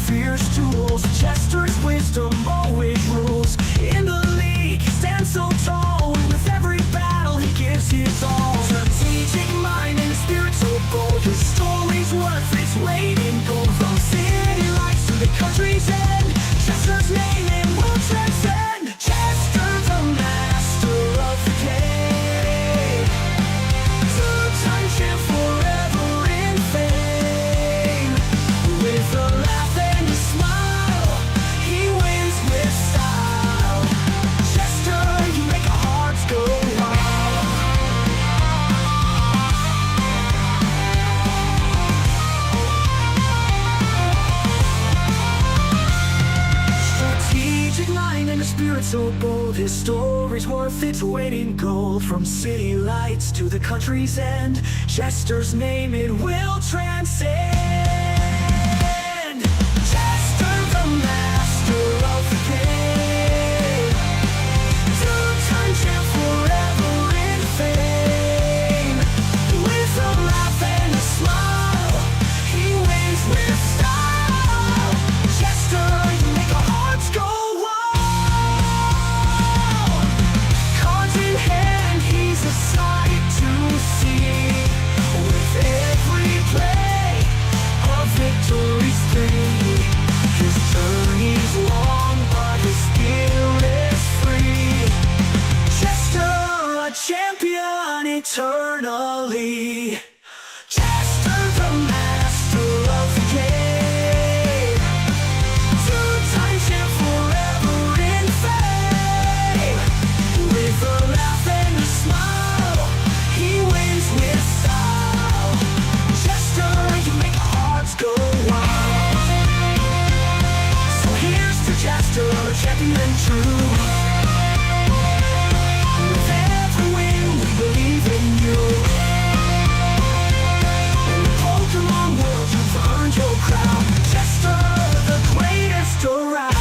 fierce duels. Chester's wisdom always rules. In the league, he stands so tall. With every battle, he gives his all. Strategic mind and spirit so bold. His story's worth its weight in gold. From city lights to the country's end, Chester's name it will transcend. Chester, the master of the game, two-time champ forever in fame. With a laugh and a smile, he wins with style. Chester, you make our hearts go wild. Strategic mind and a spirit so bold. His story's worth its weight in gold. From city lights to the country's end, Chester's name it will transcend. Chester, the master of the game, two-time champ forever in fame. With a laugh and a smile, he wins with style. Chester, you make our hearts go wild. Cards in hand, he's a sight to see. With every play, a victory's free. His journey's long, but his skill is free. Chester, a champion eternally. Chester, the master of the game, two-time champ forever in fame. With a laugh and a smile, he wins with style. Chester, you make our hearts go wild. So here's to Chester, champion true. With every win, we believe in you. In the Pokémon world, you've earned your crown. Chester, the greatest around.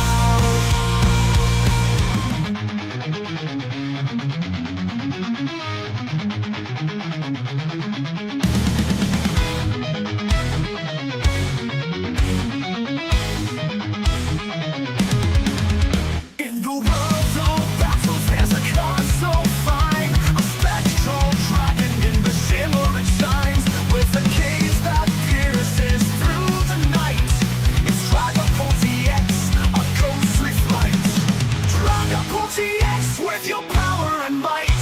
In the world of battles, there's a card so fine. A spectral dragon in the shimmer it shines. With a gaze that pierces through the night. It's Dragapult EX, a ghostly flight. Dragapult EX with your power and might.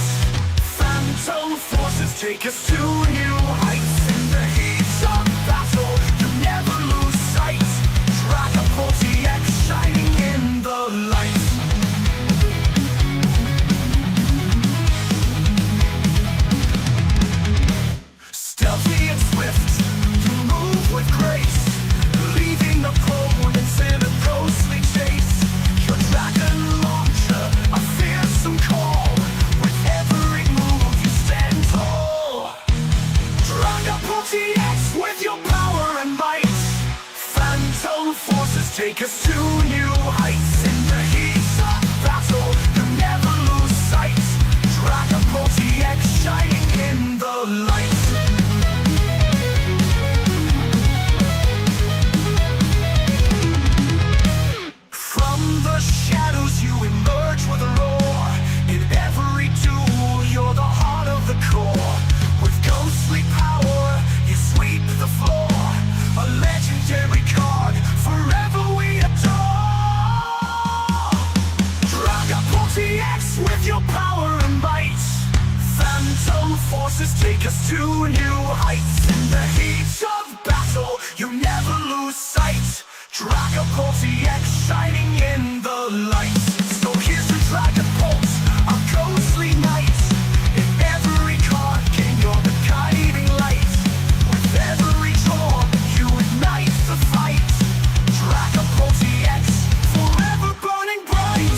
Phantom forces take us to new heights. In the heat of battle, you never lose sight. Dragapult EX shining in the light. Stealthy and swift, you move with grace, leaving opponents in a ghostly chase. Your dragon launcher, a fearsome call. With every move you stand tall. Dragapult EX with your power and might. Phantom forces take us to new heights. In the heat of battle, you never lose sight. Dragapult EX shining in the light. From the shadows you emerge with a roar. In every duel you're the heart of the core. With ghostly power you sweep the floor. A legendary card forever we adore. Dragapult EX with your power and might. Phantom forces take us to new heights. In the heat of battle you never lose sight. Dragapult EX shining in the light. So here's to Dragapult, a ghostly knight. In every card game you're the guiding light. With every draw you ignite the fight. Dragapult EX forever burning bright.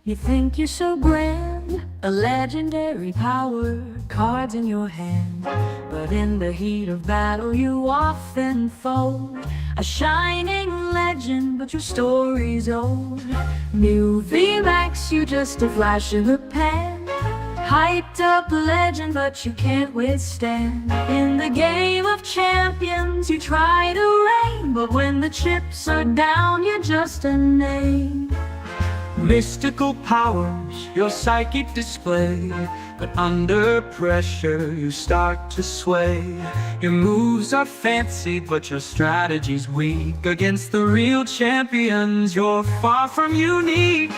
You think you're so grand, hold a legendary power, cards in your hand. But in the heat of battle you often fold. A shining legend, but your story's old. New VMAX, you just a flash in the pan. Hyped up legend, but you can't withstand. In the game of champions you try to reign, but when the chips are down you're just a name. Mystical powers, your psychic display, but under pressure you start to sway. Your moves are fancy, but your strategy's weak. Against the real champions, you're far from unique.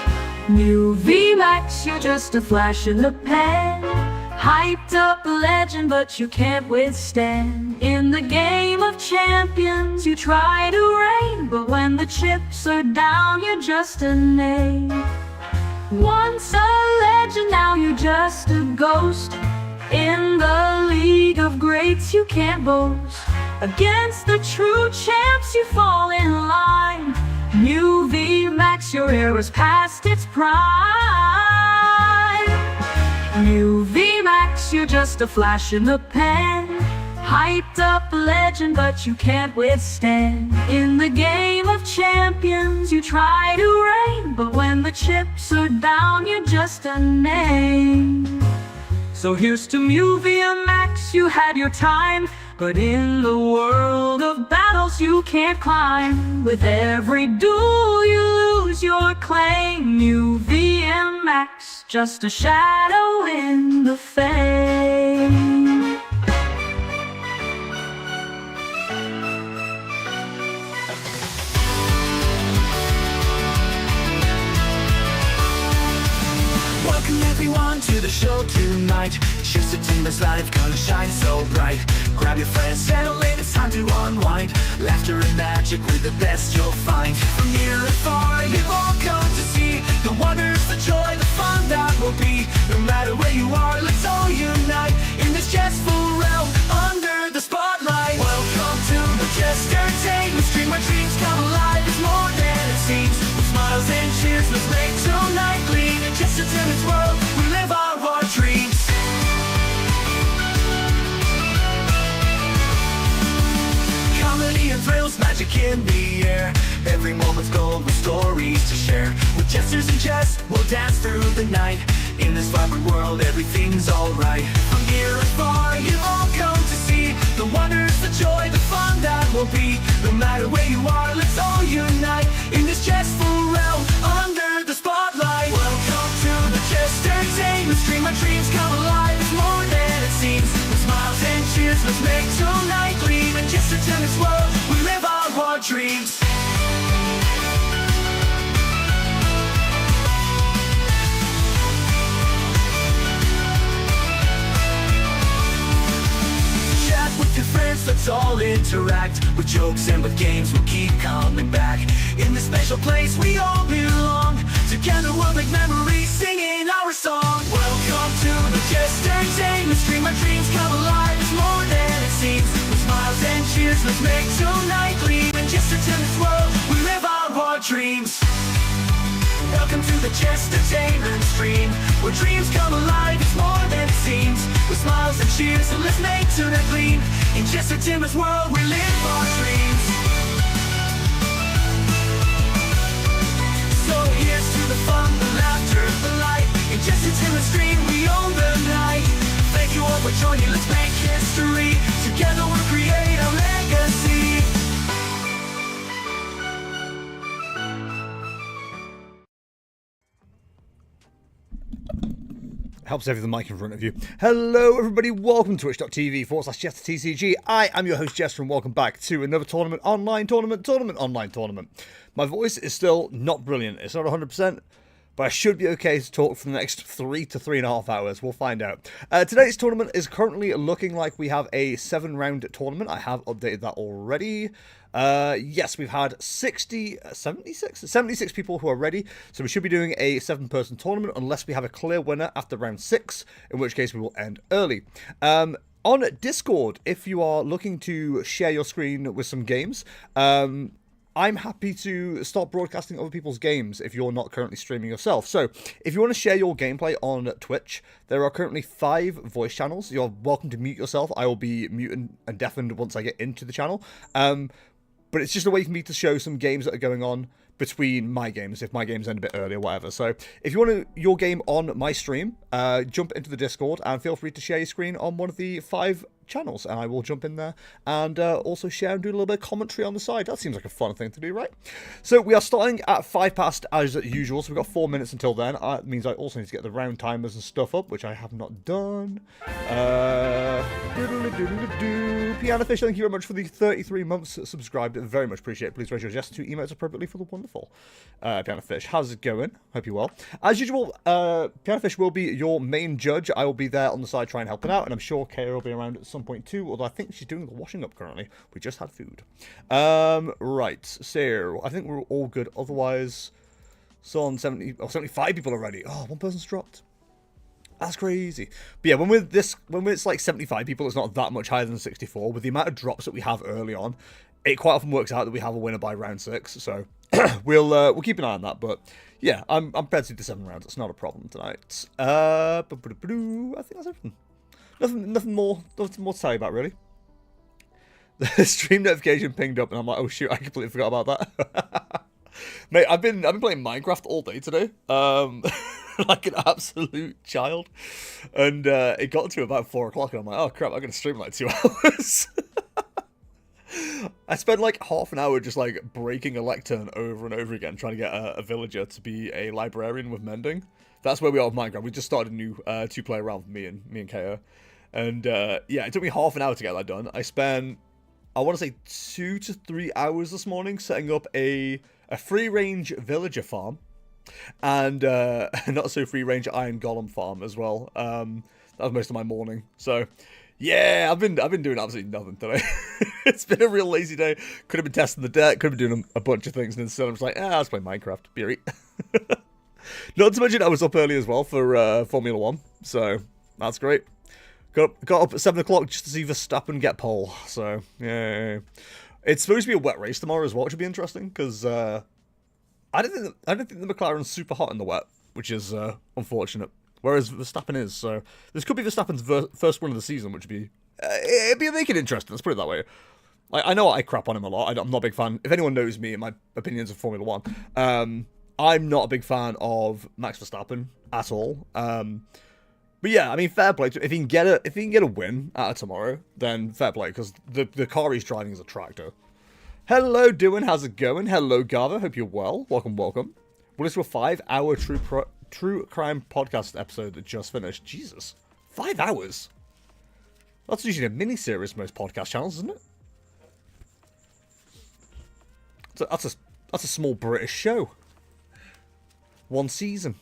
New VMAX, you're just a flash in the pan. Hyped up legend, but you can't withstand. In the game of champions you try to reign, but when the chips are down you're just a name. Once a legend, now you're just a ghost. In the league of greats you can't boast. Against the true champs you fall in line. New VMAX, your era's past its prime. New VMAX, you're just a flash in the pan. Hyped up legend, but you can't withstand. In the game of champions you try to reign, but when the chips are down you're just a name. So here's to New VMAX, you had your time, but in the world of battles you can't climb. With every duel you lose your claim. New VMAX, just a shadow in the fame. Welcome everyone to the show tonight. Choose the team that's live, gonna shine so bright. Grab your friends, settle in, it's time to unwind. Laughter and magic, with the best you'll find. From near and far, you've all come to see the wonders, the joy, the fun that will be. No matter where you are, let's all unite in this jestful realm under the spotlight. Welcome to the Jestertainment Stream, where dreams come alive. It's more than it seems. With smiles and cheers, let's make tonight gleam. In Jestertainment's world, we live our dreams. Comedy and thrills, magic in the air. Every moment's gold with stories to share. With jesters and jest, we'll dance through the night. In this vibrant world, everything's alright. From near and far, you've all come to see the wonders, the joy, the fun that will be. No matter where you are, let's all unite in this jestful realm under the spotlight. Welcome to the Jestertainment Stream, our dreams come alive. It's more than it seems. With smiles and cheers, let's make tonight gleam. In Jestertainment's world, we live our dreams. With your friends, let's all interact. With jokes and with games, we'll keep coming back. In this special place, we all belong. Together we'll make memories, singing our song. Welcome to the Jestertainment Stream, our dreams come alive. It's more than it seems. With smiles and cheers, let's make tonight gleam. In Jestertainment's world, we live our dreams. Welcome to the Jestertainment Stream, where dreams come alive. It's more than it seems. With smiles and cheers, so let's make tonight gleam. In Jestertainment's world, we live our dreams. So here's to the fun, the laughter, the light. In Jestertainment Stream, we own the night. Thank you all for joining, let's make history. Together we'll create a legacy. Helps having the mic in front of you. Hello everybody, welcome to twitch.tv/JesterTCG. I am your host Jester and welcome back to another online tournament. My voice is still not brilliant, it's not 100%, but I should be okay to talk for the next 3 to 3.5 hours. We'll find out. Today's tournament is currently looking like we have a 7-round tournament. I have updated that already. Yes, we've had 76 people who are ready, so we should be doing a 7-person tournament unless we have a clear winner after round 6, in which case we will end early. On Discord, if you are looking to share your screen with some games, I'm happy to start broadcasting other people's games if you're not currently streaming yourself. So, if you want to share your gameplay on Twitch, there are currently 5 voice channels. You're welcome to mute yourself. I will be muted and deafened once I get into the channel. But it's just a way for me to show some games that are going on between my games, if my games end a bit early or whatever. So if you want your game on my stream, jump into the Discord and feel free to share your screen on one of the 5 channels, and I will jump in there and also share and do a little bit of commentary on the side. That seems like a fun thing to do, right? So we are starting at 5 past as usual, so we've got 4 minutes until then. That means I also need to get the round timers and stuff up, which I have not done. Piano Fish, thank you very much for the 33 months subscribed. Very much appreciate it. Please raise your yes to emotes appropriately for the wonderful Piano Fish. How's it going? Hope you're well. As usual, Piano Fish will be your main judge. I will be there on the side trying to help out, and I'm sure Kaya will be around at some point too, although I think she's doing the washing up currently. We just had food. Right, so I think we're all good. Otherwise, so on 75 people already. Oh, one person's dropped. That's crazy. But yeah, when it's like 75 people, it's not that much higher than 64. With the amount of drops that we have early on, it quite often works out that we have a winner by round 6. So we'll keep an eye on that. But yeah, I'm prepared to do the 7 rounds. It's not a problem tonight. I think that's everything. Nothing more to tell you about, really. The stream notification pinged up, and I'm like, oh shoot, I completely forgot about that. Mate, I've been playing Minecraft all day today. Like an absolute child. And it got to about 4 o'clock, and I'm like, oh crap, I'm going to stream in like 2 hours. I spent like half an hour just like breaking a lectern over and over again, trying to get a villager to be a librarian with mending. That's where we are with Minecraft. We just started a new 2-player round with me and KO. And yeah, it took me half an hour to get that done. I spent, I want to say 2 to 3 hours this morning setting up a free-range villager farm. And not so free-range iron golem farm as well. That was most of my morning. So yeah, I've been doing absolutely nothing today. It's been a real lazy day. Could have been testing the deck, could have been doing a bunch of things, and instead I'm just like, let's play Minecraft. Beery. Not to mention I was up early as well for Formula 1, so that's great. Got up at 7 o'clock just to see Verstappen get pole. So yeah, it's supposed to be a wet race tomorrow as well, which would be interesting because I don't think the McLaren's super hot in the wet, which is unfortunate. Whereas Verstappen is, so this could be Verstappen's first win of the season, which would be it'd make it interesting. Let's put it that way. I know I crap on him a lot. I'm not a big fan. If anyone knows me and my opinions of Formula 1, I'm not a big fan of Max Verstappen at all. But yeah, I mean, fair play. If he can get a win out of tomorrow, then fair play, because the car he's driving is a tractor. Hello, Doing. How's it going? Hello, Gava. Hope you're well. Welcome. Well, this was a 5-hour true crime podcast episode that just finished. Jesus, 5 hours. That's usually a mini-series most podcast channels, isn't it? So that's a small British show. 1 season.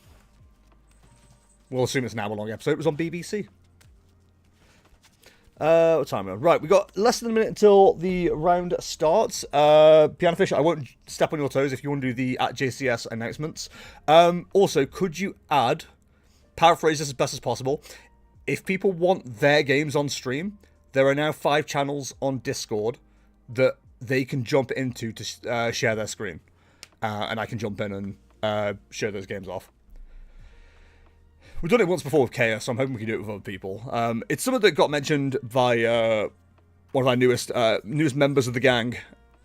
We'll assume it's an hour-long episode. It was on BBC. What time are we on? Right, we got less than a minute until the round starts. Piano Fish, I won't step on your toes if you want to do the @JCS announcements. Also, could you paraphrase this as best as possible, if people want their games on stream, there are now 5 channels on Discord that they can jump into to share their screen. And I can jump in and share those games off. We've done it once before with Kaya, so I'm hoping we can do it with other people. It's something that got mentioned by one of our newest members of the gang.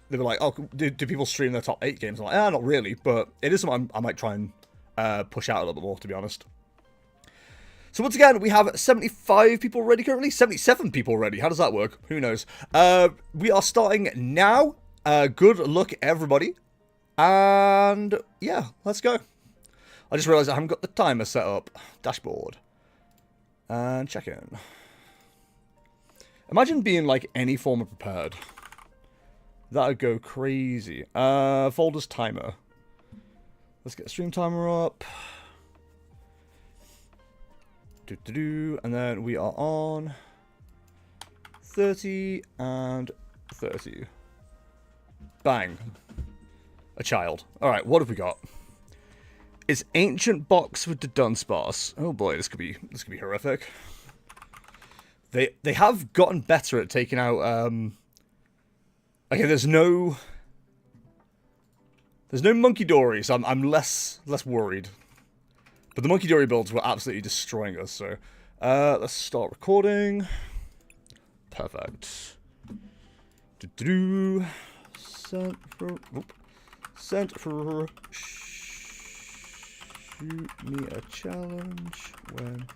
They were like, oh, do people stream their top 8 games? I'm like, not really, but it is something I might try and push out a little bit more, to be honest. So once again, we have 75 people ready currently. 77 people ready. How does that work? Who knows? We are starting now. Good luck, everybody. And yeah, let's go. I just realised I haven't got the timer set up. Dashboard. And check in. Imagine being like any form of prepared. That would go crazy. Folders timer. Let's get the stream timer up. And then we are on 30 and 30. Bang. A child. Alright, what have we got? It's Ancient Box with the Dunsparce. Oh boy, this could be horrific. They have gotten better at taking out okay, there's no There's no Monkey Dory, so I'm less worried. But the Monkey Dory builds were absolutely destroying us, so... let's start recording. Perfect. Sent for... Shoot me a challenge when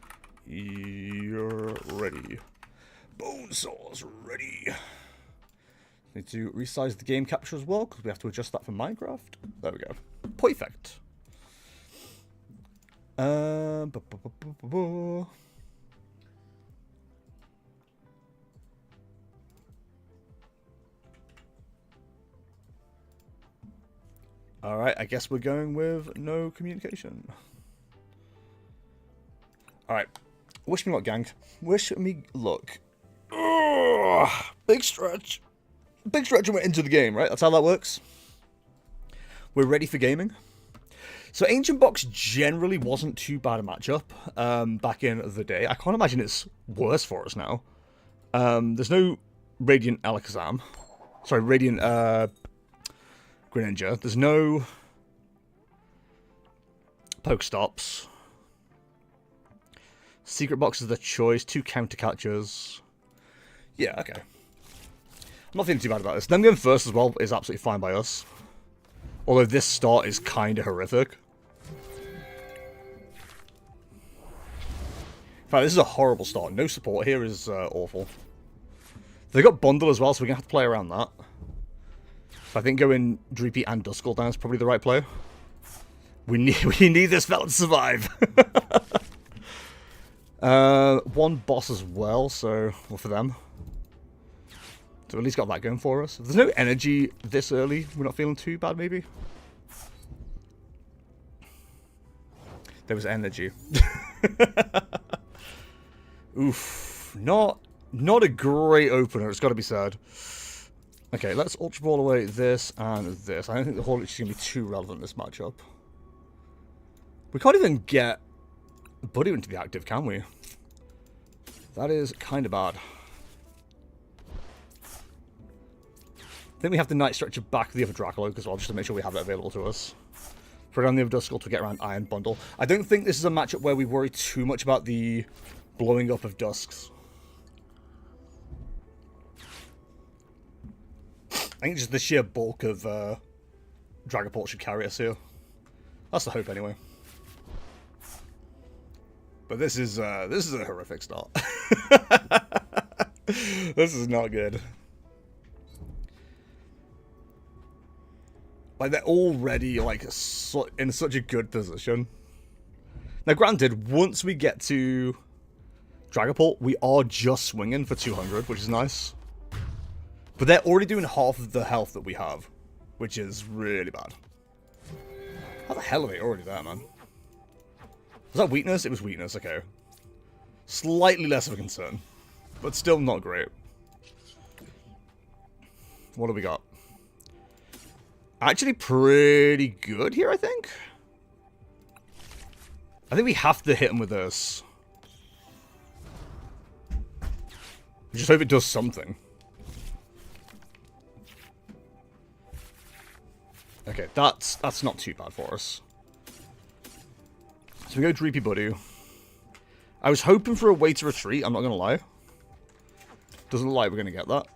you're ready. Bonesaw's ready. Need to resize the game capture as well, because we have to adjust that for Minecraft. There we go. Perfect. Alright, I guess we're going with no communication. Alright. Wish me luck, gang. Wish me luck. Ugh, big stretch. Big stretch and we're into the game, right? That's how that works. We're ready for gaming. So Ancient Box generally wasn't too bad a matchup back in the day. I can't imagine it's worse for us now. There's no Radiant Alakazam. Sorry, Radiant Greninja. There's no Pokestops. Secret Box is the choice. 2 counter catchers. Yeah, okay. I'm not feeling too bad about this. Them going first as well is absolutely fine by us. Although this start is kind of horrific. In fact, this is a horrible start. No support here is awful. They got Bundle as well, so we're going to have to play around that. I think going Dreepy and Duskull down is probably the right play. We need this fella to survive. One boss as well, so well for them. So at least got that going for us. If there's no energy this early, we're not feeling too bad, maybe. There was energy. Oof. Not a great opener, it's got to be said. Okay, let's Ultra Ball away this and this. I don't think the Horlick is going to be too relevant in this matchup. We can't even get Buddy into the active, can we? That is kind of bad. I think we have to Night Stretcher back the other Dracapult as well, just to make sure we have it available to us. Put on the other Duskull to get around Iron Bundle. I don't think this is a matchup where we worry too much about the blowing up of Dusks. I think just the sheer bulk of Dragapult should carry us here. That's the hope, anyway. But this is a horrific start. This is not good. Like, they're already, like, in such a good position. Now, granted, once we get to Dragapult, we are just swinging for 200, which is nice. But they're already doing half of the health that we have, which is really bad. How the hell are they already there, man? Was that weakness? It was weakness, okay. Slightly less of a concern, but still not great. What do we got? Actually pretty good here, I think. I think we have to hit him with this. We just hope it does something. Okay, that's not too bad for us. So we go Dreepy Buddy. I was hoping for a way to retreat, I'm not going to lie. Doesn't look like we're going to get that.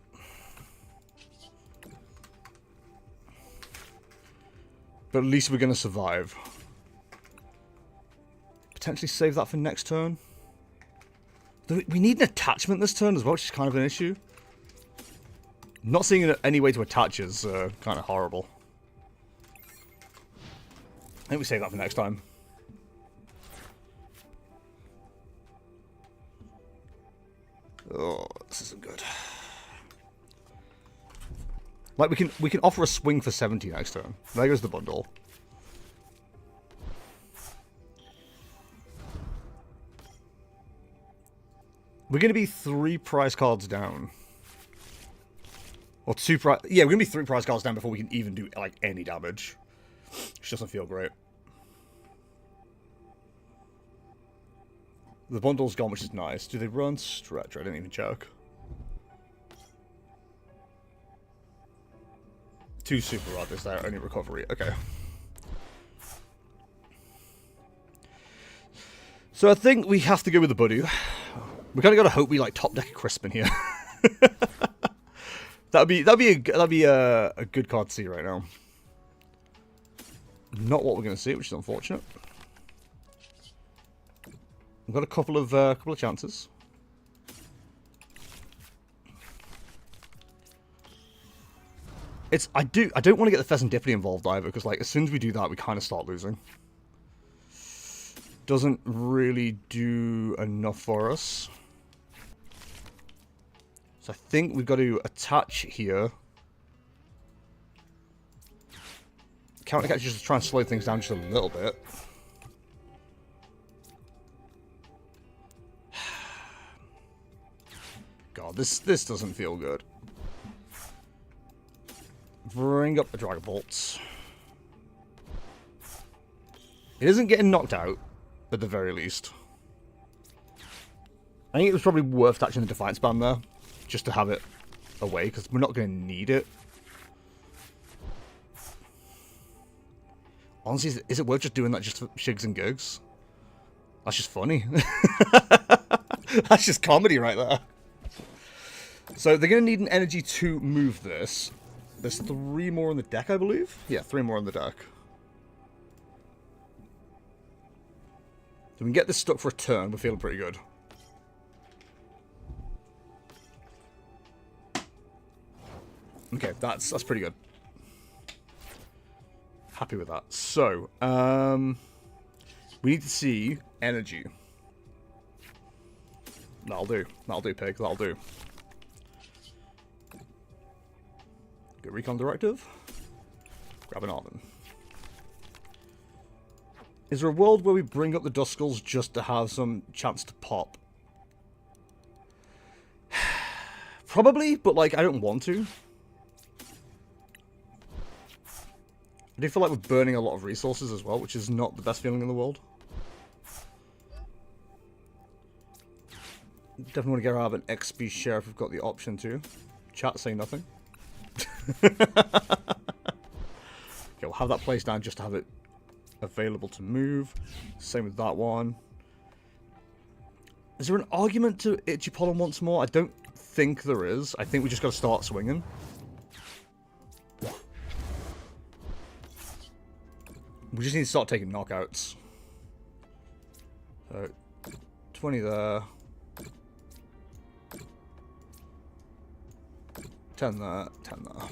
But at least we're going to survive. Potentially save that for next turn. We need an attachment this turn as well, which is kind of an issue. Not seeing any way to attach is kind of horrible. I think we save that for next time. Oh, this isn't good. Like, we can offer a swing for 70 next turn. There goes the bundle. We're going to be 3 prize cards down. Or 2 prize... Yeah, we're going to be 3 prize cards down before we can even do, like, any damage. Which doesn't feel great. The bundle's gone, which is nice. Do they run stretch? I didn't even check. Two super artists there, only recovery. Okay. So I think we have to go with the Budu. We kind of got to hope we like top deck Crispin here. that'd be a good card to see right now. Not what we're going to see, which is unfortunate. We've got a couple of chances. I don't want to get the Pheasantipity involved either, because like as soon as we do that, we kind of start losing. Doesn't really do enough for us. So I think we've got to attach here. Counter catch just to try and slow things down just a little bit. God, this doesn't feel good. Bring up the Dragapult. It isn't getting knocked out, at the very least. I think it was probably worth attaching the Defiance Band there, just to have it away, because we're not going to need it. Honestly, is it worth just doing that just for shigs and gigs? That's just funny. That's just comedy right there. So they're going to need an energy to move this. There's 3 more on the deck, I believe? Yeah, 3 more on the deck. So we can get this stuck for a turn. We're feeling pretty good. Okay, that's pretty good. Happy with that. So, we need to see energy. That'll do. That'll do, pig. That'll do. Good recon directive. Grab an Armin. Is there a world where we bring up the Duskulls just to have some chance to pop? Probably, but like I don't want to. I do feel like we're burning a lot of resources as well, which is not the best feeling in the world. Definitely want to get out of an XP share if we've got the option to. Chat, say nothing. Okay, we'll have that placed down just to have it available to move. Same with that one. Is there an argument to Itchy Pollen once more? I don't think there is. I think we just got to start swinging. We just need to start taking knockouts. So, 20 there. 10 there, 10 there.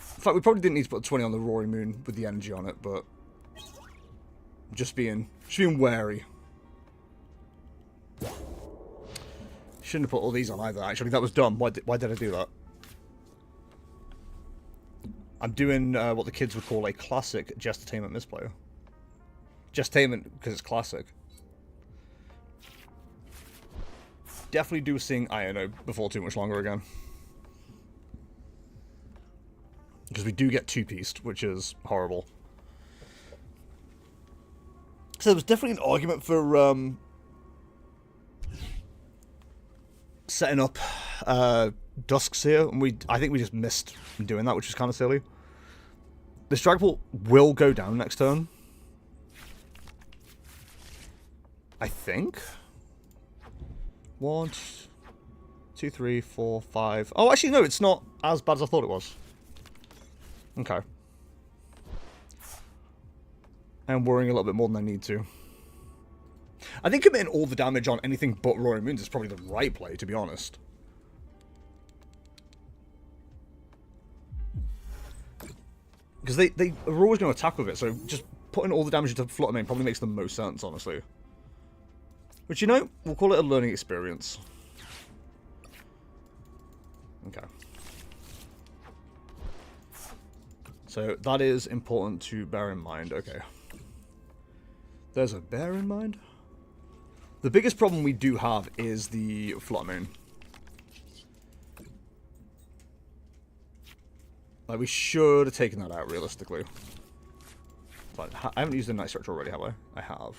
In fact, we probably didn't need to put 20 on the Roaring Moon with the energy on it, but just being wary. Shouldn't have put all these on either, actually. That was dumb. Why did I do that? I'm doing what the kids would call a classic Jestertainment misplay. Jestertainment because it's classic. Definitely do sing INO before too much longer again. Because we do get two-pieced, which is horrible. So there was definitely an argument for setting up Dusks here, and I think we just missed doing that, which is kind of silly. This Dragapult will go down next turn. I think. 1, 2, 3, 4, 5. Oh, actually, no, it's not as bad as I thought it was. Okay. I'm worrying a little bit more than I need to. I think committing all the damage on anything but Roaring Moons is probably the right play, to be honest. Because they are always going to attack with it, so just putting all the damage into Flutter Mane probably makes the most sense, honestly. Which, you know, we'll call it a learning experience. Okay. So that is important to bear in mind. Okay. There's a bear in mind. The biggest problem we do have is the Flutter Mane. Like, we should have taken that out, realistically. But I haven't used the Night Structure already, have I? I have.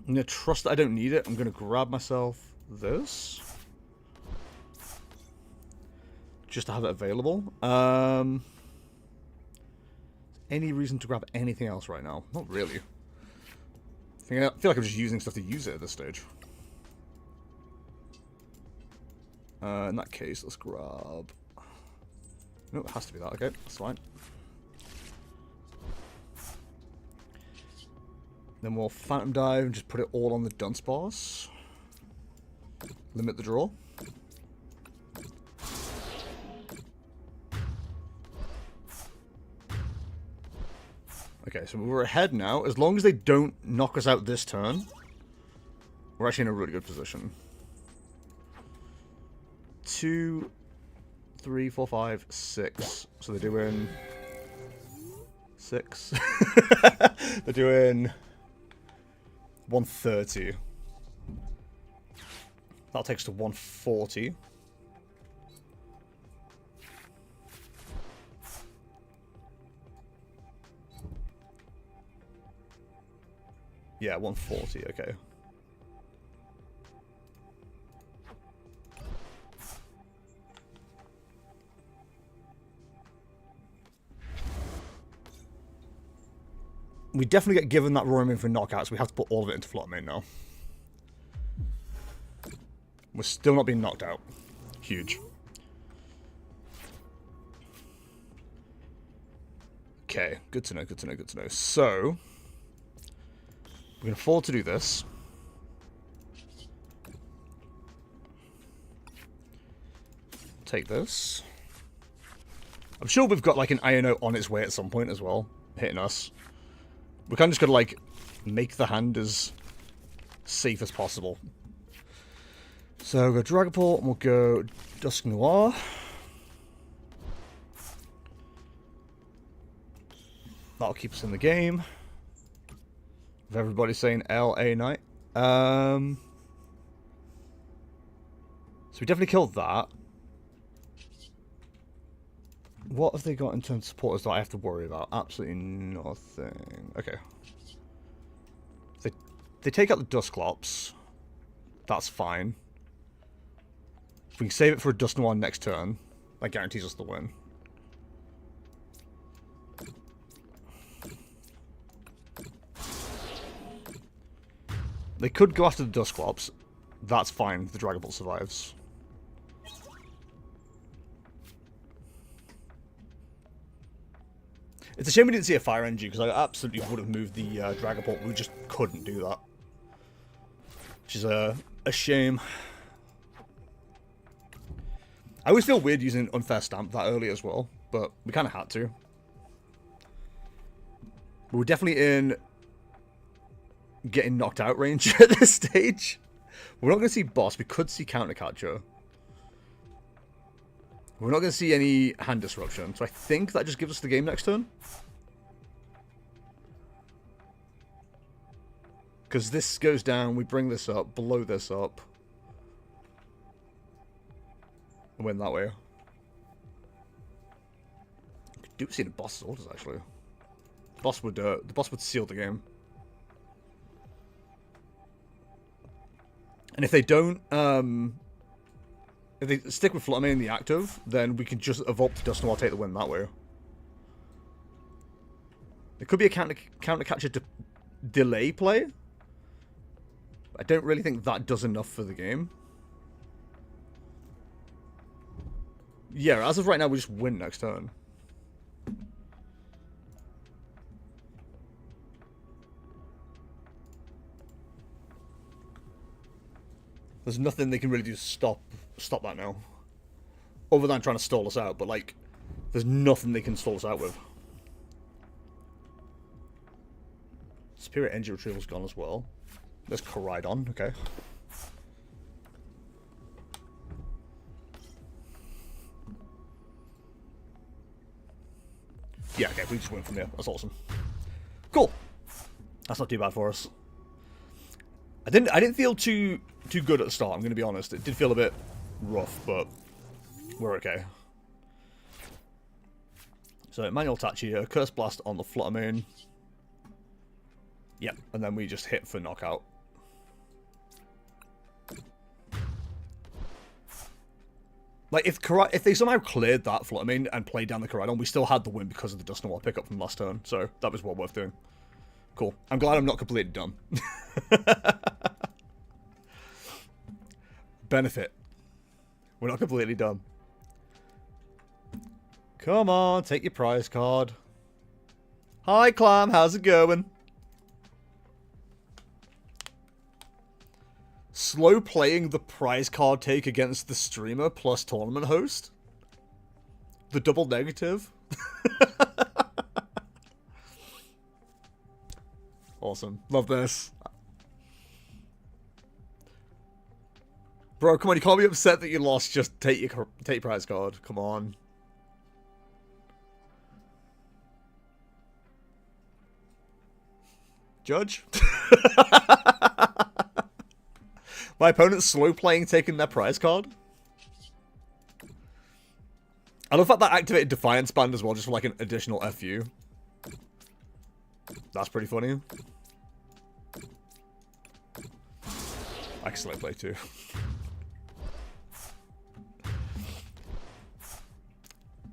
I'm going to trust that I don't need it. I'm going to grab myself this. just to have it available. Any reason to grab anything else right now? Not really. I feel like I'm just using stuff to use it at this stage. In that case, let's grab... No, it has to be that. Okay, that's fine. Then we'll Phantom Dive and just put it all on the dunce bars. Limit the draw. Okay, so we're ahead now. As long as they don't knock us out this turn, we're actually in a really good position. 2, 3, 4, 5, 6. So they're doing 6. They're doing 130. That takes to 140. Yeah, 140, okay. We definitely get given that roaming for knockouts. We have to put all of it into Flutter Mane now. We're still not being knocked out. Huge. Okay, good to know, good to know, good to know. So, we can afford to do this. Take this. I'm sure we've got like an Iono on its way at some point as well, hitting us. We kind of just got to like make the hand as safe as possible. So we'll go Dragapult and we'll go Dusk Noir. That'll keep us in the game. With everybody saying LA Knight. So we definitely killed that. What have they got in terms of supporters that I have to worry about? Absolutely nothing. Okay. They take out the Dusclops. That's fine. If we can save it for a Dust Noir next turn, that guarantees us the win. They could go after the Dusclops. That's fine. The Dragapult survives. It's a shame we didn't see a Fire Energy, because I absolutely would have moved the Dragapult. We just couldn't do that. Which is a shame. I always feel weird using Unfair Stamp that early as well, but we kind of had to. But we're definitely in getting knocked out range at this stage. We're not going to see Boss. We could see Counter Catcher. We're not going to see any hand disruption, so I think that just gives us the game next turn. Because this goes down, we bring this up, blow this up. And win that way. We could do see the boss's orders, actually. The boss would seal the game. And if they don't, if they stick with Flutter Mane in the active, then we can just evoke to Dust Noir, take the win that way. It could be a counter catcher to delay play. I don't really think that does enough for the game. Yeah, as of right now, we just win next turn. There's nothing they can really do to stop that now. Other than trying to stall us out, but like, there's nothing they can stall us out with. Superior Energy Retrieval's gone as well. There's Koraidon, okay. Yeah, okay, we just win from there. That's awesome. Cool. That's not too bad for us. I didn't feel too good at the start, I'm going to be honest. It did feel a bit rough, but we're okay. So, Manual Attach here, Curse Blast on the Flutter Mane. Yep, and then we just hit for knockout. Like, if they somehow cleared that Fluttermane and played down the Koraidon, we still had the win because of the Dust and Water pickup from last turn. So, that was well worth doing. Cool. I'm glad I'm not completely dumb. Benefit. We're not completely dumb. Come on, take your prize card. Hi, Clam. How's it going? Slow playing the prize card take against the streamer plus tournament host? The double negative? Awesome. Love this. Bro, come on, you can't be upset that you lost. Just take your prize card. Come on. Judge? My opponent's slow playing taking their prize card. I love that activated Defiance Band as well, just for like an additional FU. That's pretty funny. I can slow play too.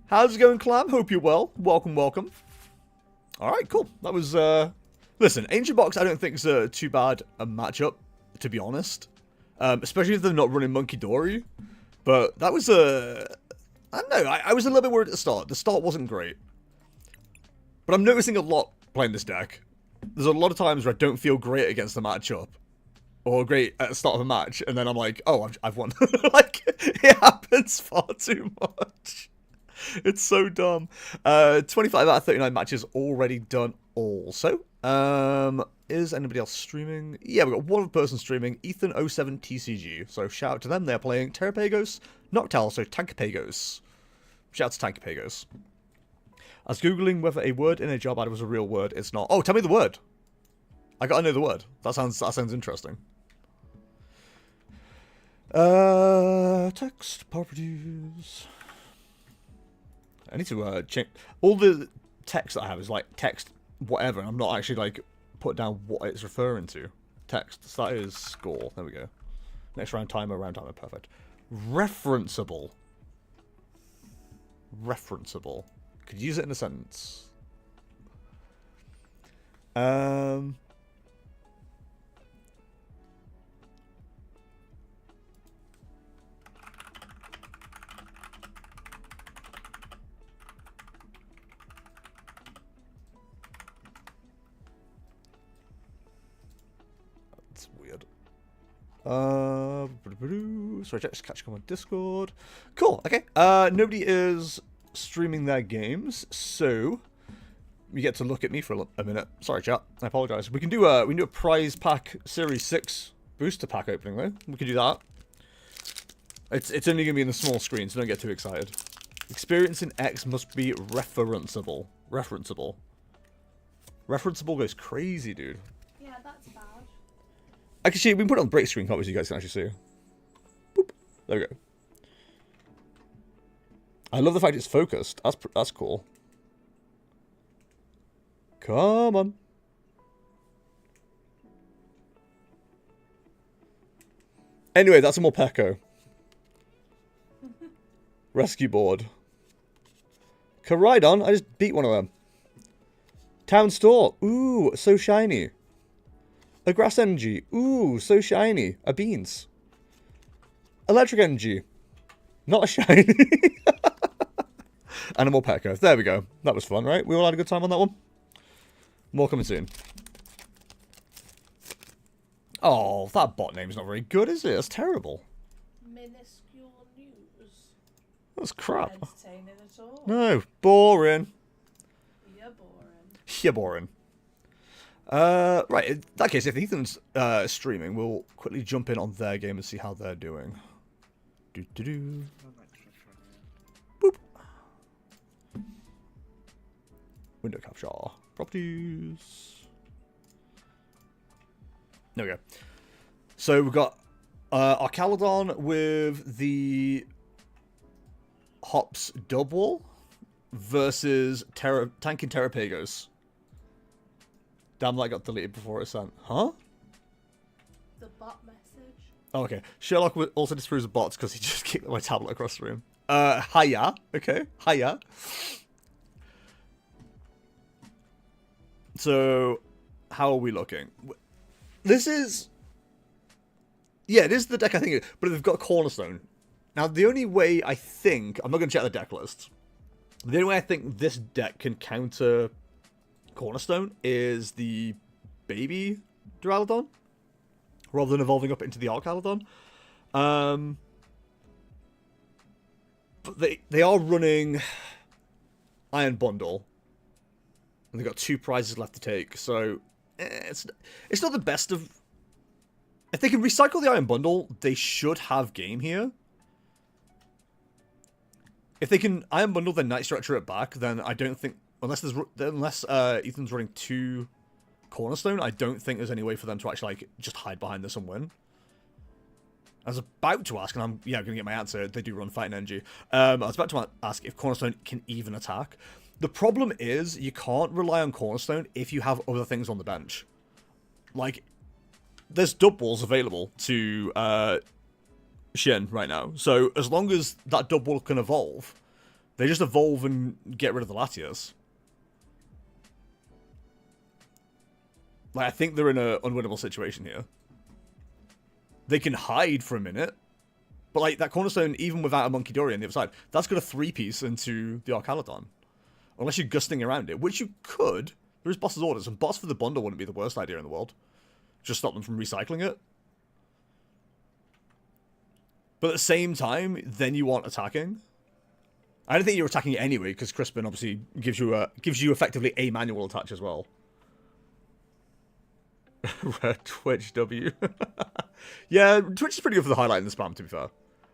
How's it going, Clam? Hope you're well. Welcome, welcome. Alright, cool. That was, listen, Ancient Box I don't think is too bad a matchup, to be honest. Especially if they're not running Monkey Dory. But that was I don't know, I was a little bit worried at the start. The start wasn't great. But I'm noticing a lot playing this deck. There's a lot of times where I don't feel great against the matchup. Or great at the start of a match, and then I'm like, oh, I've won. Like, it happens far too much. It's so dumb. 25 out of 39 matches already done also. Is anybody else streaming? Yeah, we've got one person streaming, Ethan07TCG. So shout out to them. They're playing Terrapagos, Noctowl, so Tankapagos. Shout out to Tankapagos. I was Googling whether a word in a job ad was a real word. It's not. Oh, tell me the word. I gotta know the word. That sounds interesting. Text properties. I need to change. All the text that I have is like text whatever, and I'm not actually like put down what it's referring to. Text. So that is score. There we go. Next round timer, perfect. Referenceable. Referenceable. Could use it in a sentence. That's weird. Sorry, just catch them on Discord. Cool. Okay. Nobody is streaming their games, so you get to look at me for a minute. Sorry, chat. I apologize. We can do a prize pack Series 6 booster pack opening though. We can do that. It's only gonna be in the small screen, so don't get too excited. Experience in X must be referenceable. Referenceable. Referenceable goes crazy, dude. Yeah, that's bad. Actually, we can put it on the break screen, can't we, so you guys can actually see. Boop. There we go. I love the fact it's focused. That's cool. Come on. Anyway, that's a Morpeko. Rescue board. Koraidon, I just beat one of them. Town Store, ooh, so shiny. A Grass Energy, ooh, so shiny. A Beans. Electric Energy, not a shiny. Animal Pekka, there we go. That was fun, right? We all had a good time on that one. More coming soon. Oh, that bot name's not very good, is it? That's terrible. Minuscule news. That's crap. Entertaining at all. No, boring. You're boring. You're boring. Right, in that case, if Ethan's streaming, we'll quickly jump in on their game and see how they're doing. Do-do-do. Boop. Window capture. Properties. There we go. So we've got our Caledon with the Hops double versus tanking Terrapagos. Damn, that got deleted before it sent. Huh? The bot message. Oh, okay. Sherlock also disproves of bots because he just kicked my tablet across the room. Hiya. Okay, hiya. So, how are we looking? This is... Yeah, it is the deck I think, but they've got Cornerstone. Now, the only way I think... I'm not going to check the deck list. The only way I think this deck can counter Cornerstone is the baby Duraludon, rather than evolving up into the Archaludon. But they are running Iron Bundle, and they've got 2 prizes left to take, so it's not the best of... If they can recycle the Iron Bundle, they should have game here. If they can Iron Bundle then Night Stretcher it back, then I don't think... Unless Ethan's running 2 Cornerstone, I don't think there's any way for them to actually like just hide behind this and win. I was about to ask, and I'm going to get my answer. They do run Fighting Energy. I was about to ask if Cornerstone can even attack. The problem is you can't rely on Cornerstone if you have other things on the bench. Like, there's dub balls available to Shin right now. So as long as that dub ball can evolve, they just evolve and get rid of the Latias. Like, I think they're in an unwinnable situation here. They can hide for a minute, but like that Cornerstone, even without a Monkey Dory on the other side, that's got a 3-piece into the Archaludon. Unless you're gusting around it, which you could. There is boss's orders, and boss for the bundle wouldn't be the worst idea in the world. Just stop them from recycling it. But at the same time, then you want attacking. I don't think you're attacking it anyway, because Crispin obviously gives you effectively a manual attack as well. Red Twitch W. Yeah, Twitch is pretty good for the highlight and the spam, to be fair.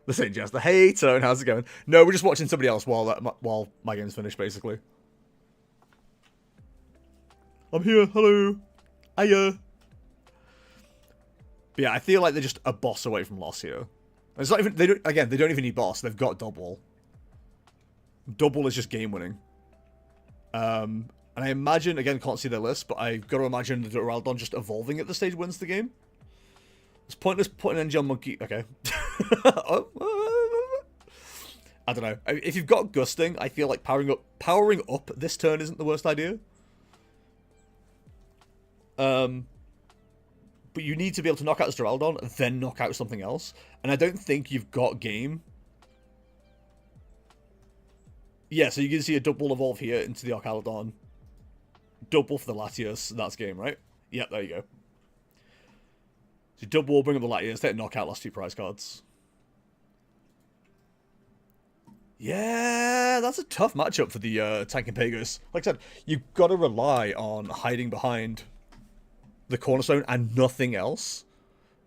This ain't just the hey Tone, how's it going? No, we're just watching somebody else while my game's finished, basically. I'm here, hello. Hiya. But yeah, I feel like they're just a boss away from loss here. It's not even they don't even need boss, they've got double. Double is just game winning. And I imagine, again, can't see their list, but I've got to imagine the Duraludon just evolving at the stage wins the game. It's pointless putting an on Monkey... Okay. I don't know. If you've got Gusting, I feel like powering up this turn isn't the worst idea. But you need to be able to knock out this Duraludon, then knock out something else. And I don't think you've got game. Yeah, so you can see a double evolve here into the Archaludon. Double for the Latias, that's game, right? Yep, there you go. So double, bring up the Latias, take a knockout, last 2 prize cards. Yeah, that's a tough matchup for the Tank and Pegasus. Like I said, you've got to rely on hiding behind the Cornerstone and nothing else.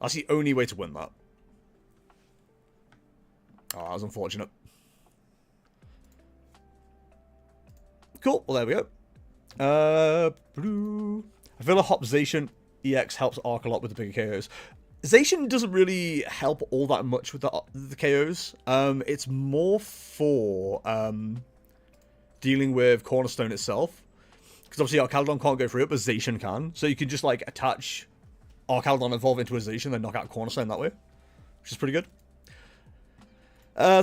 That's the only way to win that. Oh, that was unfortunate. Cool, well there we go. I feel like Hop Zacian EX helps Arc a lot with the bigger KOs. Zacian doesn't really help all that much with the KOs. It's more for dealing with Cornerstone itself. Because obviously Archaludon can't go through it, but Zacian can. So you can just like attach Archaludon, evolve into a Zacian, then knock out Cornerstone that way. Which is pretty good.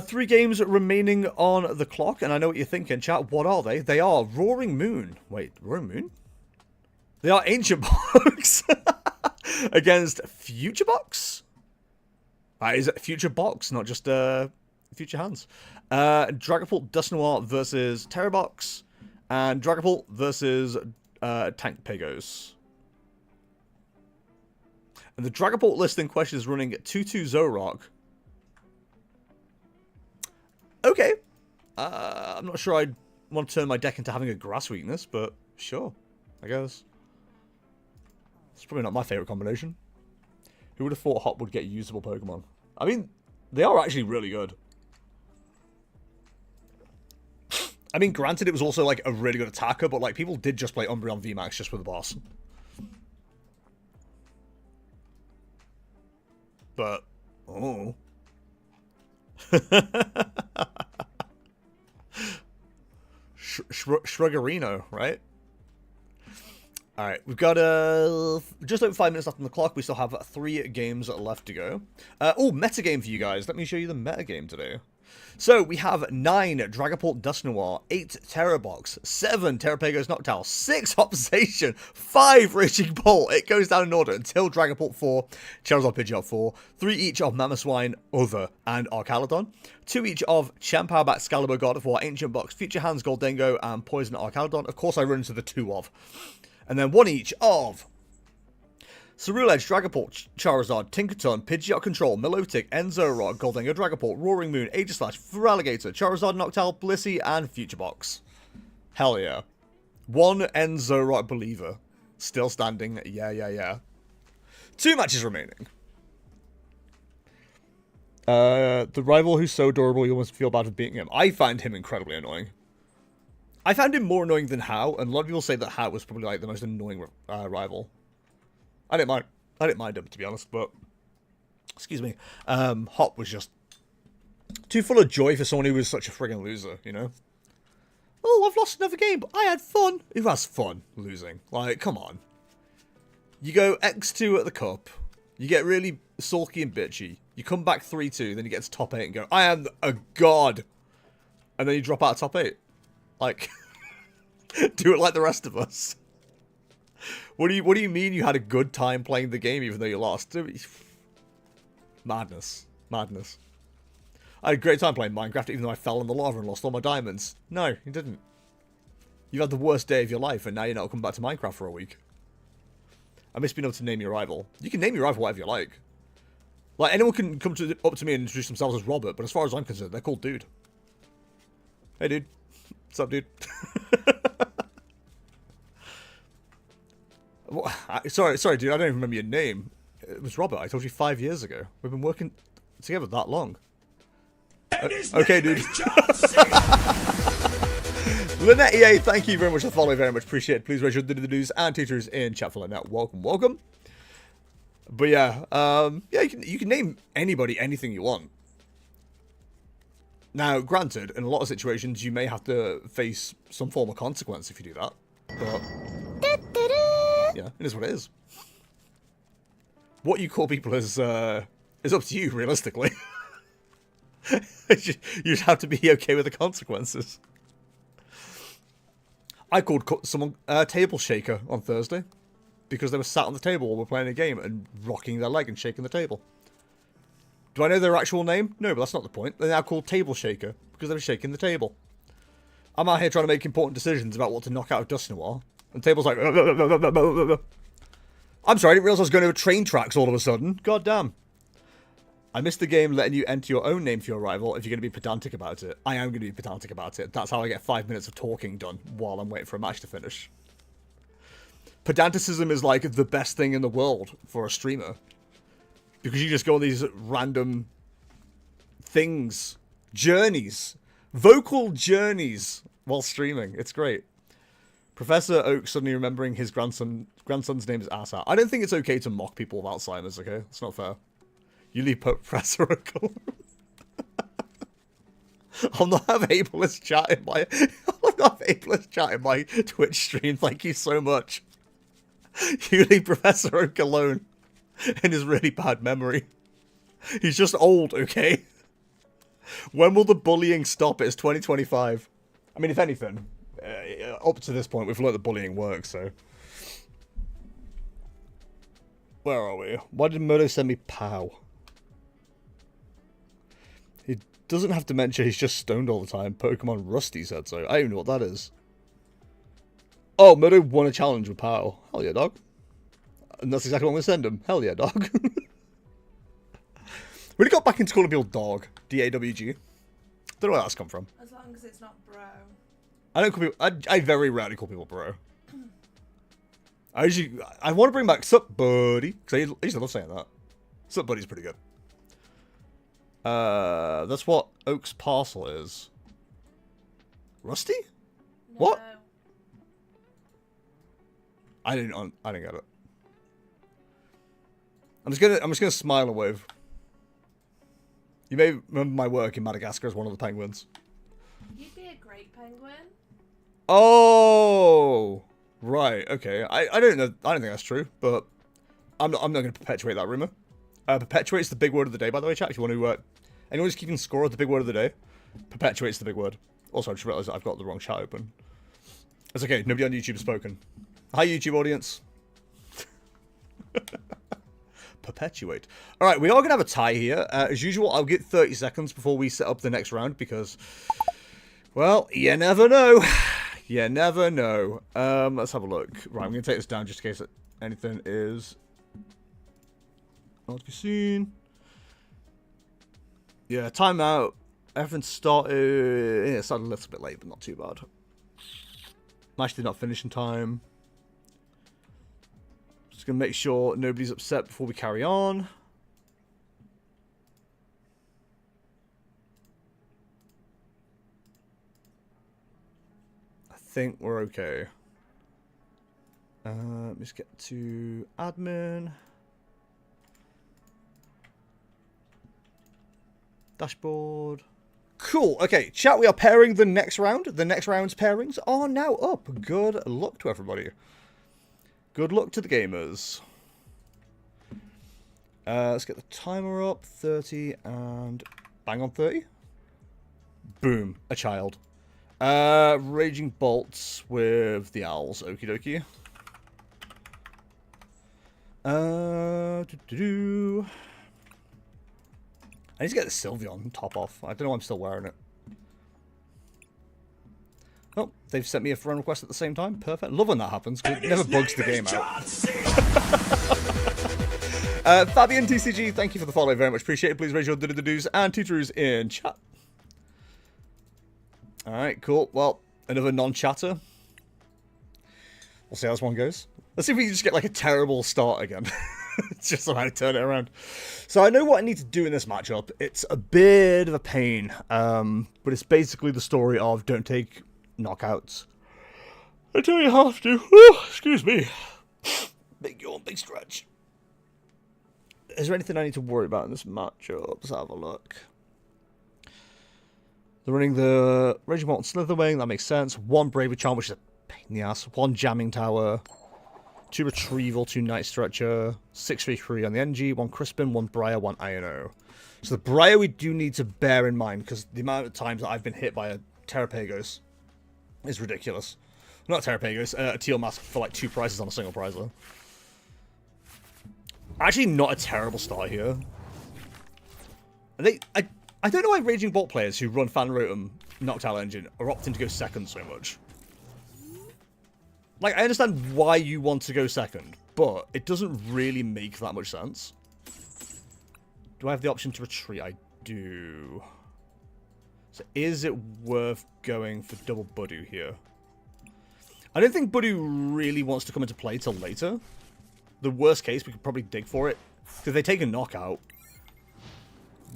3 games remaining on the clock, and I know what you're thinking, chat. What are they? They are Roaring Moon. Wait, Roaring Moon? They are Ancient Box against Future Box. Is it Future Box, not just Future Hands? Dragapult Dust Noir versus Terrabox, and Dragapult versus Tank Pegos. And the Dragapult list in question is running 2-2 Zoroark. Okay. I'm not sure I'd want to turn my deck into having a grass weakness, but sure, I guess. It's probably not my favourite combination. Who would have thought Hop would get usable Pokemon? I mean, they are actually really good. I mean, granted, it was also like a really good attacker, but like people did just play Umbreon VMAX just for the boss. But, oh. Shruggerino, right? Alright, we've got just over 5 minutes left on the clock. We still have 3 games left to go. Oh, metagame for you guys. Let me show you the metagame today. So we have 9 Dragapult Dust Noir, 8 Terrabox, 7 Terrapagos Noctowl, 6 Obsession, 5 Raging Bolt. It goes down in order until Dragapult 4, Charizard Pidgeot 4, 3 each of Mamoswine, Other, and Archaludon, 2 each of Champowerback, Excalibur, God of War, Ancient Box, Future Hands, Goldengo, and Poison Archaludon. Of course, I run into the 2 of. And then 1 each of Ceruledge, Dragapult, Charizard, Tinkaton, Pidgeot Control, Milotic, Enzorock, Goldengo, Dragapult, Roaring Moon, Aegislash, Feraligatr, Charizard, Noctowl, Blissey, and Future Box. Hell yeah. 1 Enzorock believer. Still standing. Yeah. 2 matches remaining. The rival who's so adorable you almost feel bad for beating him. I find him incredibly annoying. I found him more annoying than How, and a lot of people say that How was probably like the most annoying rival. I didn't mind him, to be honest, but excuse me. Hop was just too full of joy for someone who was such a friggin' loser, you know? Oh, I've lost another game, but I had fun. Who has fun losing? Like, come on. You go X2 at the cup, you get really sulky and bitchy, you come back 3-2, then you get to top 8 and go, I am a god. And then you drop out of top 8. Like, do it like the rest of us. What do you mean you had a good time playing the game even though you lost? Madness. Madness. I had a great time playing Minecraft even though I fell in the lava and lost all my diamonds. No, you didn't. You had the worst day of your life and now you're not coming back to Minecraft for a week. I miss being able to name your rival. You can name your rival whatever you like. Like, anyone can come up to me and introduce themselves as Robert, but as far as I'm concerned, they're called Dude. Hey, dude. What's up, dude? Sorry, dude, I don't even remember your name. It was Robert, I told you 5 years ago. We've been working together that long. Okay, dude. Lynette EA, thank you very much for the follow, very much appreciate it. Please raise your do's and teachers in chat for Lynette. Welcome. But yeah, you can name anybody anything you want. Now, granted, in a lot of situations, you may have to face some form of consequence if you do that. But yeah, it is what it is. What you call people is up to you, realistically. You just have to be okay with the consequences. I called someone table shaker on Thursday because they were sat on the table while we're playing a game and rocking their leg and shaking the table. Do I know their actual name? No, but that's not the point. They're now called table shaker because they were shaking the table. I'm out here trying to make important decisions about what to knock out of Dust Noir, and the table's like, I'm sorry, I didn't realise I was going over train tracks all of a sudden. God damn. I missed the game letting you enter your own name for your rival if you're going to be pedantic about it. I am going to be pedantic about it. That's how I get 5 minutes of talking done while I'm waiting for a match to finish. Pedanticism is like the best thing in the world for a streamer. Because you just go on these random things, journeys, vocal journeys while streaming. It's great. Professor Oak suddenly remembering his grandson's name is Asa. I don't think it's okay to mock people with Alzheimer's, okay? It's not fair. You leave Professor Oak alone. I'll not have ableist chat in my Twitch stream. Thank you so much. You leave Professor Oak alone in his really bad memory. He's just old, okay? When will the bullying stop? It's 2025. I mean, if anything, up to this point, we've learned that bullying works, so. Where are we? Why did Murdo send me POW? He doesn't have dementia, he's just stoned all the time. Pokemon Rusty said so. I don't even know what that is. Oh, Murdo won a challenge with POW. Hell yeah, dog. And that's exactly what I'm going to send him. Hell yeah, dog. Really got back into calling people dog. D-A-W-G. Don't know where that's come from. As long as it's not bro. I don't call people... I very rarely call people bro. I want to bring back Sup Buddy. Because I used to love saying that. Sup Buddy's pretty good. That's what Oak's parcel is. Rusty? No. What? I didn't get it. I'm just gonna smile and wave. You may remember my work in Madagascar as one of the penguins. You'd be a great penguin. Oh, right. Okay. I don't know. I don't think that's true, but I'm not going to perpetuate that rumor. Perpetuate's the big word of the day, by the way, chat. If you want to Anyone who's keeping score of the big word of the day perpetuates the big word. Also, I just realized that I've got the wrong chat open. It's okay, nobody on YouTube has spoken. Hi, YouTube audience. Perpetuate. Alright, we are going to have a tie here. As usual, I'll get 30 seconds before we set up the next round because, well, you never know. You never know. Let's have a look. Right, I'm going to take this down just in case anything is not to be seen. Yeah, timeout. Everything started... Yeah, it started a little bit late, but not too bad. Match did not finish in time. Just going to make sure nobody's upset before we carry on. I think we're okay. Let's get to admin. Dashboard. Cool. Okay, chat, we are pairing the next round. The next round's pairings are now up. Good luck to everybody. Good luck to the gamers. Let's get the timer up. 30 and bang on 30. Boom. A child. Raging bolts with the owls. Okie dokie. I need to get the Sylveon top off. I don't know why I'm still wearing it. Oh, they've sent me a friend request at the same time. Perfect. Love when that happens, because it never bugs the game out. Fabian TCG, thank you for the follow. Very much appreciated. Please raise your do's and tutor's in chat. Alright, cool. Well, another non-chatter. We'll see how this one goes. Let's see if we can just get like a terrible start again. Just somehow to turn it around. So I know what I need to do in this matchup. It's a bit of a pain. But it's basically the story of don't take knockouts until you have to. Whew, excuse me. Big yawn, big stretch. Is there anything I need to worry about in this matchup? Let's have a look. They're running the Raging Bolt and Slitherwing. That makes sense. One Bravery Charm, which is a pain in the ass. One Jamming Tower. 2 Retrieval, 2 Night Stretcher, 6/3 on the NG, 1 Crispin, 1 Briar, 1 INO. So the Briar we do need to bear in mind, because the amount of times that I've been hit by a Terrapagos is ridiculous. Not Terrapagos, a Teal Mask for like 2 prices on a single prizer. Actually not a terrible start here. I don't know why Raging Bolt players who run Fan Rotom Noctowl Engine are opting to go second so much. Like, I understand why you want to go second, but it doesn't really make that much sense. Do I have the option to retreat? I do. So is it worth going for double Budu here? I don't think Budu really wants to come into play till later. The worst case, we could probably dig for it. If they take a knockout,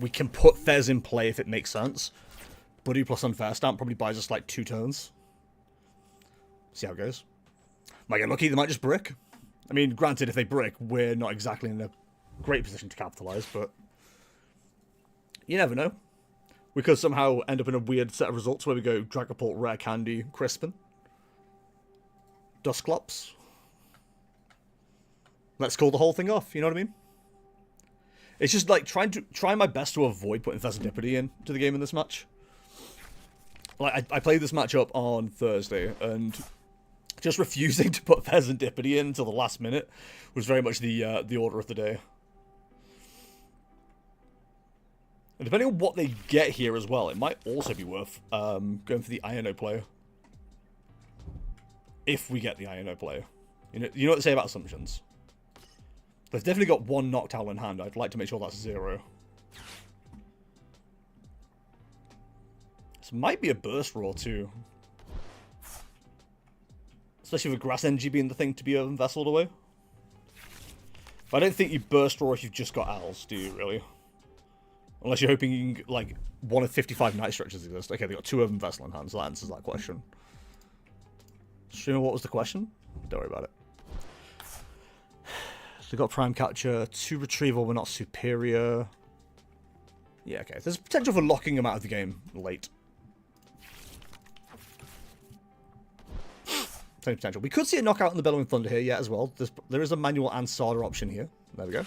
we can put Fez in play if it makes sense. Budu plus Unfair Stamp probably buys us like 2 turns. See how it goes. Might get lucky, they might just brick. I mean, granted, if they brick, we're not exactly in a great position to capitalize, but you never know. We could somehow end up in a weird set of results where we go Dragapult, Rare Candy, Crispin, Dusclops. Let's call the whole thing off, you know what I mean? It's just like trying my best to avoid putting Thesodipity into the game in this match. Like, I played this matchup on Thursday, and just refusing to put Thesodipity in until the last minute was very much the order of the day. And depending on what they get here as well, it might also be worth going for the INO player. If we get the INO player. You know what they say about assumptions. They've definitely got 1 Noctowl in hand. I'd like to make sure that's 0. This might be a Burst Roar too. Especially with Grass Energy being the thing to be vesseled away. But I don't think you Burst Roar if you've just got Owls, do you, really? Unless you're hoping you can, like, 1 of 55 Night Stretchers exist. Okay, they've got 2 of them Vessel in hand, so that answers that question. Sure, what was the question? Don't worry about it. So we've got Prime Catcher, 2 Retrieval, we're not superior. Yeah, okay. There's potential for locking them out of the game late. Plenty of potential. We could see a knockout in the Bellowing Thunder here yet as well. There is a manual and Sada option here. There we go.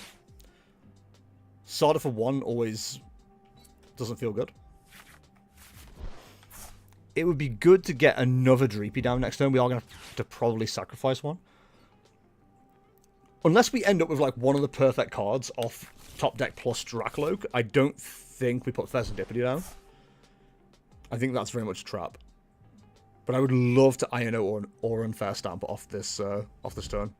Sada for 1, always doesn't feel good. It would be good to get another Dreepy down next turn. We are going to have to probably sacrifice one. Unless we end up with like one of the perfect cards off top deck plus Dracloak, I don't think we put Serendipity down. I think that's very much a trap. But I would love to Iron or Unfair Stamp off this turn.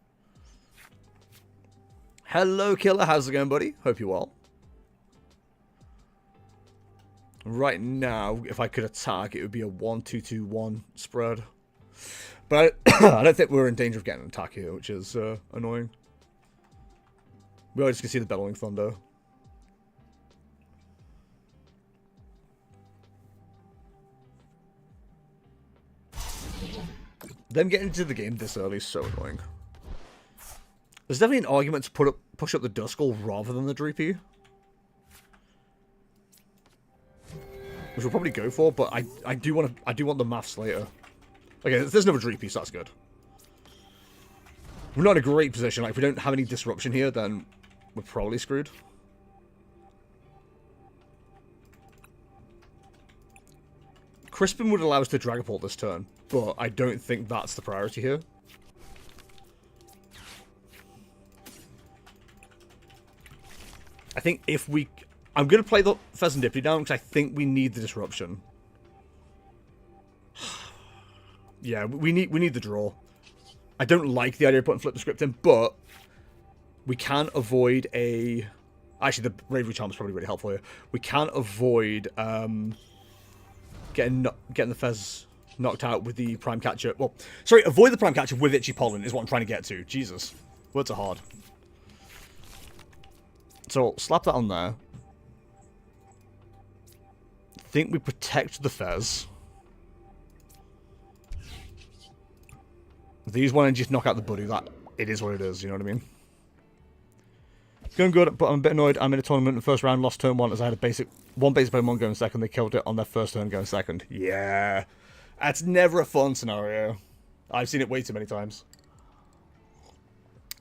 Hello, Killer. How's it going, buddy? Hope you're well. Right now, if I could attack, it would be a 1-2-2-1 spread. But I don't think we're in danger of getting an attack here, which is annoying. We always can see the Bellowing Thunder. Them getting into the game this early is so annoying. There's definitely an argument to push up the Duskull rather than the Dreepy. Which we'll probably go for, but I do want the maths later. Okay, there's another Dreepy, so that's good. We're not in a great position. Like, if we don't have any disruption here, then we're probably screwed. Crispin would allow us to Dragapult this turn, but I don't think that's the priority here. I think if we... I'm going to play the Serendipity down because I think we need the disruption. Yeah, we need the draw. I don't like the idea of putting Flip the Script in, but we can avoid a... Actually, the Bravery Charm is probably really helpful here. We can avoid getting the Fez knocked out with the Prime Catcher. Well, sorry, avoid the Prime Catcher with Itchy Pollen is what I'm trying to get to. Jesus. Words are hard. So, I'll slap that on there. I think we protect the Fez. These one and just knock out the Buddy. That it is what it is, you know what I mean? It's going good, but I'm a bit annoyed. I'm in a tournament in the first round, lost turn 1 as I had one basic Pokemon going second. They killed it on their first turn going second. Yeah. That's never a fun scenario. I've seen it way too many times.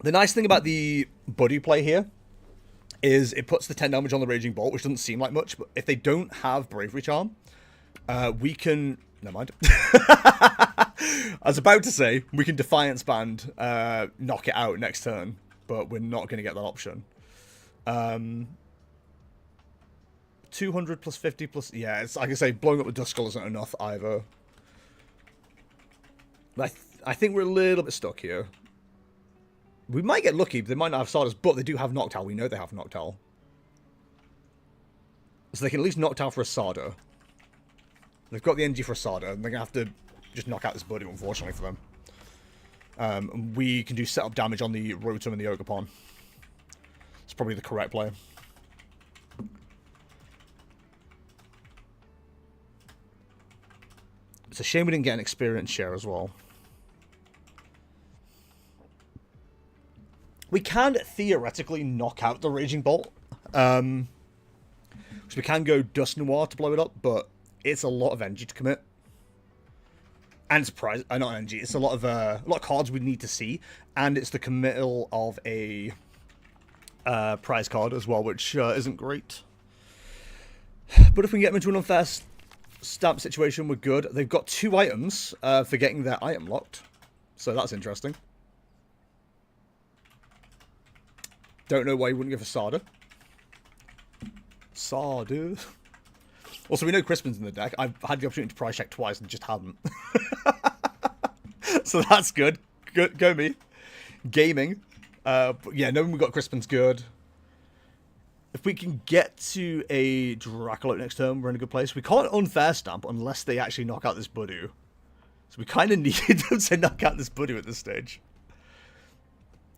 The nice thing about the Buddy play here is it puts the 10 damage on the Raging Bolt, which doesn't seem like much, but if they don't have Bravery Charm, we can... Never mind. I was about to say, we can Defiance Band, knock it out next turn, but we're not going to get that option. 200 plus 50 plus... Yeah, it's like I say, blowing up the Duskull isn't enough either. I think we're a little bit stuck here. We might get lucky, but they might not have Stardust, but they do have Noctowl. We know they have Noctowl. So they can at least Noctowl for a Sada. They've got the energy for a Sada, and they're going to have to just knock out this Buddy, unfortunately, for them. And we can do setup damage on the Rotom and the Ogerpon. It's probably the correct play. It's a shame we didn't get an experience share as well. We can theoretically knock out the Raging Bolt. So we can go Dust Noir to blow it up, but it's a lot of energy to commit. And it's not energy, it's a lot of cards we need to see, and it's the committal of a prize card as well, which isn't great. But if we can get them into an unfair stamp situation, we're good. They've got 2 items for getting their item locked, so that's interesting. Don't know why you wouldn't give a Sada. Sada. Also, we know Crispin's in the deck. I've had the opportunity to price check twice and just haven't. So that's good. Good, go me. Gaming. But yeah, knowing we've got Crispin's good. If we can get to a Dracalope next turn, we're in a good place. We can't unfair stamp unless they actually knock out this Budu. So we kind of need them to knock out this Budu at this stage.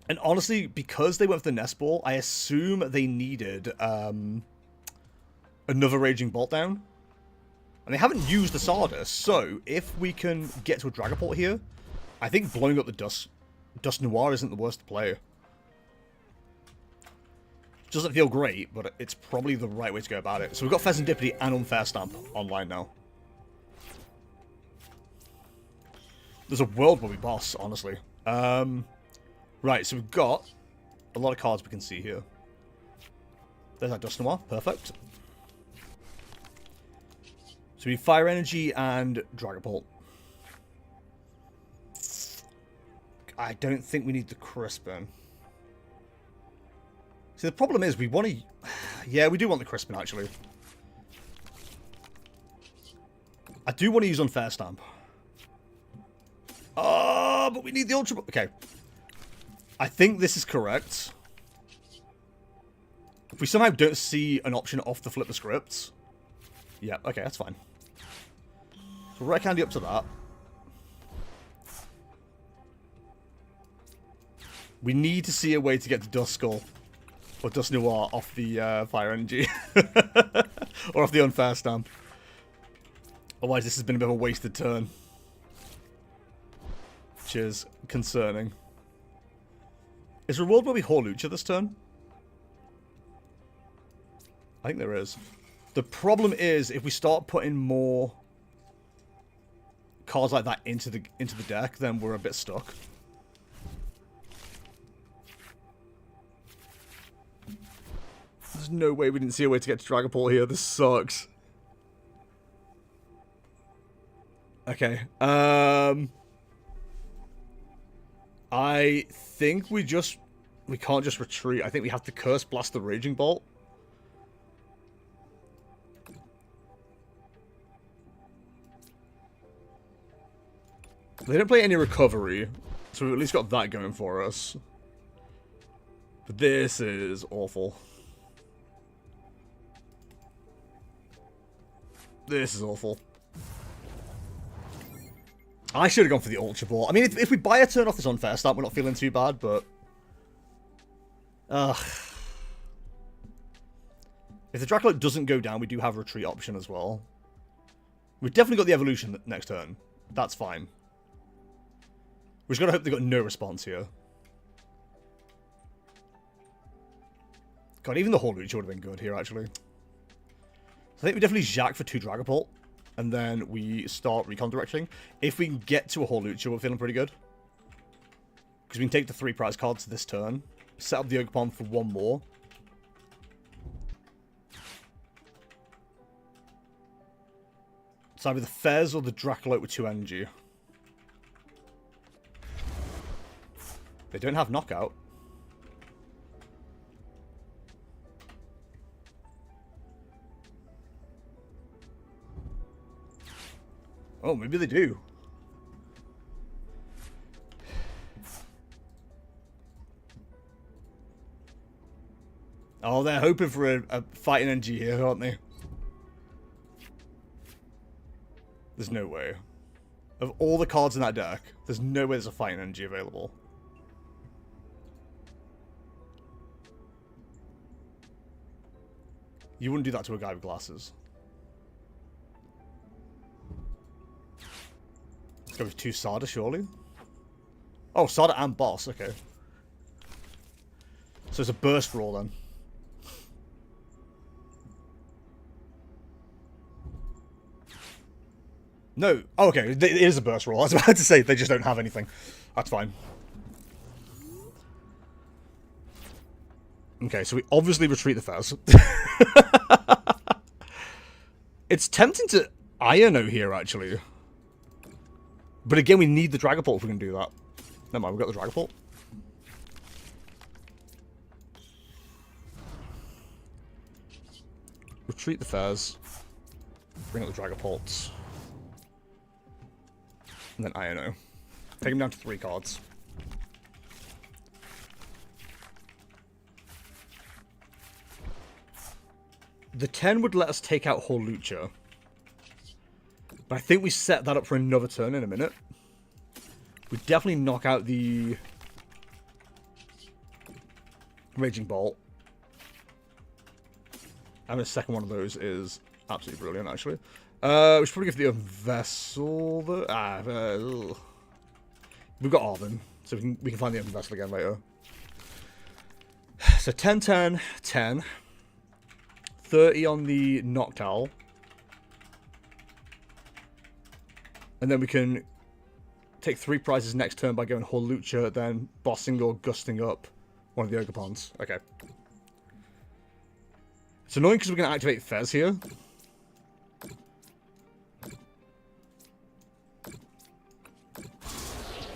And honestly, because they went for the Nest Ball, I assume they needed another Raging Bolt down. And they haven't used the Stardust, so if we can get to a Dragapult here, I think blowing up the Dust Noir isn't the worst play. Doesn't feel great, but it's probably the right way to go about it. So we've got Serendipity and Unfair Stamp online now. There's a world where we boss, honestly. Right, so we've got a lot of cards we can see here. There's that Dust Noir, perfect. we need Fire Energy and Dragapult. I don't think we need the Crispin. See, the problem is we want to... Yeah, we do want the Crispin, actually. I do want to use Unfair Stamp. But we need the Ultra... Okay. I think this is correct. If we somehow don't see an option off the flip the scripts... Yeah, okay, that's fine. So Rare Candy up to that. We need to see a way to get to Duskull or Dust Noir off the Fire Energy. Or off the Unfair Stamp. Otherwise this has been a bit of a wasted turn. Which is concerning. Is there a world where we Hawlucha this turn? I think there is. The problem is if we start putting more cards like that into the deck, then we're a bit stuck. There's no way we didn't see a way to get to Dragapult here. This sucks. Okay. I think we can't just retreat. I think we have to Curse Blast the Raging Bolt. They don't play any recovery, so we've at least got that going for us. But this is awful. This is awful. I should have gone for the Ultra Ball. I mean, if we buy a turn off this Unfair Stamp, we're not feeling too bad, but... If the Dracula doesn't go down, we do have a retreat option as well. We've definitely got the evolution next turn. That's fine. We just gotta hope they got no response here. God, even the Hawlucha would have been good here, actually. I think we definitely Jack for 2 Dragapult, and then we start recon directing. If we can get to a Hawlucha, we're feeling pretty good. Because we can take the 3 prize cards this turn, set up the Ogerpon for 1 more. It's either the Fez or the Dracolote with 2 energy. They don't have Knockout. Oh, maybe they do. Oh, they're hoping for a fighting energy here, aren't they? There's no way. Of all the cards in that deck, there's no way there's a fighting energy available. You wouldn't do that to a guy with glasses. Let's go with 2 Sada, surely. Oh, Sada and Boss, okay. So it's a burst roll then. No, oh, okay, it is a burst roll. I was about to say they just don't have anything. That's fine. Okay, so we obviously retreat the Fez. It's tempting to Iono here, actually. But again, we need the Dragapult if we can do that. Never mind, we've got the Dragapult. Retreat the Fez. Bring up the Dragapults. And then Iono. Take him down to 3 cards. The 10 would let us take out Hawlucha. But I think we set that up for another turn in a minute. We definitely knock out the Raging Bolt. And the second one of those is absolutely brilliant, actually. We should probably give the Vessel the... We've got Arvin, so we can find the Vessel again later. So 10, 10, 10. 30 on the Noctowl. And then we can take 3 prizes next turn by going Hawlucha, then bossing or gusting up one of the Ogerpons. Okay. It's annoying because we're going to activate Fez here.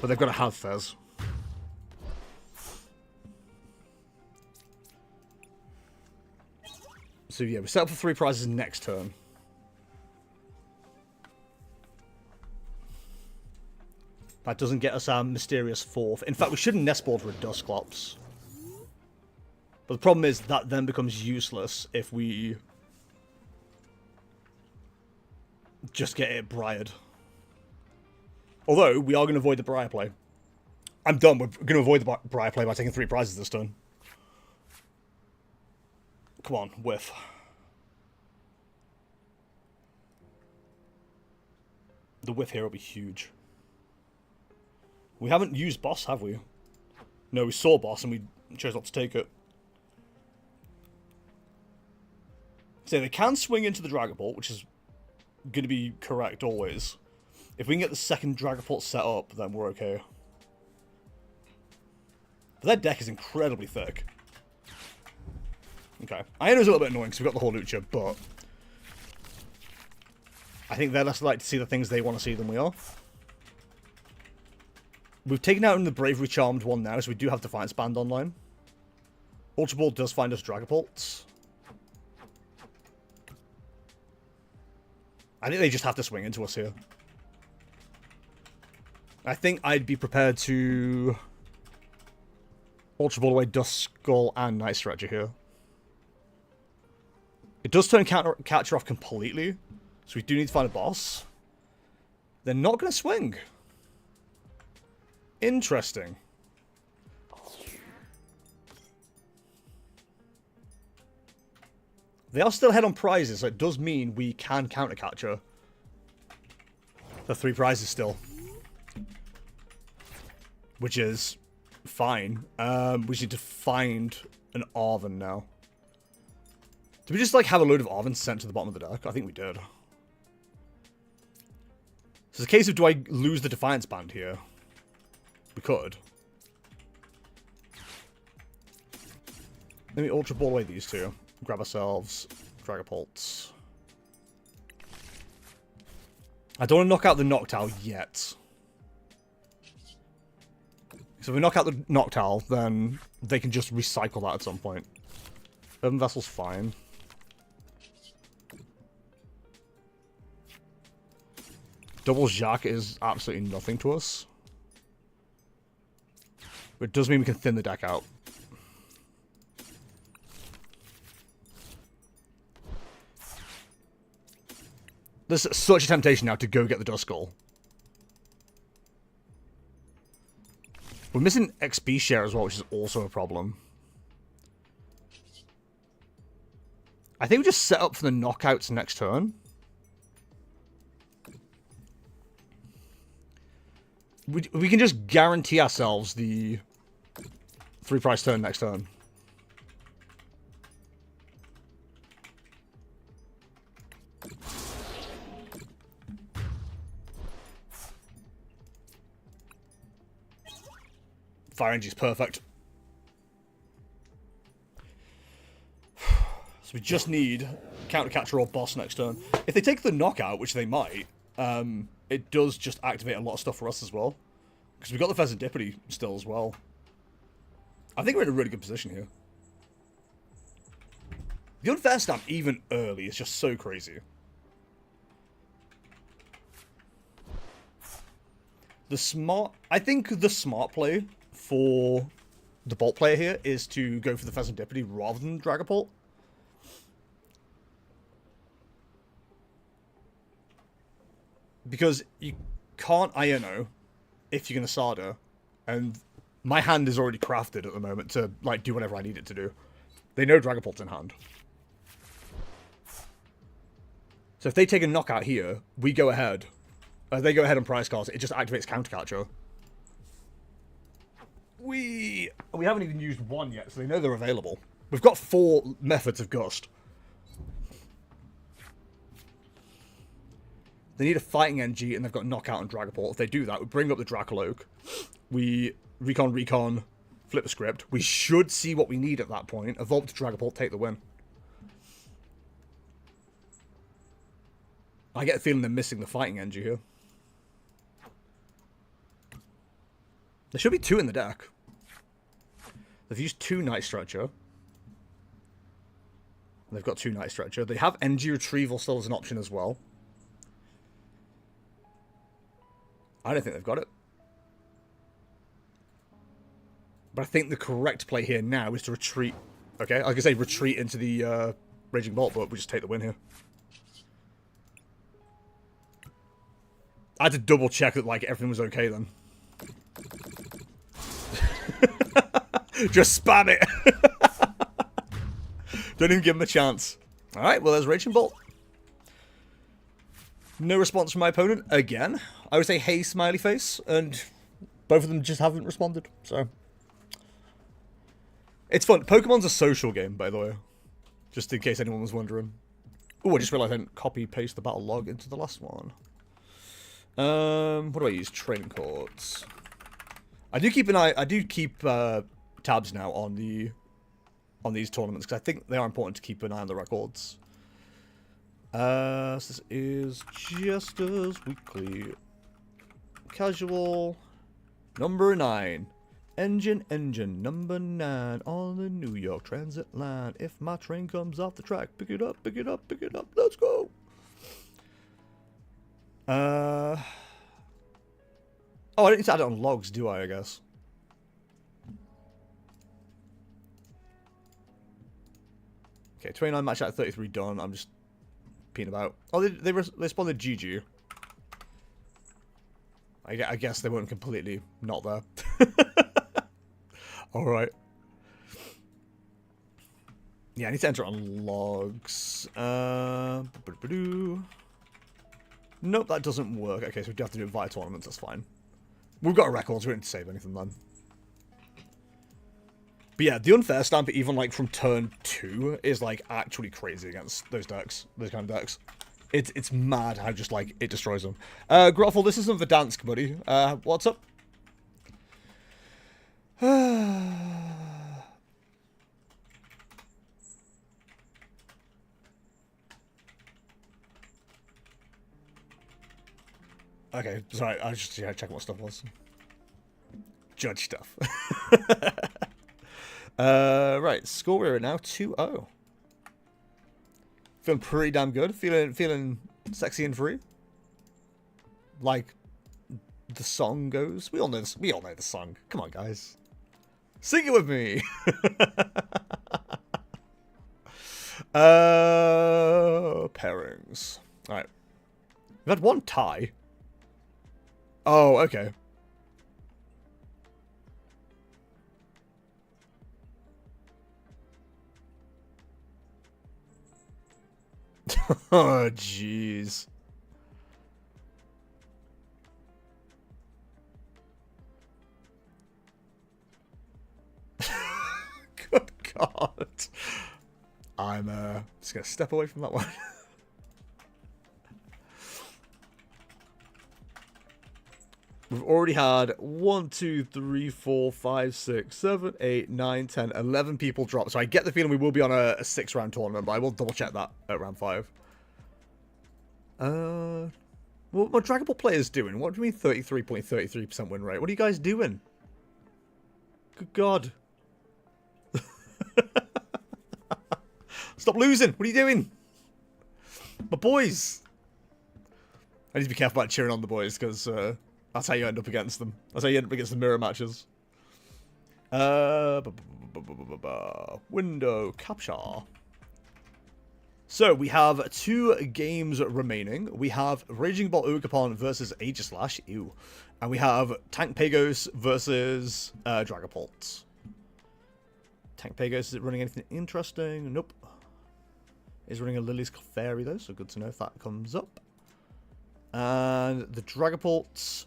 But they've got to have Fez. So yeah, we set up for 3 prizes next turn. That doesn't get us our mysterious 4th. In fact, we shouldn't nest board for a Dusclops. But the problem is that then becomes useless if we just get it Briared. Although, we are going to avoid the Briar play. I'm done. We're going to avoid the Briar play by taking 3 prizes this turn. Come on, whiff. The whiff here will be huge. We haven't used boss, have we? No, we saw boss and we chose not to take it. So they can swing into the Dragapult, which is going to be correct always. If we can get the second Dragapult set up, then we're okay. But that deck is incredibly thick. Okay. I know it's a little bit annoying because we've got the Horlucha, but I think they're less likely to see the things they want to see than we are. We've taken out in the Bravery Charmed one now, so we do have Defiance Band online. Ultra Ball does find us Dragapults. I think they just have to swing into us here. I think I'd be prepared to Ultra Ball away Duskull and Night Stretcher here. It does turn Catcher off completely, so we do need to find a boss. They're not going to swing. Interesting. They are still ahead on prizes, so it does mean we can counter Catcher the 3 prizes still. Which is fine. We just need to find an Arven now. Did we just, like, have a load of Arvens sent to the bottom of the deck? I think we did. So it's a case of, do I lose the Defiance Band here? We could. Let me Ultra Ball away these 2. Grab ourselves Dragapults. I don't want to knock out the Noctowl yet. So if we knock out the Noctowl, then they can just recycle that at some point. Urban Vessel's fine. Double Jacques is absolutely nothing to us. But it does mean we can thin the deck out. There's such a temptation now to go get the Duskull. We're missing XP share as well, which is also a problem. I think we just set up for the knockouts next turn. We can just guarantee ourselves the 3 price turn next turn. Fire Energy is perfect. So we just need counter catcher or boss next turn. If they take the knockout, which they might, it does just activate a lot of stuff for us as well. Because we've got the Pheasantipity still as well. I think we're in a really good position here. The unfair stamp, even early, is just so crazy. I think the smart play for the Bolt player here is to go for the Pheasantipity rather than Dragapult. Because you can't Iono if you're going to Sada, and my hand is already crafted at the moment to, like, do whatever I need it to do. They know Dragapult's in hand. So if they take a knockout here, we go ahead. They go ahead and prize cards. It just activates counter catcher. We haven't even used one yet, so they know they're available. We've got 4 methods of Gust. They need a Fighting Energy, and they've got Knockout and Dragapult. If they do that, we bring up the Dracoloak. We recon, flip the script. We should see what we need at that point. Evolve to Dragapult, take the win. I get a feeling they're missing the Fighting Energy here. There should be 2 in the deck. They've used 2 Night Stretcher. They've got 2 Night Stretcher. They have Energy Retrieval still as an option as well. I don't think they've got it. But I think the correct play here now is to retreat. Okay, I was going to say retreat into the Raging Bolt, but we just take the win here. I had to double check that like everything was okay then. Just spam it. Don't even give him a chance. Alright, well there's Raging Bolt. No response from my opponent again. I would say hey smiley face, and both of them just haven't responded, so. It's fun. Pokemon's a social game, by the way. Just in case anyone was wondering. Oh, I just realized I didn't copy paste the battle log into the last one. What do I use? Training courts. I do keep tabs now on these tournaments because I think they are important to keep an eye on the records. So this is Jester's Weekly. Casual. Number 9. Engine, number 9 on the New York Transit line. If my train comes off the track, pick it up, pick it up, pick it up. Let's go. Oh, I don't need to add it on logs, do I guess? Okay, 29 match out of 33 done. I'm just peeing about. Oh, they responded GG. I guess they weren't completely not there. Alright. Yeah, I need to enter it on logs. Nope, that doesn't work. Okay, so we do have to do it via tournaments, that's fine. We've got a record, so we don't need to save anything then. But yeah, the unfair stamp, even like from turn 2, is like actually crazy against those decks, those kind of decks. It's mad how just like it destroys them. Groffle, this isn't Verdansk, buddy. What's up? Okay, sorry, I was just checking what stuff was. Judge stuff. Right, score we're at now 2-0. Feeling pretty damn good. Feeling sexy and free. Like the song goes. We all know this. We all know the song. Come on, guys. Sing it with me. Pairings. All right. We've had one tie. Oh, okay. Oh, jeez. Good God. I'm just gonna step away from that one. We've already had 1, 2, 3, 4, 5, 6, 7, 8, 9, 10, 11 people drop. So I get the feeling we will be on a 6-round tournament, but I will double check that at round 5. What my Dragapult players doing? What do you mean 33.33% win rate? What are you guys doing? Good God. Stop losing. What are you doing? My boys. I need to be careful about cheering on the boys because that's how you end up against them. That's how you end up against the mirror matches. Window capture. So we have 2 games remaining. We have Raging Bolt Ogerpon versus Aegislash. Ew. And we have Tank Pagos versus Dragapult. Tank Pagos, is it running anything interesting? Nope. Is running a Lily's Fairy though, so good to know if that comes up. And the Dragapult.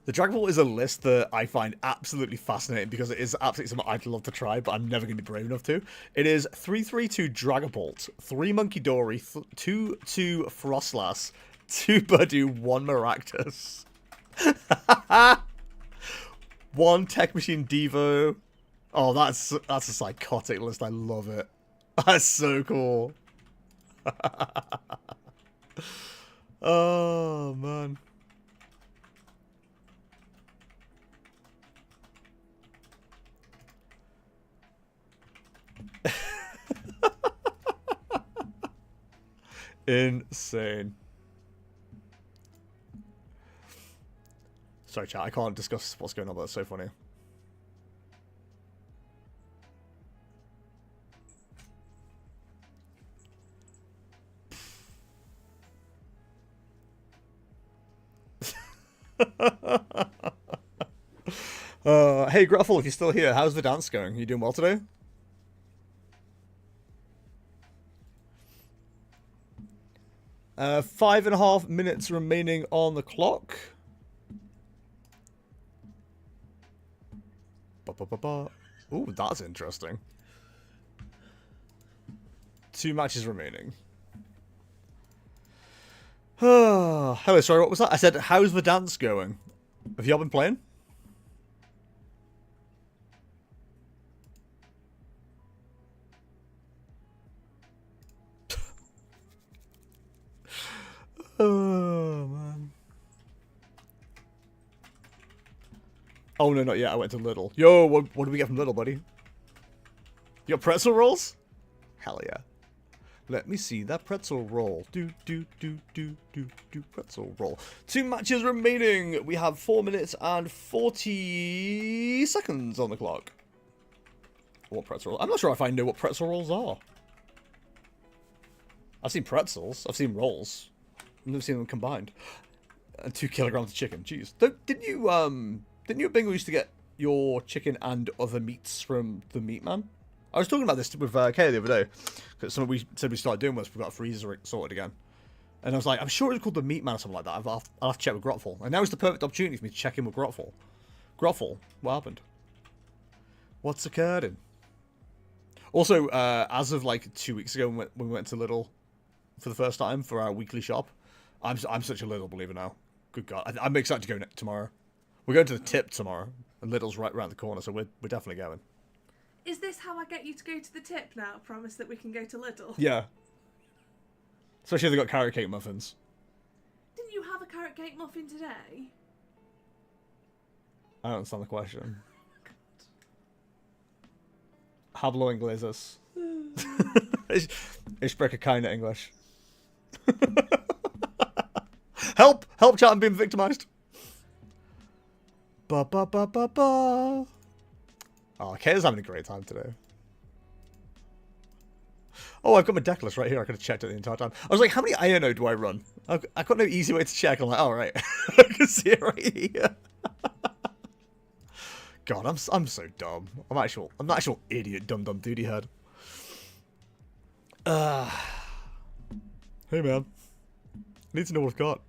The Dragapult is a list that I find absolutely fascinating because it is absolutely something I'd love to try, but I'm never going to be brave enough to. It is 3/3/2 Dragapult, 3 Monkey Dory, 2 Frostlass, 2 Budu, 1 Maractus, 1 Tech Machine Devo. Oh, that's a psychotic list. I love it. That's so cool. Oh, man. Insane. Sorry, chat. I can't discuss what's going on, but it's so funny. Hey, Gruffle, if you're still here, how's the dance going? You doing well today? Uh, 5.5 minutes remaining on the clock. Ooh, that's interesting. 2 matches remaining. Hello, sorry, what was that? I said, how's the dance going? Have y'all been playing? Oh, man. Oh, no, not yet. I went to Lidl. Yo, what did we get from Lidl, buddy? You got pretzel rolls? Hell yeah. Let me see that pretzel roll. Do, pretzel roll. 2 matches remaining. We have 4 minutes and 40 seconds on the clock. What pretzel roll? I'm not sure if I know what pretzel rolls are. I've seen pretzels. I've seen rolls. I've never seen them combined. And 2 kilograms of chicken. Jeez. Didn't you at Bingo used to get your chicken and other meats from the Meat Man? I was talking about this with Kay the other day. Because something we said we started doing was we got a freezer sorted again. And I was like, I'm sure it's called the Meat Man or something like that. I'll have to check with Grotful. And now is the perfect opportunity for me to check in with Grotful. Grotful, what happened? What's occurring? Also, as of like 2 weeks ago when we went to Lidl for the first time for our weekly shop, I'm such a Lidl believer now. Good God. I'm excited to go tomorrow. We're going to the tip tomorrow. And Lidl's right around the corner, so we're definitely going. Is this how I get you to go to the tip now? Promise that we can go to Lidl? Yeah. Especially if they've got carrot cake muffins. Didn't you have a carrot cake muffin today? I don't understand the question. Hablo ingleses. Ich spreche keine English. Help! Help, chat, I'm being victimized. Ba ba ba ba ba. Oh, Kayla's having a great time today. Oh, I've got my decklist right here. I could have checked it the entire time. I was like, how many INO do I run? I've got no easy way to check. I'm like, oh, right. I can see it right here. God, I'm so dumb. I'm an actual idiot, dumb duty head. Hey, man. Need to know what I've got.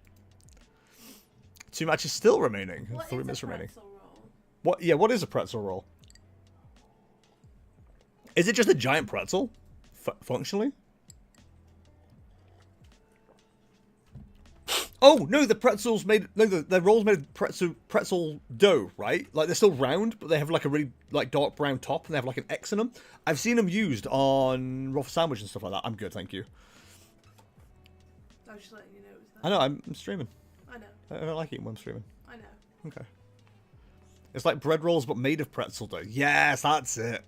2 matches still remaining. What 3 is minutes a remaining. pretzel roll? What? Yeah, what is a pretzel roll? Is it just a giant pretzel? Functionally? Oh, no, the pretzel's made... No, the roll's made of pretzel dough, right? Like, they're still round, but they have, like, a really, like, dark brown top, and they have, like, an X in them. I've seen them used on Ruffle Sandwich and stuff like that. I'm good, thank you. I was just letting you know it was that. I know, I'm streaming. I know. I don't like eating when I'm streaming. I know. Okay. It's like bread rolls, but made of pretzel dough. Yes, that's it.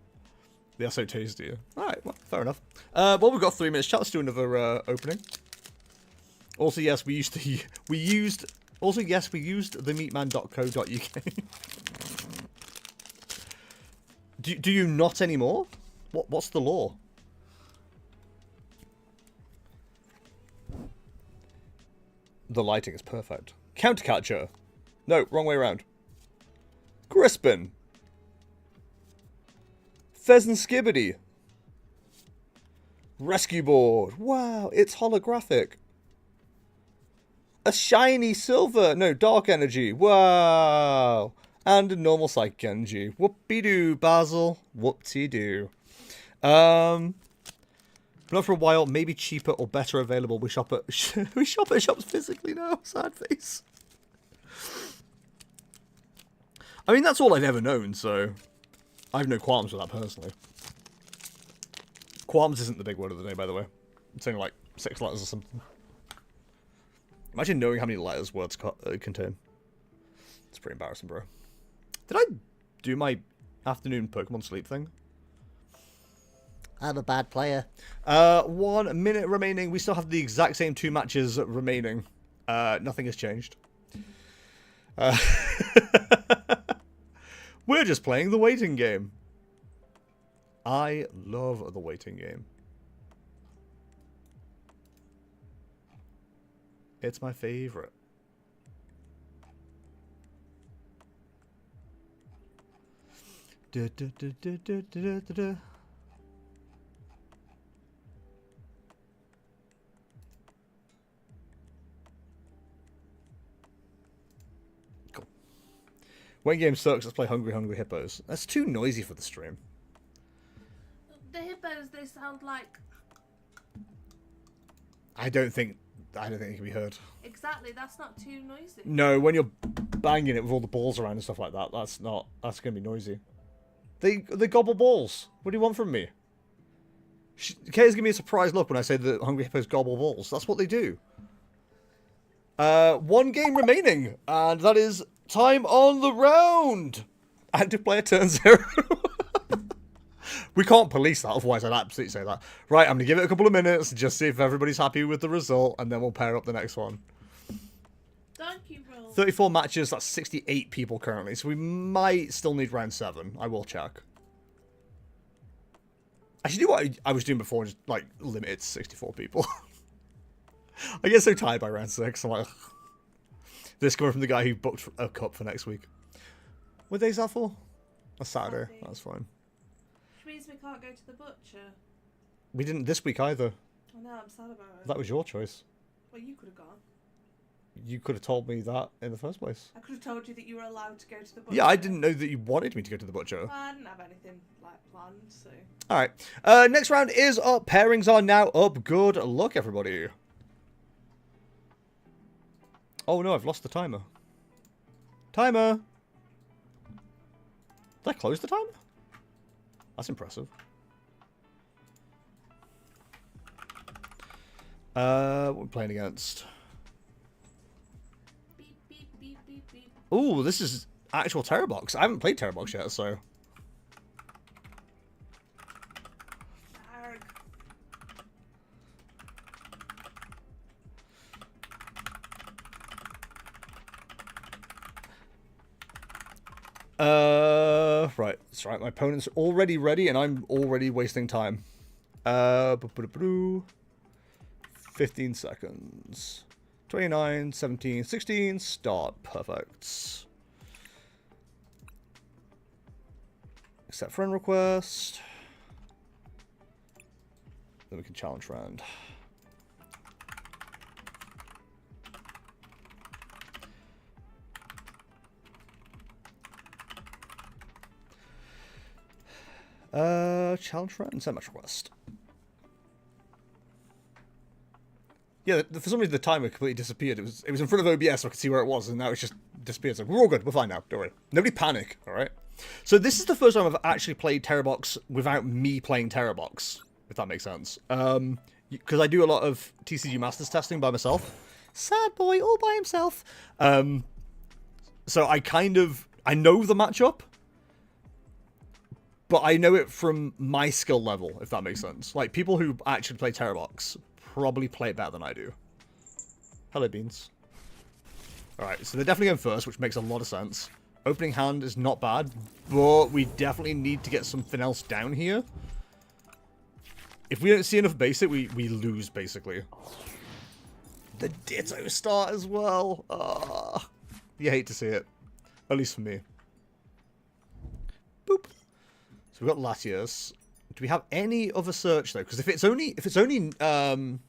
They are so tasty. Alright, well, fair enough. Well, we've got 3 minutes. Chat, let's do another opening. Also, yes, we used the meatman.co.uk. do you not anymore? What's the law? The lighting is perfect. Countercatcher. No, wrong way around. Crispin. Pheasant Skibbity. Rescue board. Wow, it's holographic. A shiny silver. No, dark energy. Wow. And a normal psychic energy. Whoopie-doo, Basil. Whoop-de-doo. Been on for a while. Maybe cheaper or better available. We shop at shops physically now. Sad face. I mean, that's all I've ever known, so I have no qualms with that personally. Qualms isn't the big word of the day, by the way. It's only like 6 letters or something. Imagine knowing how many letters words contain. It's pretty embarrassing, bro. Did I do my afternoon Pokemon sleep thing? I'm a bad player. 1 minute remaining. We still have the exact same 2 matches remaining. Nothing has changed. We're just playing the waiting game. I love the waiting game. It's my favorite. Cool. When game sucks, let's play Hungry Hungry Hippos. That's too noisy for the stream. The hippos, they sound like... I don't think it can be heard. Exactly, that's not too noisy. No, when you're banging it with all the balls around and stuff like that, that's going to be noisy. They gobble balls. What do you want from me? Kay's giving me a surprised look when I say that Hungry Hippos gobble balls. That's what they do. 1 game remaining, and that is time on the round. Active player turn 0. We can't police that, otherwise I'd absolutely say that. Right, I'm going to give it a couple of minutes, just see if everybody's happy with the result, and then we'll pair up the next one. Donkey roll. 34 matches, that's 68 people currently, so we might still need round 7. I will check. I should do what I was doing before, just, like, limit it to 64 people. I get so tired by round 6, I'm like, ugh. This coming from the guy who booked a cup for next week. What day is that for? That's Saturday. Saturday. That's fine. Which means we can't go to the butcher. We didn't this week either. I know, I'm sad about it. That was your choice. Well, you could have gone. You could have told me that in the first place. I could have told you that you were allowed to go to the butcher. Yeah, I didn't know that you wanted me to go to the butcher. Well, I didn't have anything like planned, so... Alright. Next round is up. Pairings are now up. Good luck, everybody. Oh no, I've lost the timer. Timer! Did I close the timer? That's impressive. What are we playing against? Beep, beep, beep, beep, beep. Ooh, this is actual Terror Box. I haven't played Terror Box yet, so... Arg. Right. That's right. My opponent's already ready, and I'm already wasting time. 15 seconds. 29, 17, 16. Start. Perfect. Accept friend request. Then we can challenge round. Challenge round and send match request. Yeah, for some reason the timer completely disappeared. It was in front of OBS so I could see where it was, and now it's just disappeared. So we're all good. We're fine now. Don't worry. Nobody panic. All right. So this is the first time I've actually played Terror Box without me playing Terror Box, if that makes sense. Because I do a lot of TCG Masters testing by myself. Sad boy, all by himself. So I know the matchup. But I know it from my skill level, if that makes sense. Like, people who actually play Terror Box probably play it better than I do. Hello, Beans. Alright, so they're definitely going first, which makes a lot of sense. Opening hand is not bad, but we definitely need to get something else down here. If we don't see enough basic, we lose, basically. The Ditto start as well. You hate to see it. At least for me. Boop. So we've got Latias. Do we have any other search though? Because if it's only Fan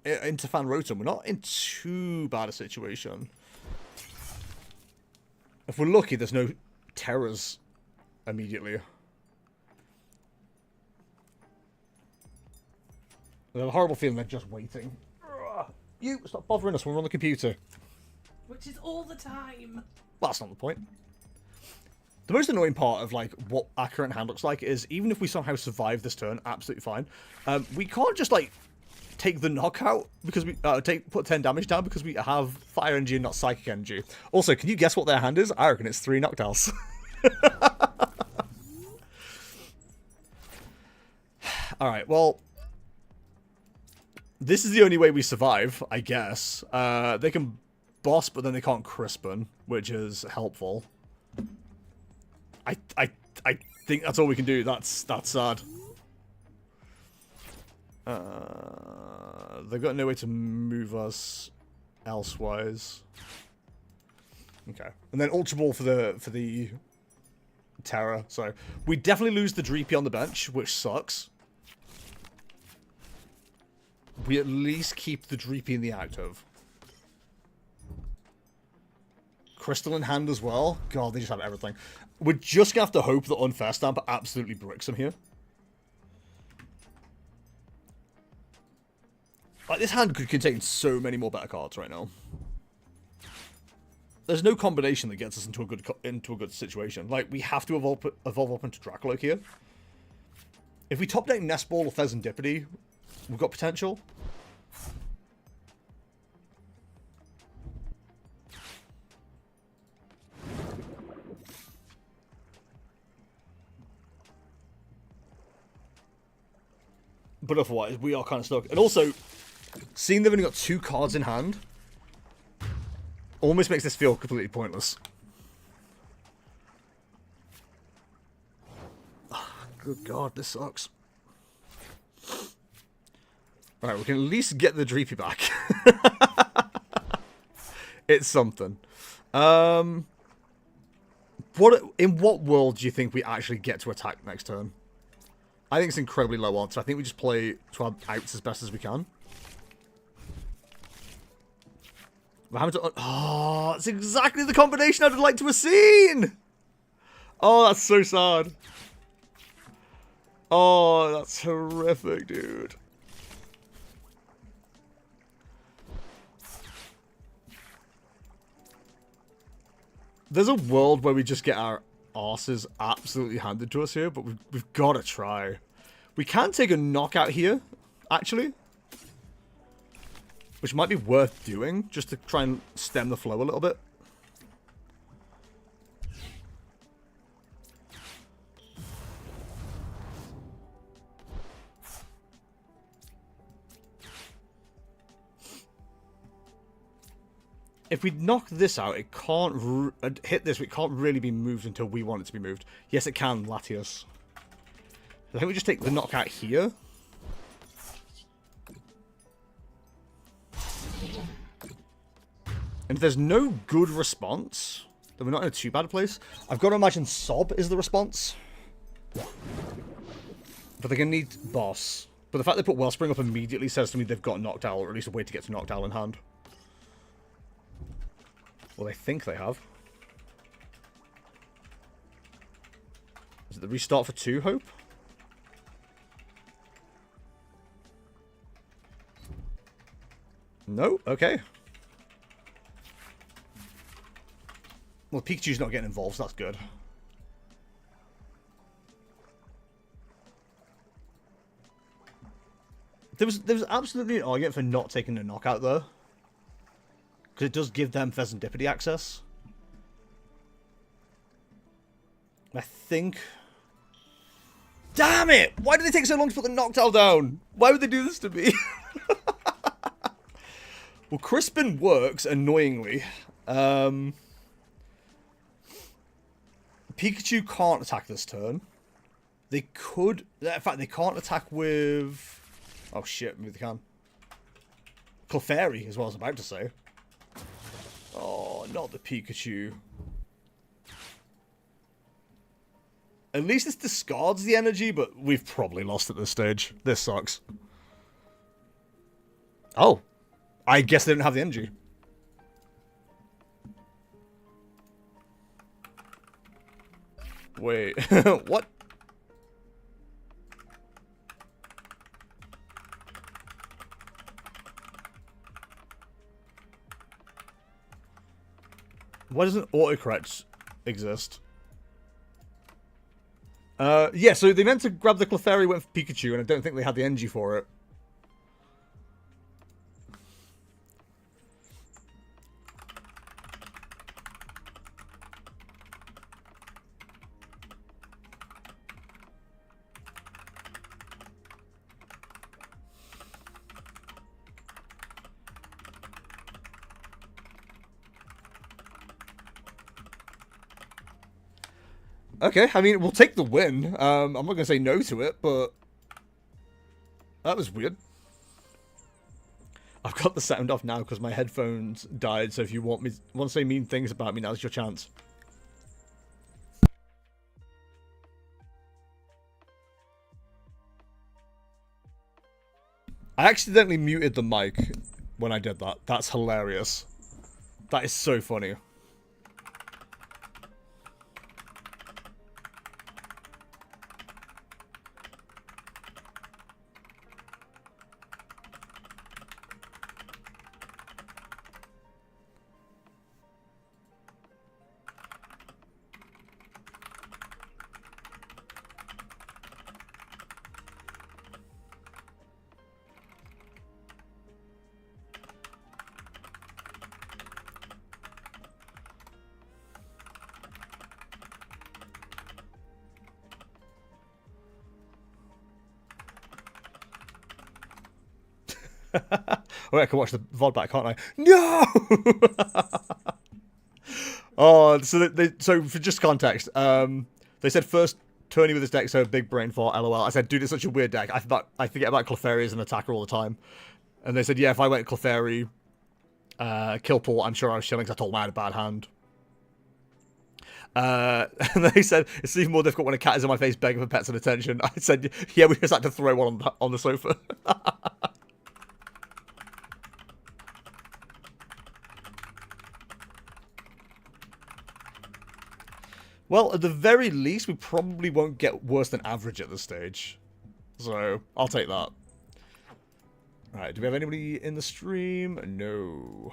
Rotom, we're not in too bad a situation. If we're lucky, there's no terrors immediately. I have a horrible feeling they're just waiting. You stop bothering us when we're on the computer. Which is all the time. Well, that's not the point. The most annoying part of like what our current hand looks like is even if we somehow survive this turn, absolutely fine. We can't just like take the knockout because we put 10 damage down because we have fire energy and not psychic energy. Also, can you guess what their hand is? I reckon it's 3 Noctowls. Alright, well... This is the only way we survive, I guess. They can boss, but then they can't Crispin, which is helpful. I think that's all we can do. That's sad. They've got no way to move us elsewise. Okay. And then Ultra Ball for the Terror. So we definitely lose the Dreepy on the bench, which sucks. We at least keep the Dreepy in the active. Crystal in hand as well. God, they just have everything. We're just going to have to hope that Unfair Stamp absolutely bricks them here. Like, this hand could contain so many more better cards right now. There's no combination that gets us into a good situation. Like, we have to evolve up into Dracoloak here. If we top deck Nest Ball or Pheasantipity, we've got potential. But otherwise, we are kind of stuck. And also, seeing they've only got 2 cards in hand almost makes this feel completely pointless. Oh, good God, this sucks. Alright, we can at least get the Dreepy back. It's something. In what world do you think we actually get to attack next turn? I think it's incredibly low odds, so I think we just play to our outs as best as we can. We're having to... Oh, it's exactly the combination I'd like to have seen! Oh, that's so sad. Oh, that's horrific, dude. There's a world where we just get our arses absolutely handed to us here, but we've got to try. We can take a knockout here, actually. Which might be worth doing, just to try and stem the flow a little bit. If we knock this out, it can't hit this. It can't really be moved until we want it to be moved. Yes, it can, Latios. I think we just take the knockout here. And if there's no good response, then we're not in a too bad a place. I've got to imagine Sob is the response. But they're going to need Boss. But the fact they put Wellspring up immediately says to me they've got Noctowl, or at least a way to get to Noctowl in hand. Well, they think they have. Is it the restart for 2, Hope? No? Okay. Well, Pikachu's not getting involved, so that's good. There was absolutely an argument for not taking a knockout, though. Because it does give them Pheasantipity access. I think... Damn it! Why did they take so long to put the Noctowl down? Why would they do this to me? Well, Crispin works, annoyingly. Pikachu can't attack this turn. They could... In fact, they can't attack with... Oh, shit. Maybe they can. Clefairy is what I was about to say. Oh, not the Pikachu. At least this discards the energy, but we've probably lost at this stage. This sucks. Oh. I guess they didn't have the energy. Wait. What? Why doesn't autocorrect exist? Yeah, so they meant to grab the Clefairy, went for Pikachu, and I don't think they had the energy for it. Okay, I mean, we'll take the win. I'm not going to say no to it, but that was weird. I've got the sound off now because my headphones died, so if you want to say mean things about me, now's your chance. I accidentally muted the mic when I did that. That's hilarious. That is so funny. Oh, I can watch the VOD back, can't I? No! Oh, so for just context, they said first Tony with his deck, so big brain fart, lol. I said, dude, it's such a weird deck. I forget about Clefairy as an attacker all the time. And they said, yeah, if I went Clefairy, Killpool, I'm sure I was chilling because I told them I had a bad hand. And they said, it's even more difficult when a cat is in my face begging for pets and attention. I said, yeah, we just had to throw one on the sofa. Well, at the very least, we probably won't get worse than average at this stage. So, I'll take that. Alright, do we have anybody in the stream? No.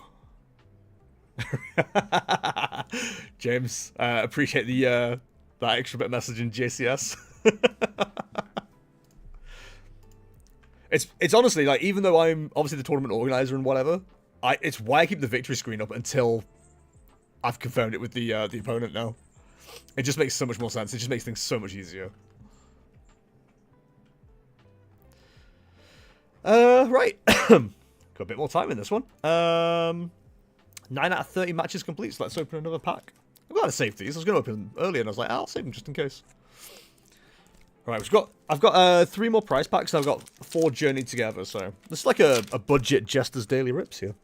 James, appreciate the that extra bit message in JCS. It's honestly, like, even though I'm obviously the tournament organizer and whatever, it's why I keep the victory screen up until I've confirmed it with the opponent now. It just makes so much more sense. It just makes things so much easier. Right. Got a bit more time in this one. 9 out of 30 matches complete, so let's open another pack. I'm glad to save these. I was going to open them earlier, and I was like, I'll save them just in case. Alright, I've got 3 more prize packs, and I've got 4 Journey Together, so this is like a budget Jester's Daily Rips here.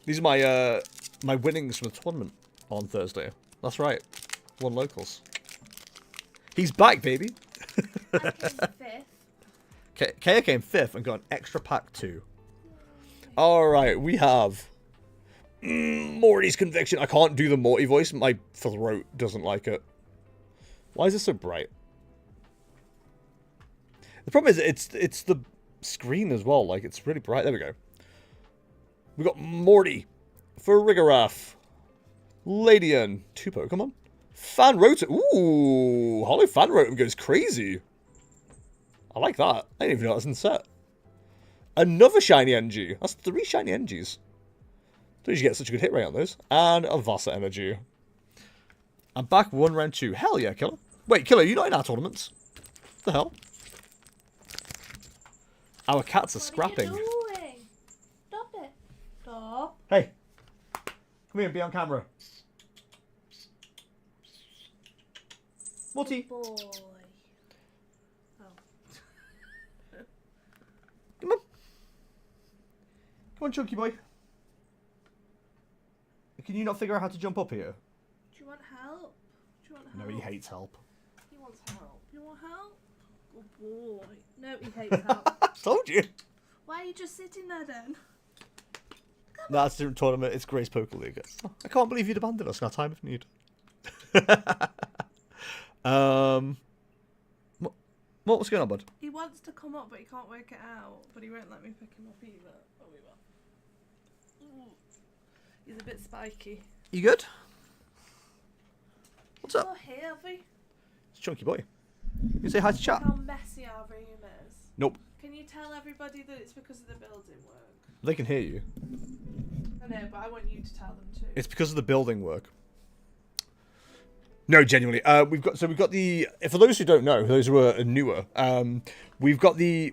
These are my winnings from the tournament on Thursday. That's right. 1 locals. He's back, baby. I came 5th. Kaya came 5th and got an extra pack 2. Alright, we have Morty's Conviction. I can't do the Morty voice. My throat doesn't like it. Why is it so bright? The problem is it's the screen as well. Like, it's really bright. There we go. We got Morty for Rigarath. Ladian, 2 Pokemon. Fan Rotom. Ooh, Hollow Fan Rotom goes crazy. I like that. I didn't even know that was in the set. Another shiny NG. That's 3 shiny NGs. Don't you get such a good hit rate on those? And a Vasa Energy. I'm back 1 round 2. Hell yeah, Killer. Wait, Killer, you're not in our tournaments. What the hell? Our cats are scrapping. What are you doing? Stop it. Stop. Hey. Come here and be on camera. Morty. Boy. Oh. Come on. Come on, Chunky boy. Can you not figure out how to jump up here? Do you want help? Do you want help? No, he hates help. He wants help. You want help? Good boy. No, he hates help. Told you. Why are you just sitting there then? No, that's a different tournament. It's Grace Poker League. Oh, I can't believe you'd abandon us. Now time if need. What's going on, bud? He wants to come up, but he can't work it out. But he won't let me pick him up either. Oh, we will. Ooh. He's a bit spiky. You good? What's up? Oh, here, have we? It's Chunky boy. You say hi to chat. How messy our room is. Nope. Can you tell everybody that it's because of the building work? They can hear you. I know, but I want you to tell them too. It's because of the building work. No, genuinely. We've got the. For those who don't know, those who are newer, we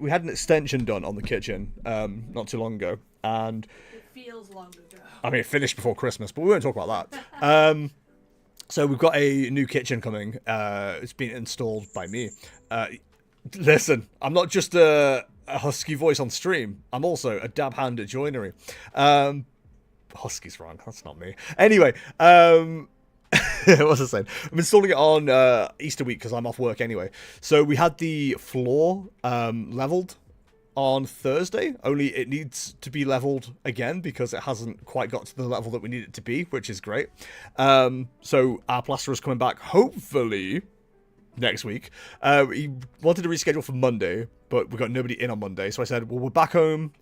had an extension done on the kitchen not too long ago, and It feels long ago. I mean it finished before Christmas, but we won't talk about that. So we've got a new kitchen coming. It's been installed by me. Listen, I'm not just a husky voice on stream. I'm also a dab hand at joinery. Husky's wrong. That's not me. Anyway, what was I saying? I'm installing it on Easter week because I'm off work anyway. So we had the floor leveled on Thursday, only it needs to be leveled again because it hasn't quite got to the level that we need it to be, which is great. So our plasterer is coming back, hopefully, next week. He wanted to reschedule for Monday, but we got nobody in on Monday. So I said, well, we're back home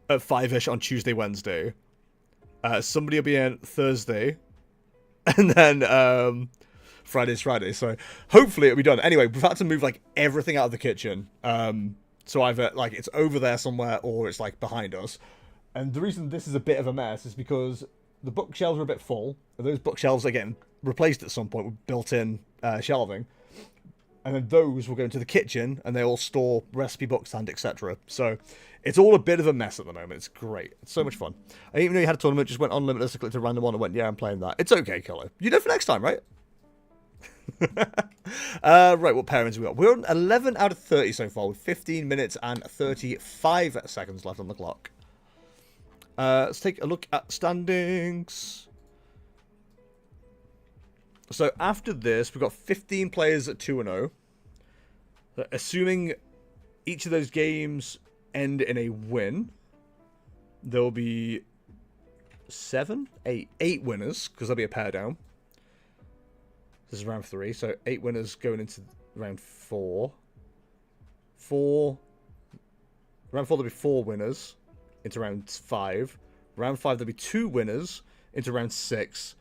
at 5-ish on Tuesday, Wednesday. Somebody will be in Thursday. And then Friday's Friday. So hopefully it'll be done. Anyway, we've had to move like everything out of the kitchen. So either like it's over there somewhere or it's like behind us. And the reason this is a bit of a mess is because the bookshelves are a bit full. Those bookshelves are getting replaced at some point with built-in shelving. And then those will go into the kitchen and they all store recipe books and etc. So it's all a bit of a mess at the moment. It's great. It's so much fun. I didn't even know you had a tournament. Just went on limitless, clicked a random one and went, yeah, I'm playing that. It's okay, Killer. You know for next time, right? Right, what pairings we got? We're on 11 out of 30 so far with 15 minutes and 35 seconds left on the clock. Let's take a look at standings. So after this, we've got 15 players at 2-0. Assuming each of those games end in a win, there'll be 8 winners, because there'll be a pair down. This is round 3, so 8 winners going into round 4. Round 4 there'll be 4 winners into round 5. Round 5 there'll be 2 winners into round 6.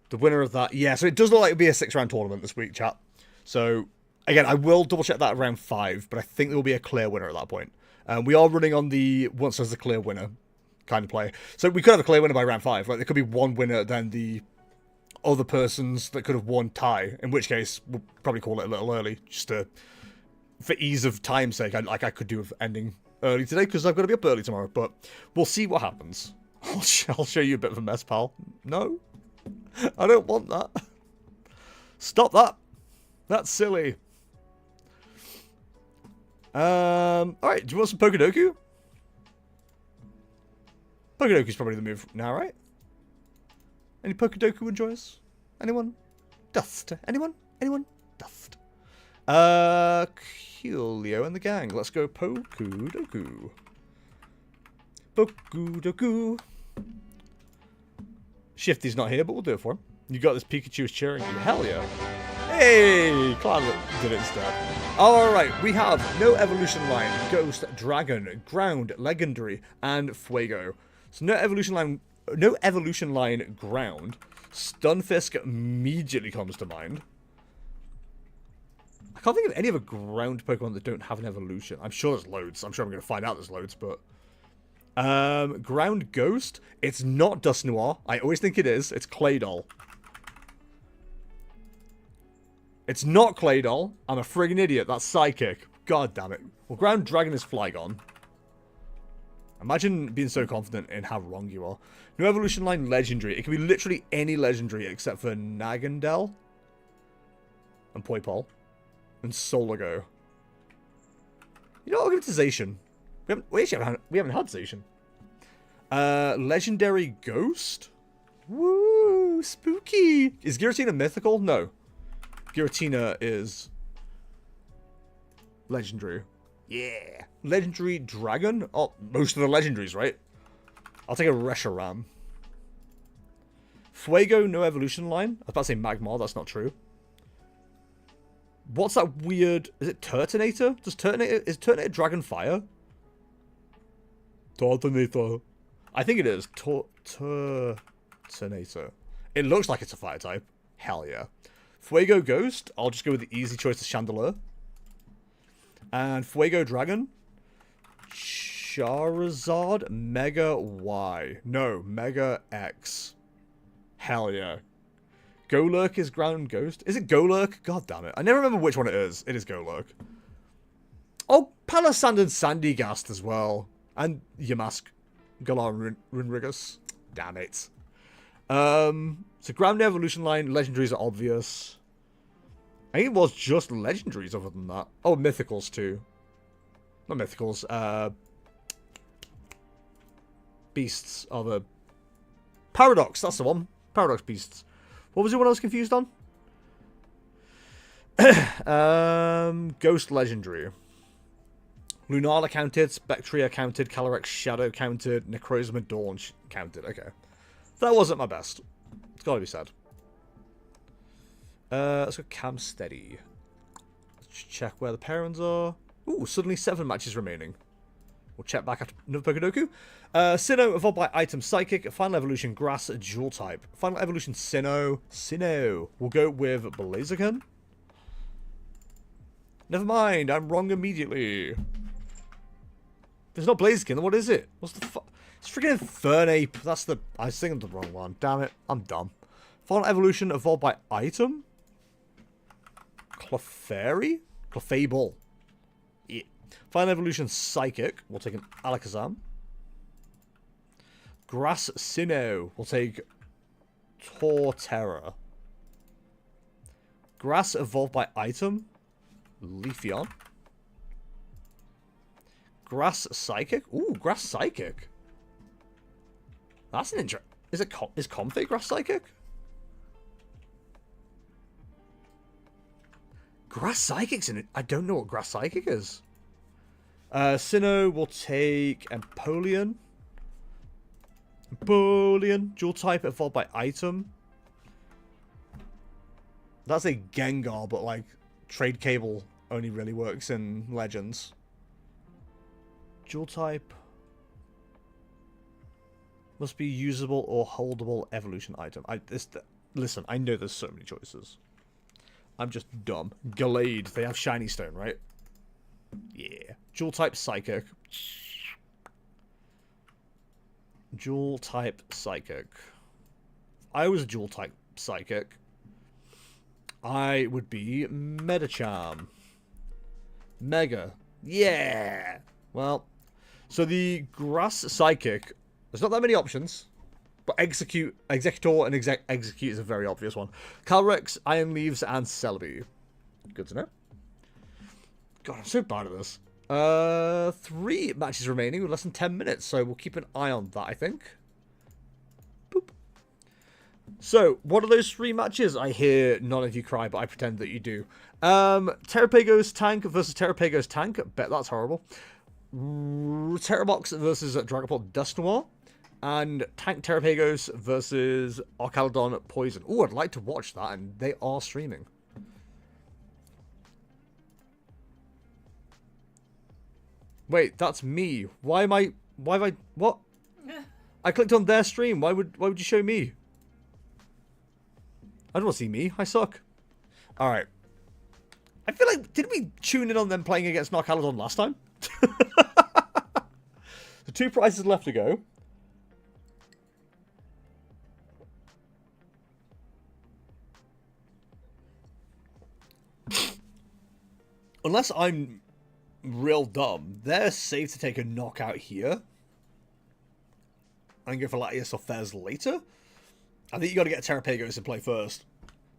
The winner of that, yeah, so it does look like it'll be a 6-round tournament this week, chat. So, again, I will double check that at round 5, but I think there will be a clear winner at that point. We are running on the once there's a clear winner kind of play. So we could have a clear winner by round 5. Like, there could be one winner, then the other persons that could have won tie, in which case we'll probably call it a little early, just to, for ease of time's sake. I could do with ending early today, because I've got to be up early tomorrow, but we'll see what happens. I'll show you a bit of a mess, pal. No? I don't want that. Stop that. That's silly. Alright, do you want some Pokedoku? Pokedoku's probably the move now, right? Any Pokedoku enjoyers? Anyone? Dust. Anyone? Anyone? Dust. Coolio and the gang. Let's go Pokedoku. Pokedoku. Shifty's not here, but we'll do it for him. You got this Pikachu is cheering you. Hell yeah. Hey! Cloud did it instead. Alright, we have no evolution line, Ghost, Dragon, Ground, Legendary, and Fuego. So no evolution line Ground. Stunfisk immediately comes to mind. I can't think of any other ground Pokemon that don't have an evolution. I'm sure there's loads. I'm sure I'm going to find out there's loads, but... Ground Ghost. It's not Dusknoir. I always think it is. It's Claydol. It's not Claydol. I'm a friggin' idiot. That's Psychic. God damn it. Well, Ground Dragon is Flygon. Imagine being so confident in how wrong you are. No evolution line Legendary. It can be literally any Legendary except for Nagandel. And Poipole. And Solago. You know what? I'll give it to Zacian. We haven't had Zacian. Legendary Ghost? Woo! Spooky! Is Giratina mythical? No. Giratina is... legendary. Yeah! Legendary Dragon? Oh, most of the legendaries, right? I'll take a Reshiram. Fuego, no evolution line? I was about to say Magmar, that's not true. What's that weird... is it Turtonator? Is Turtonator Dragon Fire? Turtonator. I think it is. Turtonator. It looks like it's a fire type. Hell yeah. Fuego Ghost. I'll just go with the easy choice of Chandelure. And Fuego Dragon. Charizard Mega Y. No, Mega X. Hell yeah. Golurk is Ground Ghost. Is it Golurk? God damn it. I never remember which one it is. It is Golurk. Oh, Palossand and Sandygast as well. And Yamask. Galar Runrigus. Damn it. So Ground Evolution line, legendaries are obvious. I think it was just legendaries other than that. Oh, mythicals too. Not mythicals, beasts are the... Paradox, that's the one. Paradox beasts. What was the one I was confused on? Ghost legendary. Lunala counted, Spectria counted, Calyrex Shadow counted, Necrozma Dawn counted. Okay. That wasn't my best. It's gotta be said. Let's go Cam Steady. Let's check where the parents are. Ooh, suddenly 7 matches remaining. We'll check back after another Pokedoku. Sinnoh, evolved by item Psychic. Final Evolution, Grass, Dual Type. Final Evolution, Sinnoh. Sinnoh. We'll go with Blaziken. Never mind, I'm wrong immediately. There's not Blaziken, what is it? What's the fuck? It's freaking Fernape. That's the... I was thinking the wrong one. Damn it, I'm dumb. Final Evolution, evolved by item? Clefairy? Clefable. Yeah. Final Evolution, Psychic. We'll take an Alakazam. Grass Sinnoh. We'll take Torterra. Grass evolved by item? Leafeon. Grass Psychic? Ooh, Grass Psychic. That's an intro. Is Comfey Grass Psychic? Grass Psychic's in it. I don't know what Grass Psychic is. Sinnoh will take Empoleon. Empoleon. Dual type evolved by item. That's a Gengar, but like trade cable only really works in Legends. Dual type. Must be usable or holdable evolution item. Listen, I know there's so many choices. I'm just dumb. Gallade. They have Shiny Stone, right? Yeah. Dual type Psychic. Dual type Psychic. If I was a dual type Psychic, I would be Medicham. Mega. Yeah. Well, so the Grass Psychic, there's not that many options. But Executor and Execute is a very obvious one. Calyrex, Iron Leaves, and Celebi. Good to know. God, I'm so bad at this. 3 matches remaining with less than 10 minutes, so we'll keep an eye on that, I think. Boop. So, what are those 3 matches? I hear none of you cry, but I pretend that you do. Terrapago's Tank versus Terrapago's Tank. Bet that's horrible. Terrabox versus Dragapult Dusknoir. And Tank Terrapagos versus Archaludon Poison. Oh, I'd like to watch that, and they are streaming. Wait, that's me. Why have I, what? I clicked on their stream. Why would you show me? I don't want to see me. I suck. Alright. I feel like, did we tune in on them playing against Archaludon last time? So 2 prizes left to go. Unless I'm real dumb, they're safe to take a knockout here. And go for Latias or Fez later. I think you got to get Terrapagos in play first.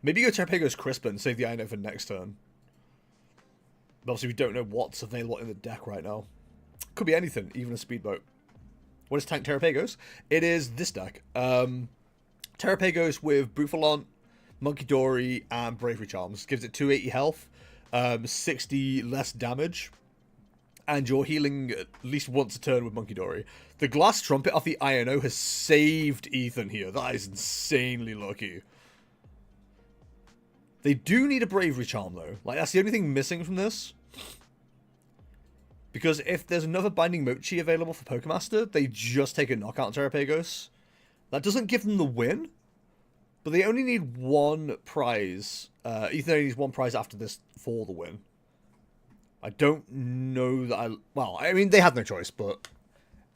Maybe you go Terrapagos Crispin and save the Ino for next turn. But obviously we don't know what's available in the deck right now. Could be anything, even a speedboat. What is Tank Terrapagos? It is this deck. Terrapagos with Bouffalon, Munkidori, and Bravery Charms. Gives it 280 health. 60 less damage, and you're healing at least once a turn with Munkidori. The Glass Trumpet off the INO has saved Ethan here. That is insanely lucky. They do need a Bravery Charm, though. Like, that's the only thing missing from this. Because if there's another Binding Mochi available for Pokemaster, they just take a knockout on Terrapagos. That doesn't give them the win, but they only need 1 prize. Ethan only needs 1 prize after this for the win. I don't know that well, I mean, they had no choice, but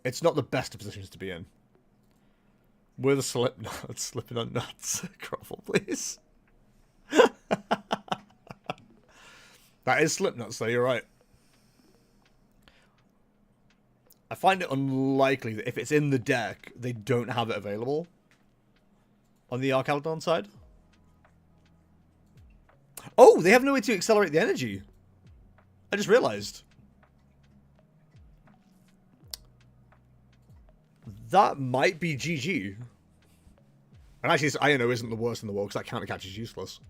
it's not the best of positions to be in. We're the Slipknots, slipping on nuts. Grovel, please. That is Slipknots, though, you're right. I find it unlikely that if it's in the deck, they don't have it available. On the Archaludon side? Oh, they have no way to accelerate the energy. I just realized. That might be GG. And actually, this Iono isn't the worst in the world because that counter catch is useless.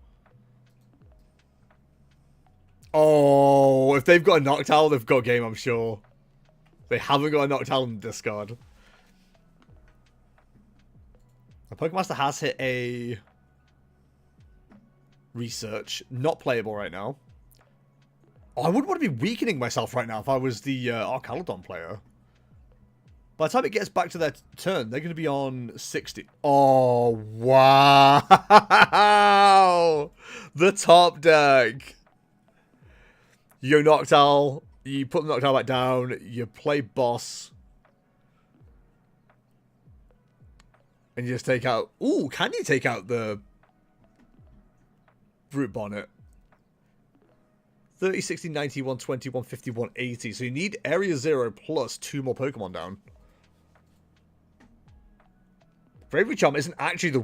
Oh, if they've got a Noctowl, they've got game, I'm sure. They haven't got a Noctowl in the discard. The Pokemon Master has hit a research. Not playable right now. Oh, I wouldn't want to be weakening myself right now if I was the Archaludon player. By the time it gets back to their turn, they're going to be on 60. Oh, wow. The top deck. You go Noctowl. You put the Noctowl back down. You play boss. And you just take out... Ooh, can you take out the Root Bonnet? 30, 60, 90, 120, 150, 180. So you need Area 0 plus 2 more Pokemon down. Bravery Charm isn't actually the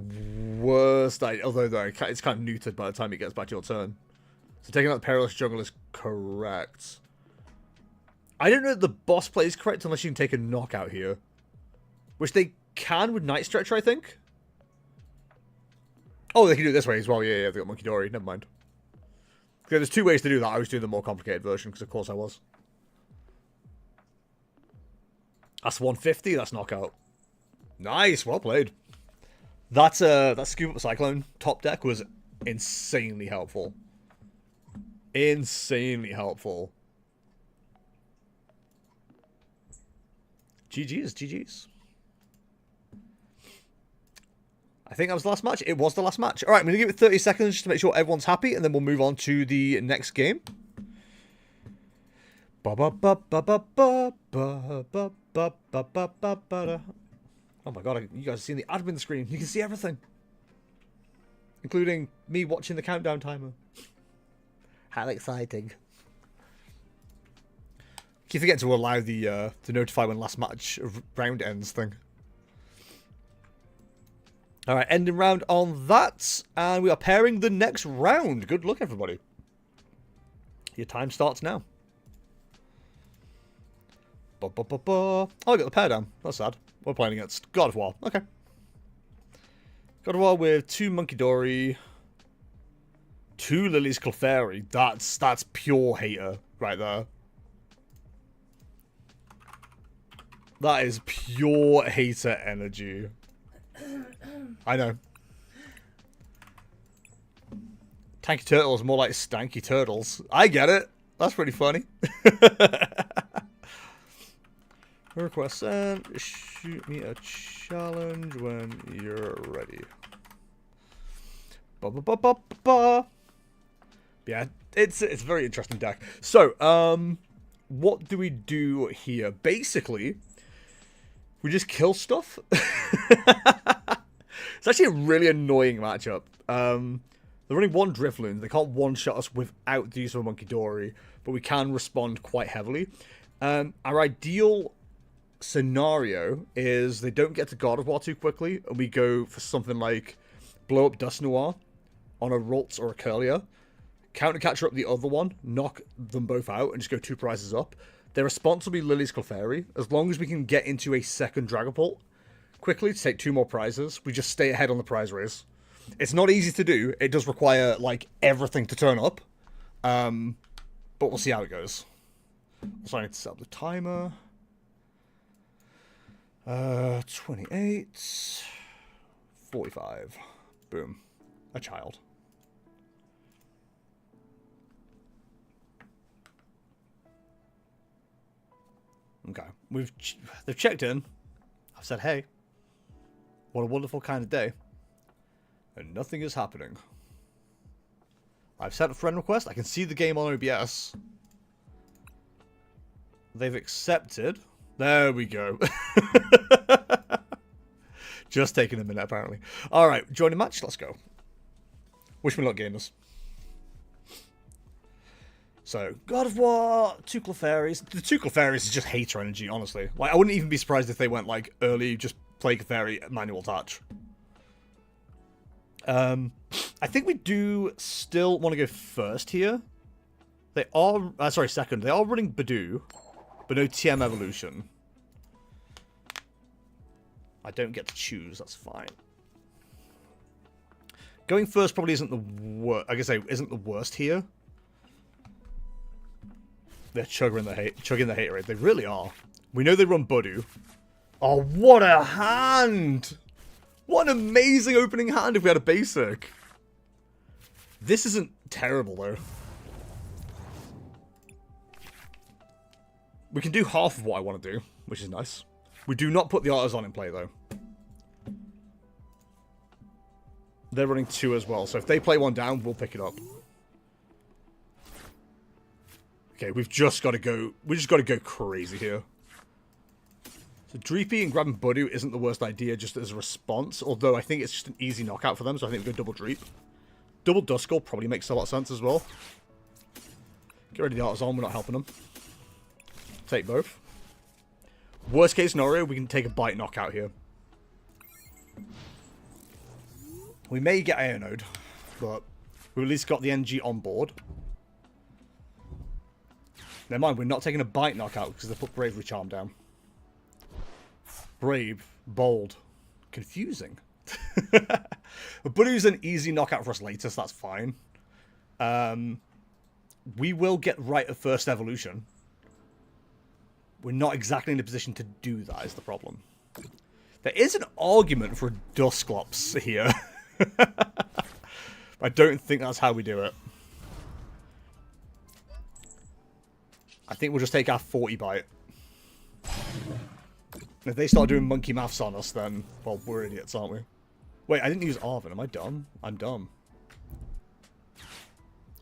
worst idea, although though, it's kind of neutered by the time it gets back to your turn. So taking out the Perilous Jungle is correct. I don't know if the boss play is correct unless you can take a knockout here. Which they can with Night Stretcher, I think. Oh, they can do it this way as well. Yeah, they got Monkey Dory. Never mind. Okay, there's 2 ways to do that. I was doing the more complicated version, because of course I was. That's 150, that's knockout. Nice, well played. That Scoop Up Cyclone top deck was insanely helpful. Insanely helpful. GG's, GG's. I think that was the last match. It was the last match. Alright, I'm going to give it 30 seconds just to make sure everyone's happy, and then we'll move on to the next game. Oh my god, you guys have seen the admin screen. You can see everything. Including me watching the countdown timer. How exciting. Keep forgetting to allow the to notify when last match round ends thing. Alright, ending round on that. And we are pairing the next round. Good luck, everybody. Your time starts now. Oh, I got the pair down. That's sad. We're playing against God of War. Okay. God of War with 2 Monkey Dory, 2 Lily's Clefairy. That's pure hater right there. That is pure hater energy. I know. Tanky Turtles more like Stanky Turtles. I get it. That's pretty funny. Request sent. Shoot me a challenge when you're ready. Yeah, it's a very interesting deck. So, what do we do here? Basically, we just kill stuff. It's actually a really annoying matchup. They're running 1 Drifloon. They can't one-shot us without the use of a Monkey Dory, but we can respond quite heavily. Our ideal scenario is they don't get to God of War too quickly, and we go for something like blow up Dust Noir on a Ralts or a Curlier, counter catcher up the other one, knock them both out, and just go 2 prizes up. Their response will be Lily's Clefairy. As long as we can get into a second Dragapult quickly to take 2 more prizes, we just stay ahead on the prize race. It's not easy to do. It does require, like, everything to turn up. But we'll see how it goes. So I need to set up the timer. 28. 45. Boom. A child. Okay. They've checked in. I've said, hey, what a wonderful kind of day. And nothing is happening. I've sent a friend request. I can see the game on OBS. They've accepted. There we go. Just taking a minute, apparently. Alright, join the match. Let's go. Wish me luck, gamers. So, God of War, 2 Clefairies. The 2 Clefairies is just hater energy, honestly. Like, I wouldn't even be surprised if they went, like, early, just play Clefairy, manual touch. I think we do still want to go first here. They are... sorry, second. They are running Badoo, but no TM evolution. I don't get to choose. That's fine. Going first probably isn't the worst. I guess isn't the worst here. They're chugging the hate rate. They really are. We know they run Badoo. Oh, what a hand! What an amazing opening hand if we had a basic. This isn't terrible, though. We can do half of what I want to do, which is nice. We do not put the Artisan in play, though. They're running 2 as well, so if they play 1 down, we'll pick it up. Okay, we've just got to go... We just got to go crazy here. So Dreepy and grabbing Badoo isn't the worst idea just as a response, although I think it's just an easy knockout for them, so I think we go double Dreep. Double Duskull probably makes a lot of sense as well. Get rid of the Artisan, we're not helping them. Take both. Worst case scenario, we can take a bite knockout here. We may get Ionode, but we've at least got the NG on board. Never mind, we're not taking a bite knockout because they put Bravery Charm down. Brave, bold, confusing. But Badoo's an easy knockout for us later, so that's fine. We will get right at first evolution. We're not exactly in a position to do that, is the problem. There is an argument for a Dusclops here. I don't think that's how we do it. I think we'll just take our 40 bite. If they start doing monkey maths on us, then, well, we're idiots, aren't we? Wait, I didn't use Arven. Am I dumb? I'm dumb.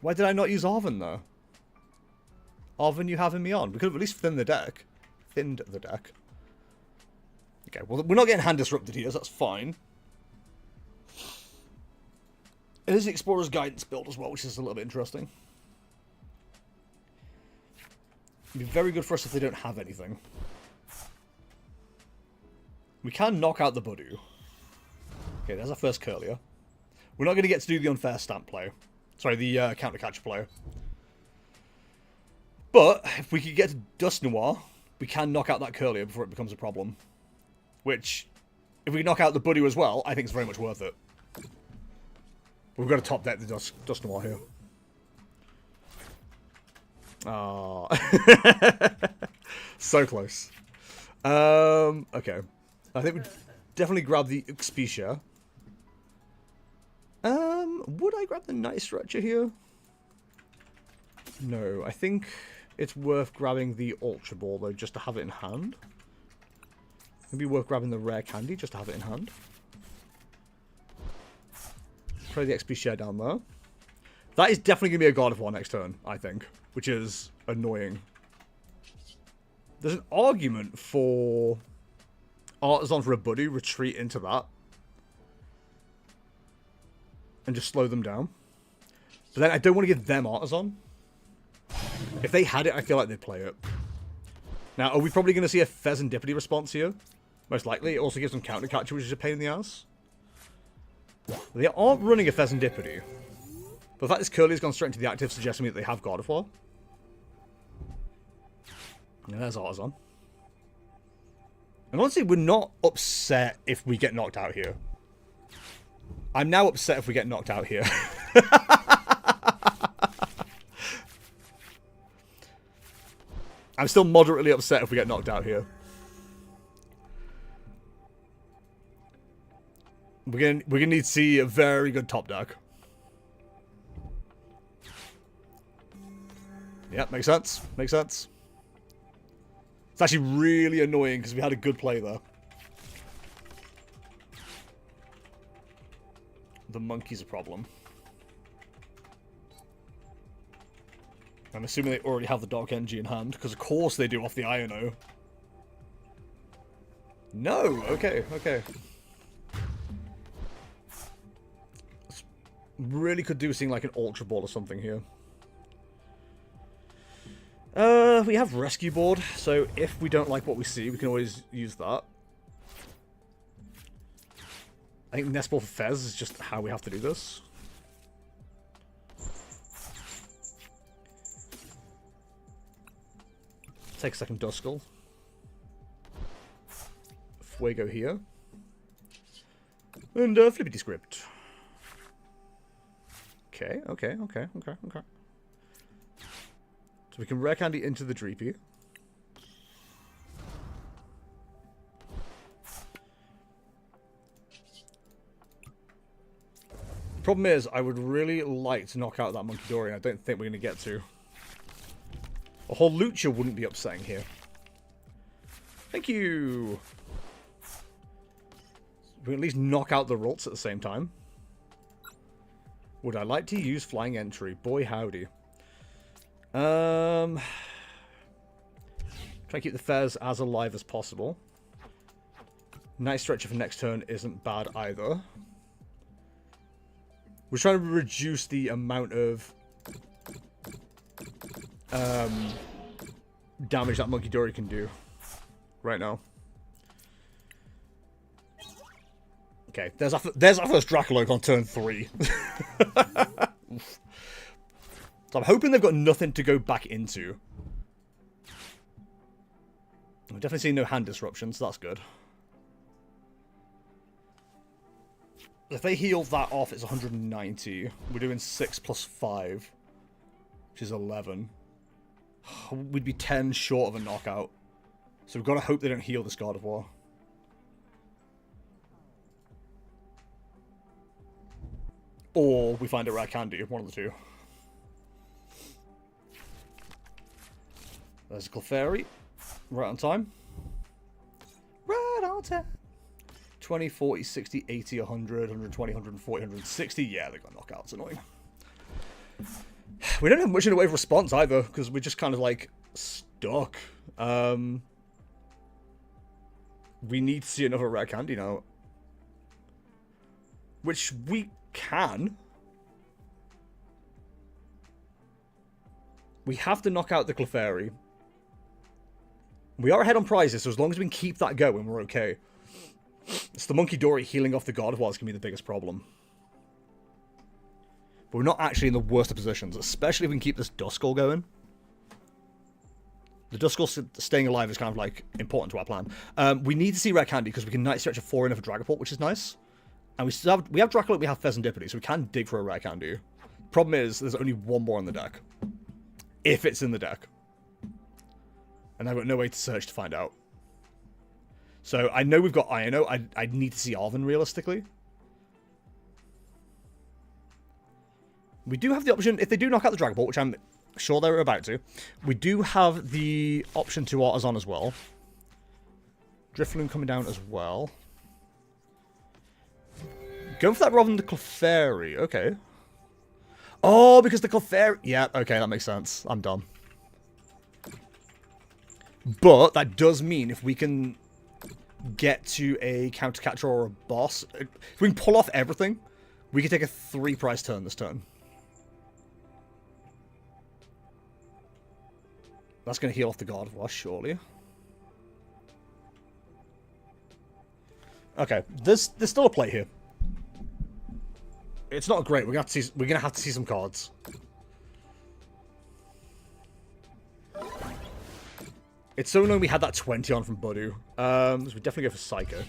Why did I not use Arven, though? Arven, you having me on? We could have at least thinned the deck. Thinned the deck. Okay, well, we're not getting hand disrupted here, so that's fine. It is the Explorer's Guidance build as well, which is a little bit interesting. It'd be very good for us if they don't have anything. We can knock out the Badoo. Okay, there's our first Curlier. We're not going to get to do the unfair stamp play. Sorry, the counter catcher play. But, if we could get to Dust Noir, we can knock out that Curlier before it becomes a problem. Which, if we knock out the Badoo as well, I think it's very much worth it. We've got to top deck the Dust Noir here. Ah, so close. Okay. I think we definitely grab the Expedia. Would I grab the Night Stretcher here? No, I think it's worth grabbing the Ultra Ball, though, just to have it in hand. Maybe worth grabbing the Rare Candy, just to have it in hand. Throw the XP share down there. That is definitely going to be a God of War next turn, I think. Which is annoying. There's an argument for Artisan for a Badoo, retreat into that. And just slow them down. But then I don't want to give them Artisan. If they had it, I feel like they'd play it. Now, are we probably going to see a Pheasantipity response here? Most likely. It also gives them Counter Catcher, which is a pain in the ass. They aren't running a Pheasantipity. But the fact this Curly's gone straight into the active suggests to me that they have God of War. And there's Artisan. And honestly, we're not upset if we get knocked out here. I'm now upset if we get knocked out here. I'm still moderately upset if we get knocked out here. We're gonna need to see a very good top deck. Yeah, makes sense. Makes sense. It's actually really annoying because we had a good play there. The monkey's a problem. I'm assuming they already have the Dark Energy in hand, because of course they do off the Iono. No! Okay, okay. Really could do seeing like an Ultra Ball or something here. We have Rescue Board, so if we don't like what we see, we can always use that. I think Nest Ball for Fez is just how we have to do this. Take a second Duskull. Fuego here. And Flippity Script. Okay. So we can rare candy into the Dreepy. Problem is, I would really like to knock out that Monkey Dory, and I don't think we're going to get to. A whole Lucha wouldn't be upsetting here. Thank you! We can at least knock out the Ralts at the same time. Would I like to use Flying Entry? Boy howdy. Try to keep the Fez as alive as possible. Night Stretcher for next turn isn't bad either. We're trying to reduce the amount of damage that Monkey Dory can do right now. Okay, there's our first Dracoloak on turn 3. So I'm hoping they've got nothing to go back into. I've definitely seen no hand disruptions, so that's good. If they heal that off, it's 190. We're doing 6 plus 5, which is 11. We'd be 10 short of a knockout. So we've got to hope they don't heal this God of War. Or we find a rare candy, one of the two. There's a Clefairy. Right on time. Right on time. 20, 40, 60, 80, 100, 120, 140, 160. Yeah, they got knockouts. Annoying. We don't have much in the way of response either, because we're just kind of like stuck. We need to see another rare candy now. Which we can. We have to knock out the Clefairy. We are ahead on prizes, so as long as we can keep that going, we're okay. It's the Monkey Dory healing off the God of War that's going to be the biggest problem. But we're not actually in the worst of positions, especially if we can keep this Duskull going. The Duskull staying alive is kind of like important to our plan. We need to see rare candy because we can Night Stretch a 4 in for Dragapult, which is nice. And we have Dracula, we have Pheasantipity, so we can dig for a rare candy. Problem is, there's only one more in the deck. If it's in the deck. And I've got no way to search to find out. So I know we've got Iono. I need to see Arven realistically. We do have the option, if they do knock out the Dragapult, which I'm sure they're about to, we do have the option to Artisan as well. Drifloon coming down as well. Going for that rather than the Clefairy. Okay. Oh, because the Clefairy... Yeah, okay, that makes sense. I'm dumb. But that does mean if we can get to a countercatcher or a boss, if we can pull off everything, we can take a 3-prize turn this turn. That's going to heal off the God of War, surely. Okay, there's still a play here. It's not great. We're gonna have to see some cards. It's so annoying we had that 20 on from Budu. So we definitely go for Psycho.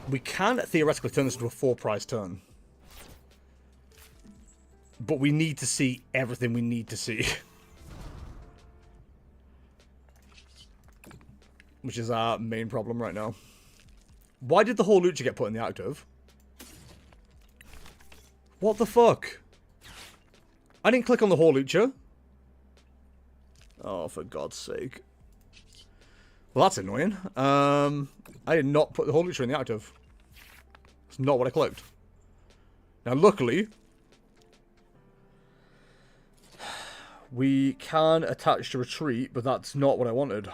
We can theoretically turn this into a 4-prize turn. But we need to see everything we need to see. Which is our main problem right now. Why did the whole Lucha get put in the active? What the fuck? I didn't click on the whole Lucha. Oh, for God's sake. Well, that's annoying. I did not put the whole Lucha in the active. It's not what I clicked. Now, luckily, we can attach to retreat, but that's not what I wanted.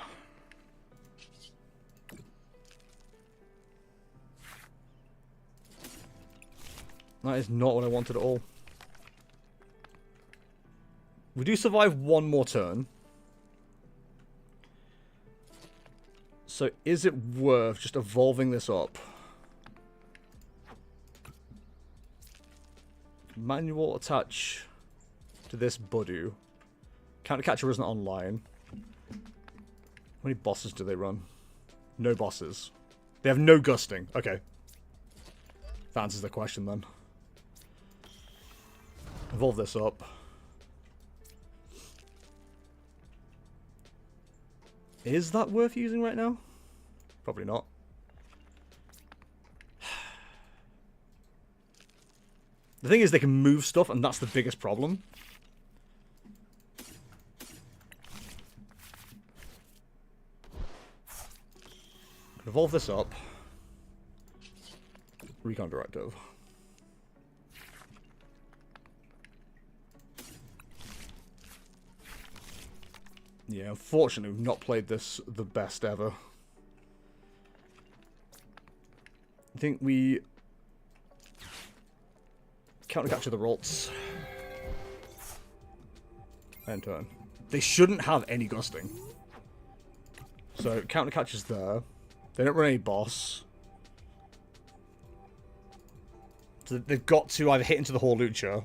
That is not what I wanted at all. We do survive one more turn. So is it worth just evolving this up? Manual attach to this Budu. Countercatcher isn't online. How many bosses do they run? No bosses. They have no gusting. Okay. That answers the question then. Evolve this up. Is that worth using right now? Probably not. The thing is, they can move stuff, and that's the biggest problem. Evolve this up. Recon Directive. Yeah, unfortunately, we've not played this the best ever. I think we counter-capture the Rolts. End turn. They shouldn't have any gusting. So, counter-catcher's there. They don't run any boss. So they've got to either hit into the Horlucha.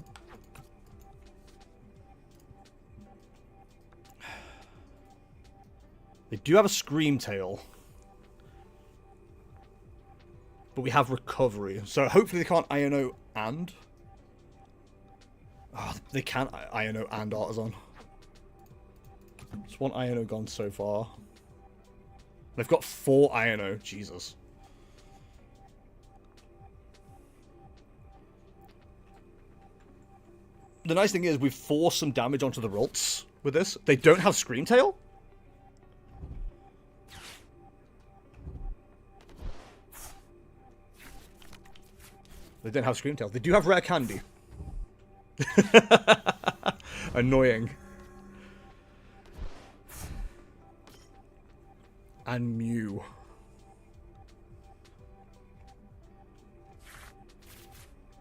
They do have a Scream Tail. But we have Recovery. So hopefully they can't Iono and... Oh, they can't Iono and Artisan. Just one Iono gone so far. They've got 4 Iono. Jesus. The nice thing is we've forced some damage onto the Rolts with this. They don't have Scream Tail. They don't have Scream Tail. They do have Rare Candy. Annoying. And Mew.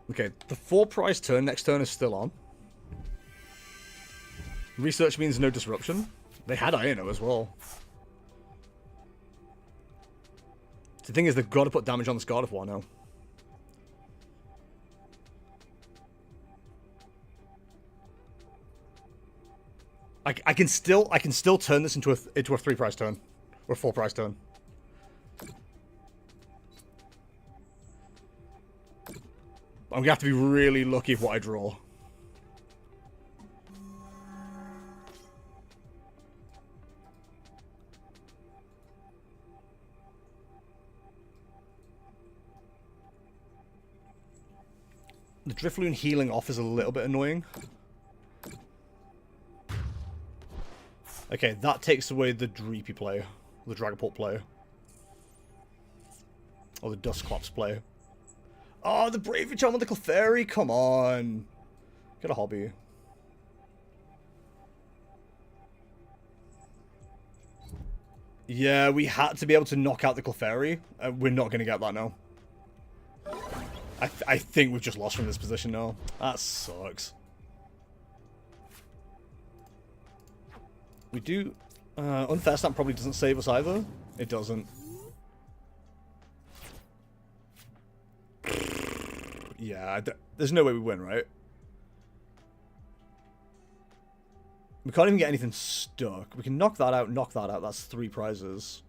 Okay, the 4 prize turn, next turn is still on. Research means no disruption. They had Iono as well. The thing is, they've got to put damage on this God of War now. I can still turn this into a 3 prize turn. Or a 4 prize turn. I'm gonna have to be really lucky with what I draw. The Drifloon healing off is a little bit annoying. Okay, that takes away the Dreepy player. The Dragapult player. Or the Dustclops player. Oh, the Bravery Charm with the Clefairy? Come on. Get a hobby. Yeah, we had to be able to knock out the Clefairy. We're not going to get that now. I think we've just lost from this position now. That sucks. We do... Unfair Stamp probably doesn't save us either. It doesn't. Yeah, there's no way we win, right? We can't even get anything stuck. We can knock that out, knock that out. That's 3 prizes.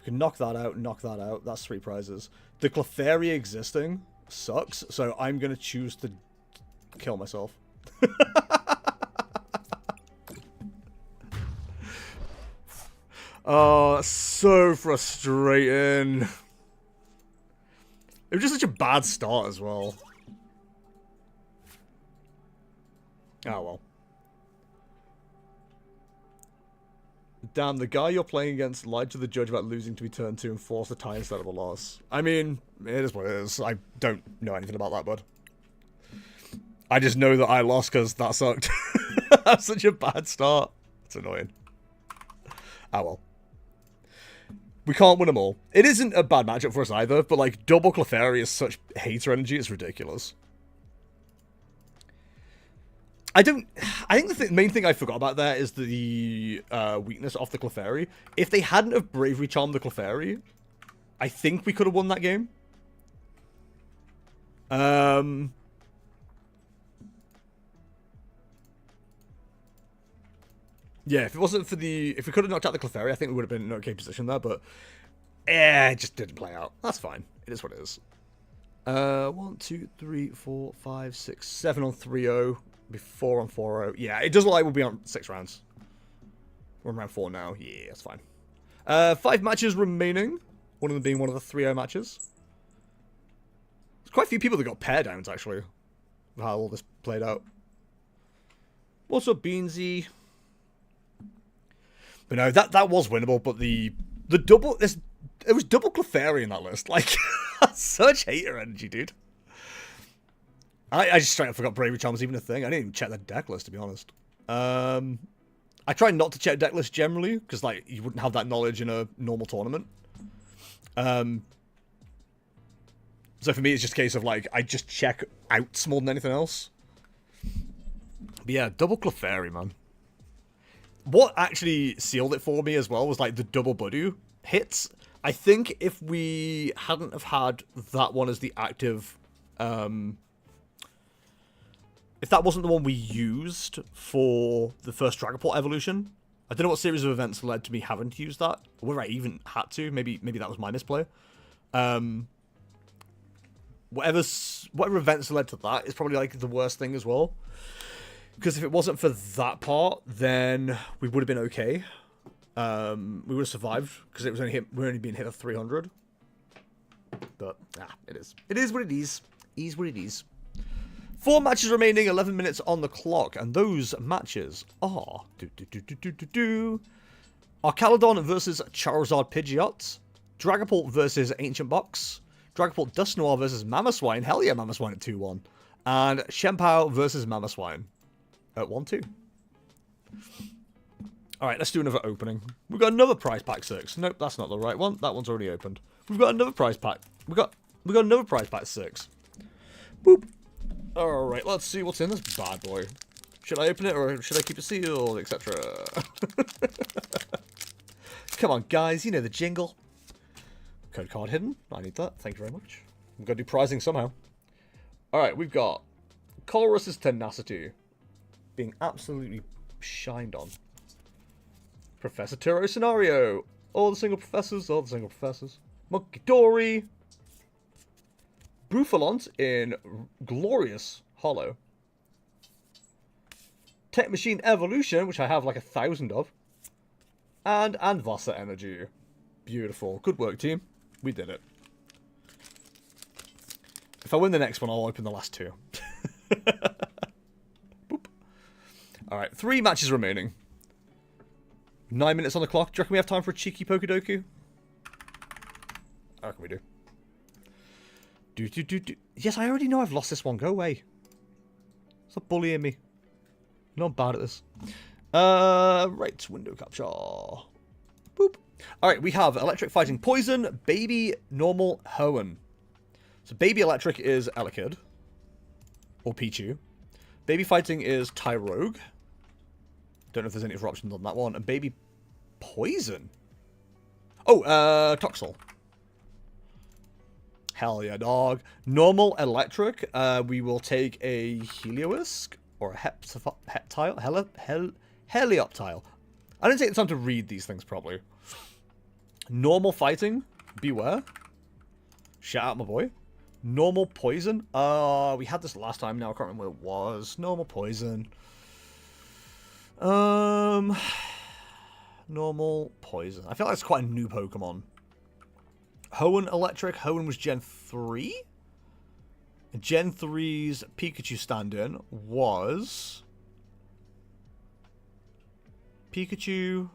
We can knock that out, knock that out. That's 3 prizes. The Clefairy existing sucks, so I'm going to choose to kill myself. Oh, so frustrating. It was just such a bad start as well. Oh, well. Damn, the guy you're playing against lied to the judge about losing to be turn 2 and forced a tie instead of a loss. I mean, it is what it is. I don't know anything about that, bud. I just know that I lost because that sucked. That's such a bad start. It's annoying. Oh, well. We can't win them all. It isn't a bad matchup for us either, but like double Clefairy is such hater energy, it's ridiculous. I think the main thing I forgot about there is the weakness of the Clefairy. If they hadn't have Bravery Charmed the Clefairy, I think we could have won that game. Yeah, if it wasn't for if we could have knocked out the Clefairy, I think we would have been in an okay position there, but it just didn't play out. That's fine. It is what it is. 1, 2, 3, 4, 5, 6, 7 on 3-0. Be 4 on 4-0. Yeah, it does look like we'll be on 6 rounds. We're on round 4 now. Yeah, that's fine. 5 matches remaining. One of them being one of the 3-0 matches. There's quite a few people that got pair downs, actually. Of how all this played out. What's up, Beansy? But no, that was winnable, but the double... It was double Clefairy in that list. Like, such hater energy, dude. I just straight up forgot Bravery Charm was even a thing. I didn't even check the deck list, to be honest. I try not to check deck list generally, because, like, you wouldn't have that knowledge in a normal tournament. So for me, it's just a case of, like, I just check outs more than anything else. But yeah, double Clefairy, man. What actually sealed it for me as well was, like, the double Budu hits. I think if we hadn't have had that one as the active... if that wasn't the one we used for the first Dragapult evolution, I don't know what series of events led to me having to use that. Or whether I even had to. Maybe that was my misplay. Whatever events led to that is probably, like, the worst thing as well. Because if it wasn't for that part, then we would have been okay. We would have survived because it was we're only being hit at 300. But it is. It is what it is. Is what it is. 4 matches remaining, 11 minutes on the clock, and those matches are Arcaladon versus Charizard Pidgeot, Dragapult versus Ancient Box, Dragapult Dusknoir versus Mamoswine. Hell yeah, Mamoswine at 2-1, and Shenpao versus Mamoswine at 1-2. Alright, let's do another opening. We've got another prize pack 6. Nope, that's not the right one. That one's already opened. We've got another prize pack. We got another prize pack 6. Boop. Alright, let's see what's in this bad boy. Should I open it or should I keep it sealed, etc.? Come on, guys, you know the jingle. Code card hidden. I need that. Thank you very much. I'm going to do prizing somehow. Alright, we've got Colress's Tenacity being absolutely shined on. Professor Turo Scenario. All the single professors. Monkey Dory. Buffalant in Glorious Hollow. Tech Machine Evolution, which I have like 1,000 of. And Vasa Energy. Beautiful. Good work, team. We did it. If I win the next one, I'll open the last 2. Boop. Alright, 3 matches remaining. 9 minutes on the clock. Do you reckon we have time for a cheeky Pokedoku? I reckon we do. Yes, I already know I've lost this one. Go away. Stop bullying me. I'm not bad at this. Right, window capture. Boop. Alright, we have Electric Fighting Poison, Baby, Normal, Hoenn. So Baby Electric is Elekid. Or Pichu. Baby Fighting is Tyrogue. Don't know if there's any other options on that one. And Baby Poison. Oh, Toxel. Hell yeah, dog. Normal Electric. We will take a Heliolisk or a Heptile. Helioptile. I didn't take the time to read these things properly. Normal Fighting. Beware. Shout out my boy. Normal Poison. We had this last time now. I can't remember what it was. Normal Poison. Normal Poison. I feel like it's quite a new Pokemon. Hoenn Electric. Hoenn was Gen 3. Gen 3's Pikachu stand-in was... Pikachu...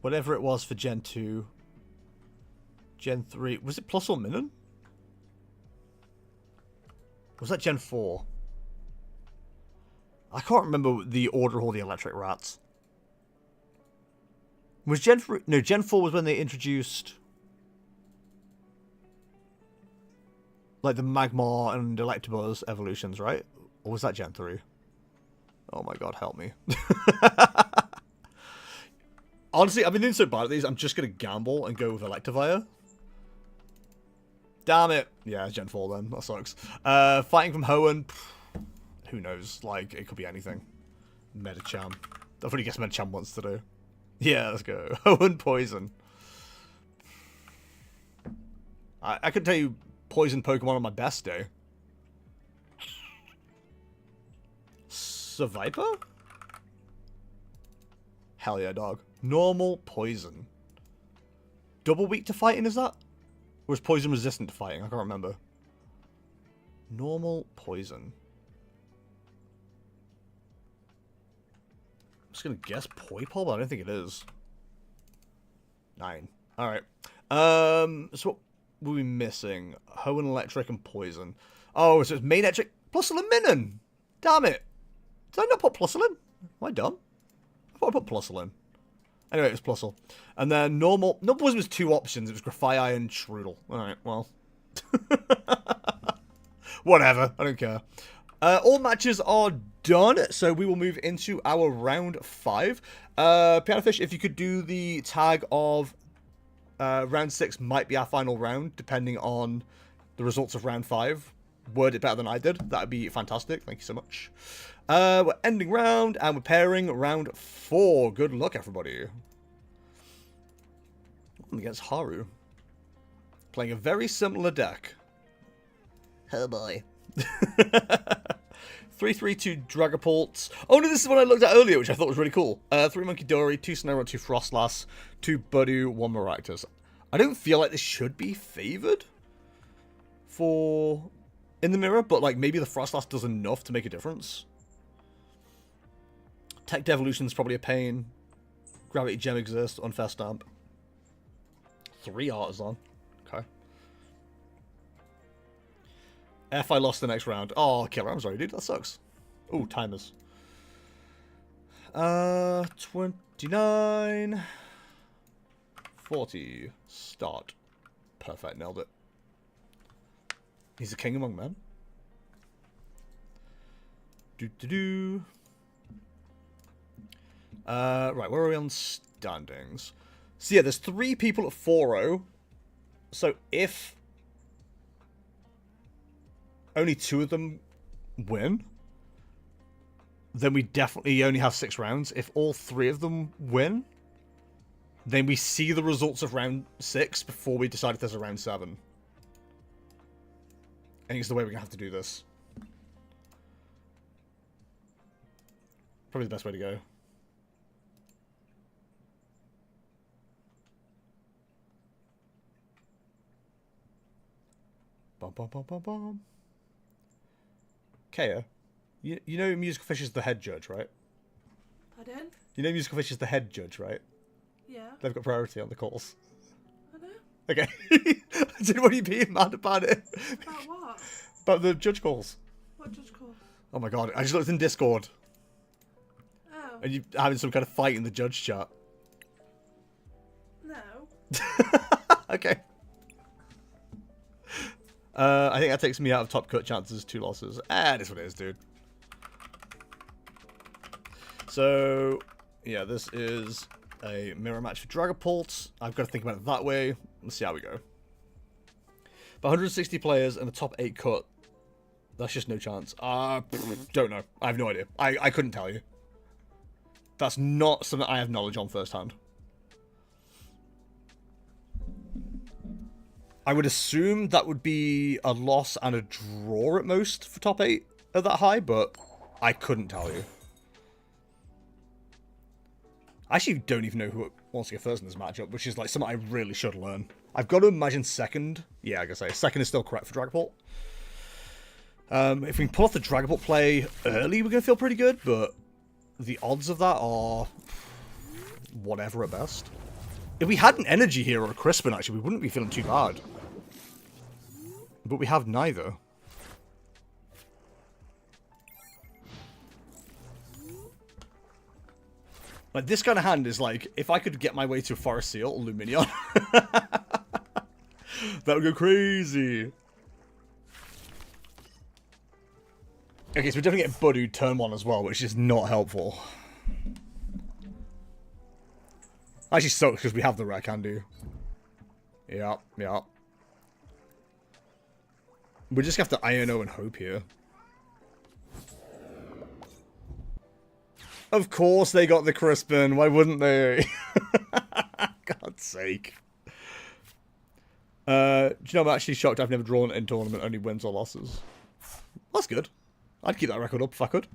Whatever it was for Gen 2. Gen 3... Was it Plus or Minun? Was that Gen 4? I can't remember the order of all the electric rats. Was Gen 3... No, Gen 4 was when they introduced... like the Magmar and Electabuzz evolutions, right? Or was that Gen 3? Oh my god, help me. Honestly, I've been doing so bad at these, I'm just going to gamble and go with Electivire. Damn it. Yeah, Gen 4 then. That sucks. Fighting from Hoenn. Who knows? Like, it could be anything. Medicham. That's what he guess Medicham wants to do. Yeah, let's go. Hoenn Poison. I could tell you Poison Pokemon on my best day. Survivor? Hell yeah, dog. Normal Poison. Double weak to fighting, is that? Or is Poison resistant to fighting? I can't remember. Normal Poison. I'm just going to guess Poipole, but I don't think it is. 9. Alright. So what were we missing? Hoenn Electric and Poison. Oh, so it's Main Electric, Plusle and Minun. Damn it. Did I not put Plusle in? Am I dumb? I thought I put Plusle in. Anyway, it was Plusle. And then normal Poison was 2 options. It was Grafaiai and Shroodle. Alright, well. Whatever. I don't care. All matches are done, so we will move into our round 5. Piano Fish, if you could do the tag of round 6 might be our final round, depending on the results of round 5. Word it better than I did. That would be fantastic. Thank you so much. We're ending round, and we're pairing round 4. Good luck, everybody. I'm against Haru. Playing a very similar deck. Oh boy. 3-3-2 Dragapult. Oh no, this is what I looked at earlier, which I thought was really cool. 3 Monkey Dory, 2 Snorunt, 2 Frostlass, 2 Budu, 1 Maractus. I don't feel like this should be favoured for in the mirror, but like maybe the Frostlass does enough to make a difference. Tech Devolution's probably a pain. Gravity Gem exists, Unfair Stamp. 3 Artisan. Okay. F, I lost the next round. Oh, killer. I'm sorry, dude. That sucks. Ooh, timers. 29. 40. Start. Perfect. Nailed it. He's a king among men. Do-do-do. Right, where are we on standings? So yeah, there's 3 people at 4-0. So if only 2 of them win, then we definitely only have 6 rounds. If all 3 of them win, then we see the results of round 6 before we decide if there's a round 7. I think it's the way we're going to have to do this. Probably the best way to go. Bum, bum, bum, bum, bum. Kaya, you know Musical Fish is the head judge, right? Pardon? You know Musical Fish is the head judge, right? Yeah. They've got priority on the calls. I know. Okay. I didn't want you being mad about it. About what? About the judge calls. What judge call? Oh my god, I just looked in Discord. Oh. And you having some kind of fight in the judge chat. No. Okay. I think that takes me out of top cut chances, 2 losses. It is what it is, dude. So, yeah, this is a mirror match for Dragapult. I've got to think about it that way. Let's see how we go. But 160 players and the top 8 cut. That's just no chance. Don't know. I have no idea. I couldn't tell you. That's not something I have knowledge on firsthand. I would assume that would be a loss and a draw at most for top 8 at that high, but I couldn't tell you. I actually don't even know who wants to get first in this matchup, which is like something I really should learn. I've got to imagine second. Yeah, I gotta say, second is still correct for Dragapult. If we can pull off the Dragapult play early, we're going to feel pretty good, but the odds of that are whatever at best. If we had an Energy here or a Crispin, actually, we wouldn't be feeling too bad. But we have neither. Like, this kind of hand is like, if I could get my way to a Forest Seal or Luminion, that would go crazy. Okay, so we're definitely getting Budu turn 1 as well, which is not helpful. Actually sucks because we have the rare candy. Yeah, yeah. We just have to Iono and hope here. Of course they got the Crispin. Why wouldn't they? God's sake. Do you know, I'm actually shocked I've never drawn in tournament, only wins or losses. That's good. I'd keep that record up if I could.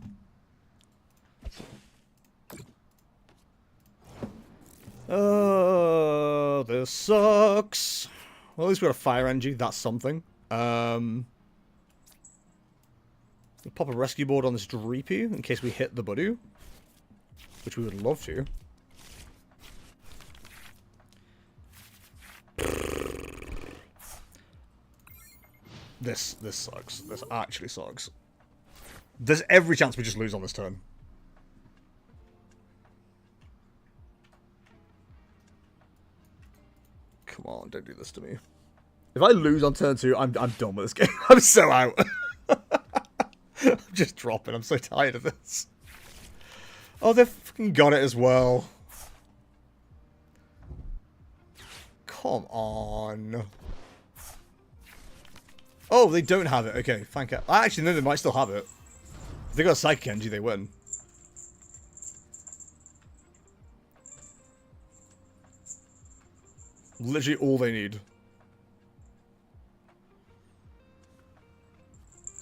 This sucks. Well, at least we got a fire energy. That's something. We'll pop a rescue board on this Dreepy in case we hit the Budu, which we would love to. This sucks. This actually sucks. There's every chance we just lose on this turn. Come on, don't do this to me. If I lose on turn 2, I'm done with this game. I'm so out. I'm just dropping. I'm so tired of this. Oh, they've fucking got it as well. Come on. Oh, they don't have it. Okay, thank you. Actually, no, they might still have it. If they got a Psychic Energy, they win. Literally all they need.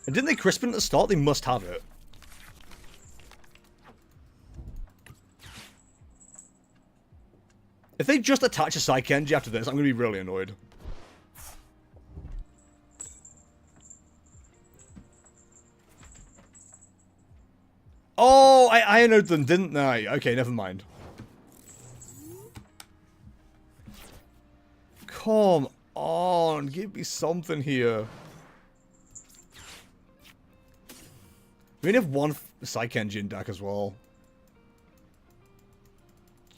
And didn't they Crispin at the start? They must have it. If they just attach a Psychic Energy after this, I'm going to be really annoyed. Oh, I Ionoed them, didn't I? Okay, never mind. Come on, give me something here. We only have one Psych Engine deck as well.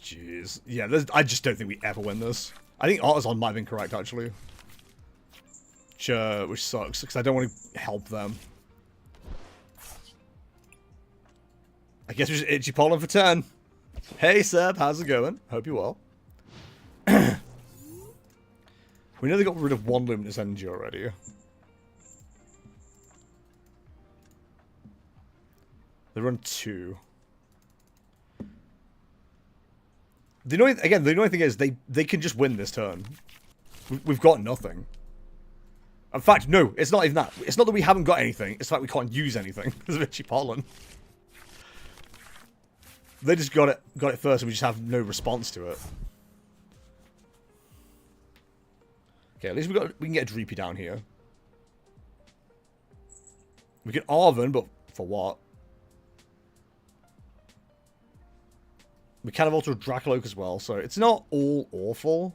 Jeez. Yeah, I just don't think we ever win this. I think Artisan might have been correct, actually. Which sucks, because I don't want to help them. I guess we just Itchy Pollen for 10. Hey, Seb, how's it going? Hope you're well. We know they got rid of one Luminous Energy already. They run 2. The annoying thing is they can just win this turn. We've got nothing. In fact, no, it's not even that. It's not that we haven't got anything. It's the fact we can't use anything because of Itchy Pollen. They just got it first, and we just have no response to it. Okay, at least we can get a Dreepy down here. We can Arven, but for what? We can have also Dracaloak as well, so it's not all awful.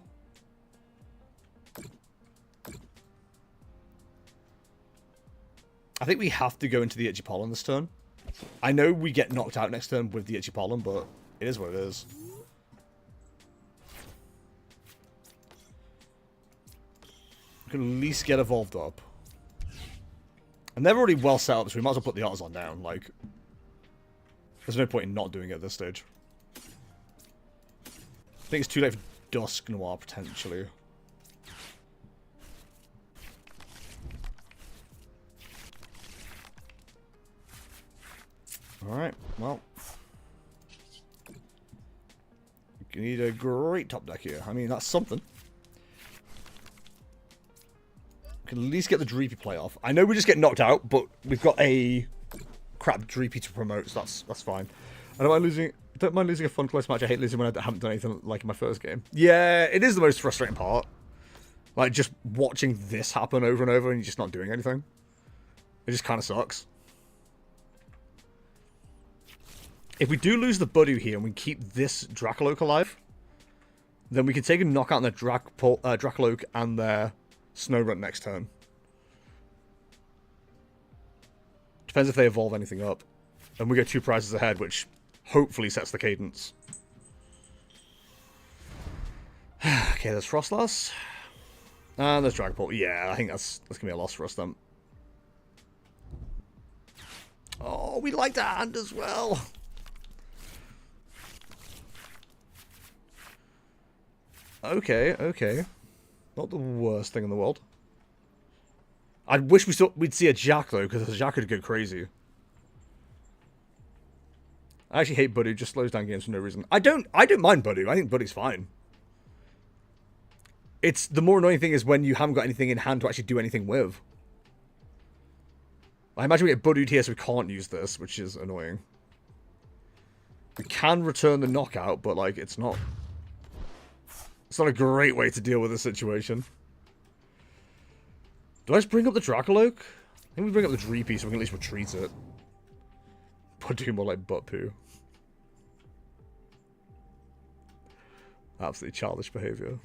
I think we have to go into the Itchy Pollen this turn. I know we get knocked out next turn with the Itchy Pollen, but it is what it is. We can at least get evolved up. And they're already well set up, so we might as well put the Artisan down. Like, there's no point in not doing it at this stage. I think it's too late for Dusk Noir, potentially. Alright, well. You need a great top deck here. I mean, that's something. We can at least get the Dreepy play off. I know we just get knocked out, but we've got a crap Dreepy to promote, so that's fine. I don't mind losing a fun close match. I hate losing when I haven't done anything like in my first game. Yeah, it is the most frustrating part. Like, just watching this happen over and over and you're just not doing anything. It just kind of sucks. If we do lose the Budu here and we keep this Dracaloak alive, then we can take a knockout on their Dracaloak and their Snowrunt next turn. Depends if they evolve anything up. And we get 2 prizes ahead, which hopefully sets the cadence. Okay, there's Frostlass. And there's Dragapult. Yeah, I think that's going to be a loss for us then. Oh, we like that hand as well. Okay, okay. Not the worst thing in the world. I wish we'd see a Jack though, because a Jack could go crazy. I actually hate Buddy, just slows down games for no reason. I don't mind Buddy. I think Buddy's fine. It's the more annoying thing is when you haven't got anything in hand to actually do anything with. I imagine we get Buddied here, so we can't use this, which is annoying. We can return the knockout, but like it's not a great way to deal with this situation. Do I just bring up the Dracaloak? I think we bring up the Dreepy so we can at least retreat it. But do more like butt poo. Absolutely childish behavior.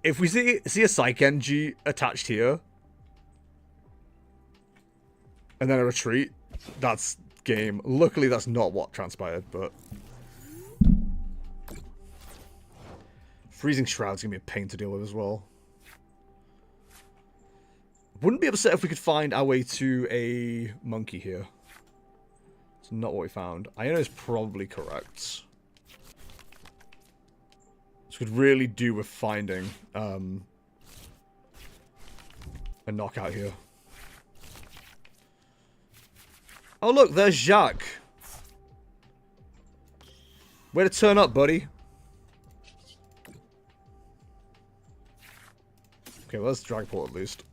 If we see a Psych NG attached here, and then a retreat, that's game. Luckily, that's not what transpired, but... Freezing Shroud's gonna be a pain to deal with as well. Wouldn't be upset if we could find our way to a monkey here. It's not what we found. Iono is probably correct. This could really do with finding a knockout here. Oh look, there's Jacques. Way to turn up, buddy. Okay, well, let's Dragapult at least.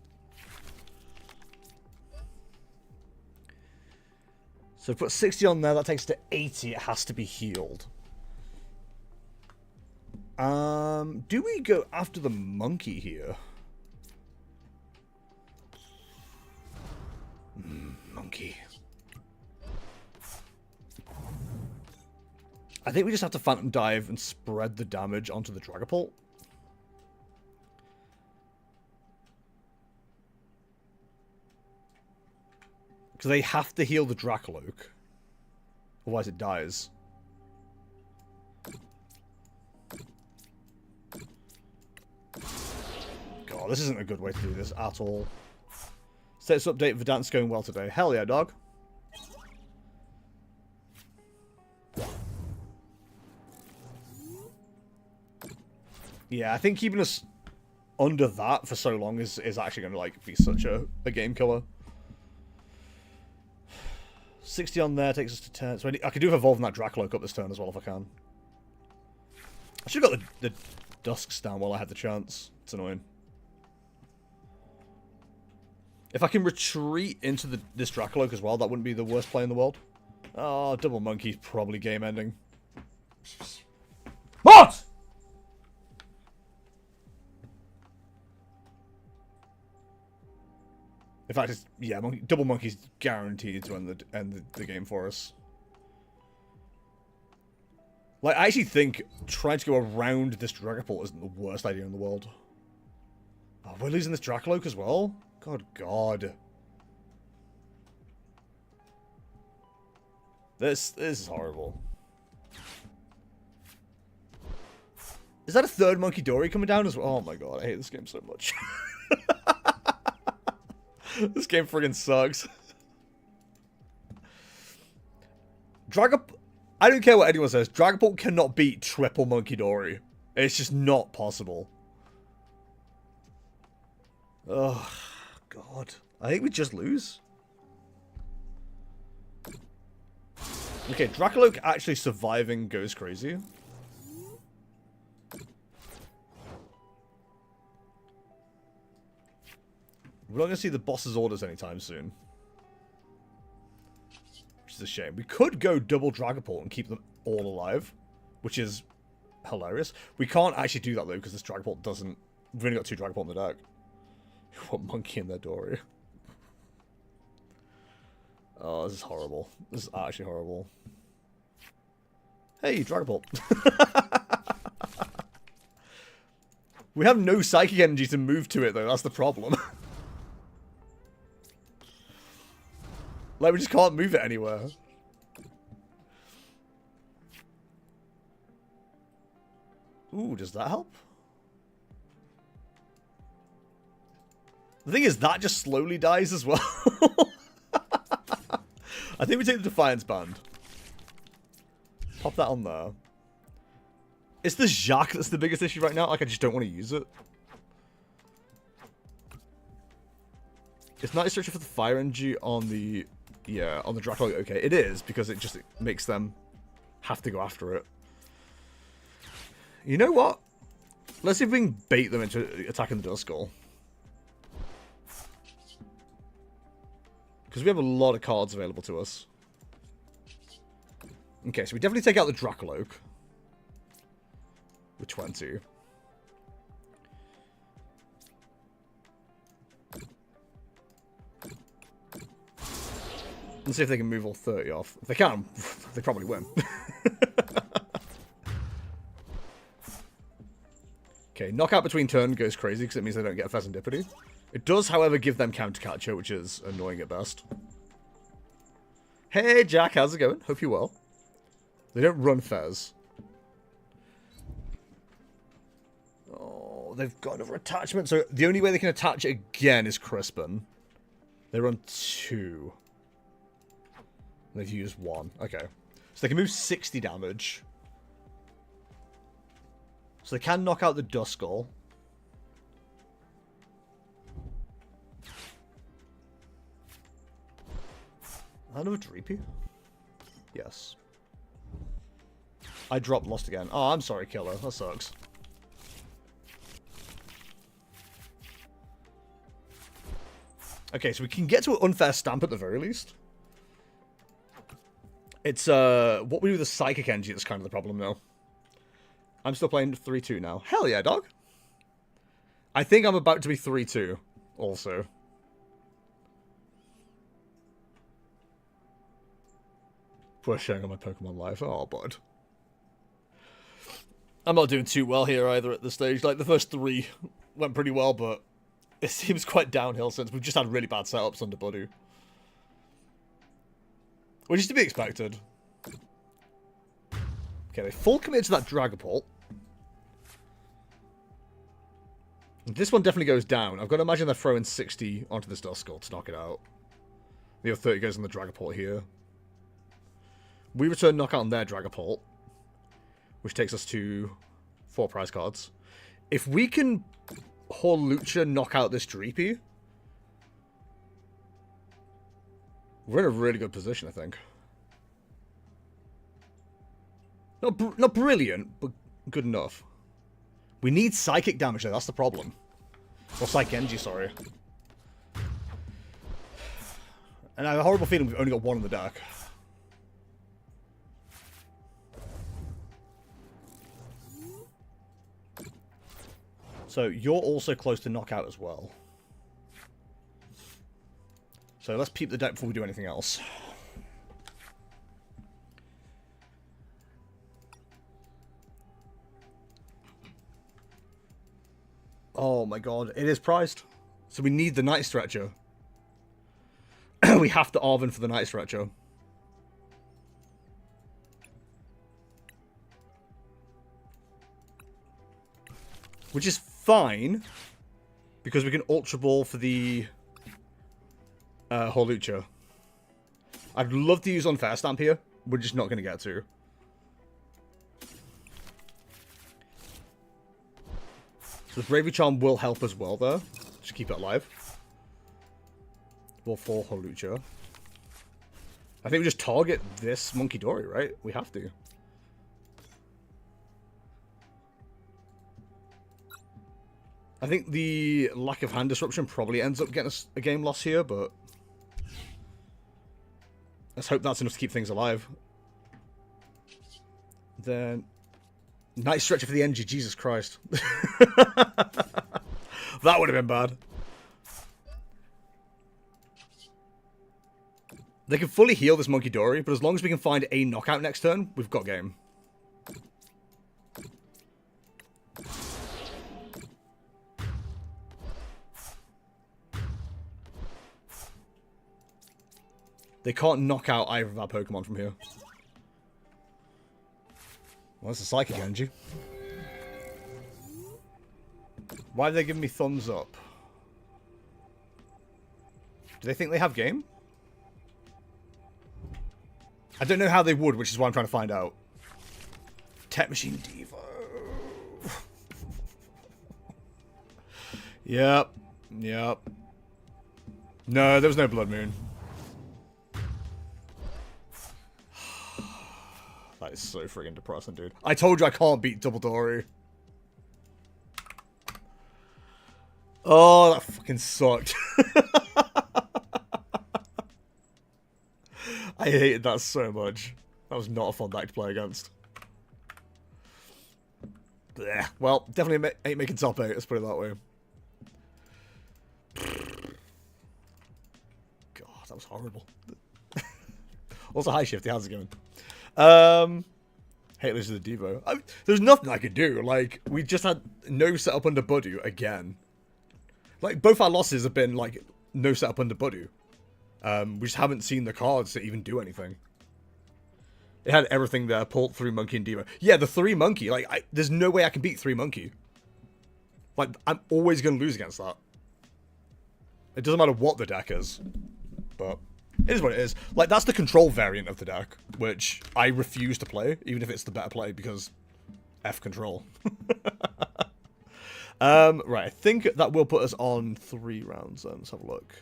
So put 60 on there, that takes to 80. It has to be healed. Do we go after the monkey here? Monkey. I think we just have to Phantom Dive and spread the damage onto the Dragapult. Because they have to heal the Dracaloak. Otherwise it dies. God, this isn't a good way to do this at all. Status update, Verdant's going well today. Hell yeah, dog. Yeah, I think keeping us under that for so long is actually going to like be such a game killer. 60 on there takes us to 10. So I could do evolving that Dracaloak up this turn as well if I can. I should have got the Dusks down while I had the chance. It's annoying. If I can retreat into this Dracaloak as well, that wouldn't be the worst play in the world. Oh, double monkey's probably game ending. What? In fact, it's, yeah, double monkey's guaranteed to end the game for us. Like, I actually think trying to go around this Dragapult isn't the worst idea in the world. Oh, we're losing this Dracaloak as well? God, God. This is horrible. Is that a third Monkey Dory coming down as well? Oh my god, I hate this game so much. This game friggin' sucks. I don't care what anyone says. Dragapult cannot beat triple Monkey Dory. It's just not possible. Oh, God. I think we just lose. Okay, Dracaloak actually surviving goes crazy. We're not going to see the boss's orders anytime soon. Which is a shame. We could go double Dragapult and keep them all alive. Which is hilarious. We can't actually do that though, because this Dragapult doesn't... We've only got 2 Dragapult in the deck. What monkey in their Dory? Oh, this is horrible. This is actually horrible. Hey, Dragapult. We have no Psychic Energy to move to it though, that's the problem. Like, we just can't move it anywhere. Ooh, does that help? The thing is, that just slowly dies as well. I think we take the Defiance Band. Pop that on there. It's the Jacques that's the biggest issue right now. Like, I just don't want to use it. It's Night Stretcher for the Fire Energy on the... Yeah, on the Dracapult. Okay, it is, because it just makes them have to go after it. You know what? Let's see if we can bait them into attacking the Duskull. Because we have a lot of cards available to us. Okay, so we definitely take out the Dracaloak. With 20. Let's see if they can move all 30 off. If they can, they probably win. Okay, knockout between turn goes crazy because it means they don't get a Pheasantipity. It does, however, give them counter catcher, which is annoying at best. Hey, Jack, how's it going? Hope you're well. They don't run Fez. Oh, they've got another attachment. So the only way they can attach it again is Crispin. They run 2. They've used 1. Okay. So they can move 60 damage. So they can knock out the Duskull. Another Dreepy? Yes. I dropped Lost again. Oh, I'm sorry, Killer. That sucks. Okay, so we can get to an unfair stamp at the very least. It's, what we do with the Psychic Energy that's kind of the problem now. I'm still playing 3-2 now. Hell yeah, dog. I think I'm about to be 3-2 also. Poor sharing on my Pokemon Live. Oh, bud. I'm not doing too well here either at this stage. Like, the first 3 went pretty well, but it seems quite downhill since we've just had really bad setups under Budu. Which is to be expected. Okay, they full commit to that Dragapult. This one definitely goes down. I've got to imagine they're throwing 60 onto this Duskull to knock it out. The other 30 goes on the Dragapult here. We return knockout on their Dragapult, which takes us to 4 prize cards. If we can Hawlucha knock out this Dreepy, we're in a really good position, I think. Not brilliant, but good enough. We need Psychic damage, though. That's the problem. Or Psychic Energy, sorry. And I have a horrible feeling we've only got 1 in the deck. So you're also close to knockout as well. So let's peep the deck before we do anything else. Oh my god, it is priced. So we need the Night Stretcher. We have to Arven for the Night Stretcher. Which is fine, because we can Ultra Ball for the Hawlucha. I'd love to use Unfair Stamp here. We're just not going to get to. So the Bravery Charm will help as well, though. Just keep it alive. Well, for Hawlucha. I think we just target this Monkey Dory, right? We have to. I think the lack of hand disruption probably ends up getting us a game loss here, but let's hope that's enough to keep things alive. Then Night Stretcher for the energy, Jesus Christ. That would have been bad. They can fully heal this Monkey Dory, but as long as we can find a knockout next turn, we've got game. They can't knock out either of our Pokemon from here. Well, that's a Psychic Energy. Why are they giving me thumbs up? Do they think they have game? I don't know how they would, which is why I'm trying to find out. Tech Machine Devo. Yep. Yep. No, there was no Blood Moon. That is so friggin' depressing, dude. I told you I can't beat Double Dory. Oh, that fucking sucked. I hated that so much. That was not a fun deck to play against. Blech. Well, definitely ain't making top 8, let's put it that way. God, that was horrible. Also, hi Shifty, how's it going? Hey, this is the Devo. There's nothing I could do. Like, we just had no setup under Budu again. Like, both our losses have been, like, no setup under Budu. We just haven't seen the cards to even do anything. It had everything there, pulled through Monkey and Devo. Yeah, the 3 Monkey, like, there's no way I can beat 3 Monkey. Like, I'm always going to lose against that. It doesn't matter what the deck is. But it is what it is. Like, that's the control variant of the deck, which I refuse to play, even if it's the better play, because F control. Right, I think that will put us on 3 rounds then. Let's have a look.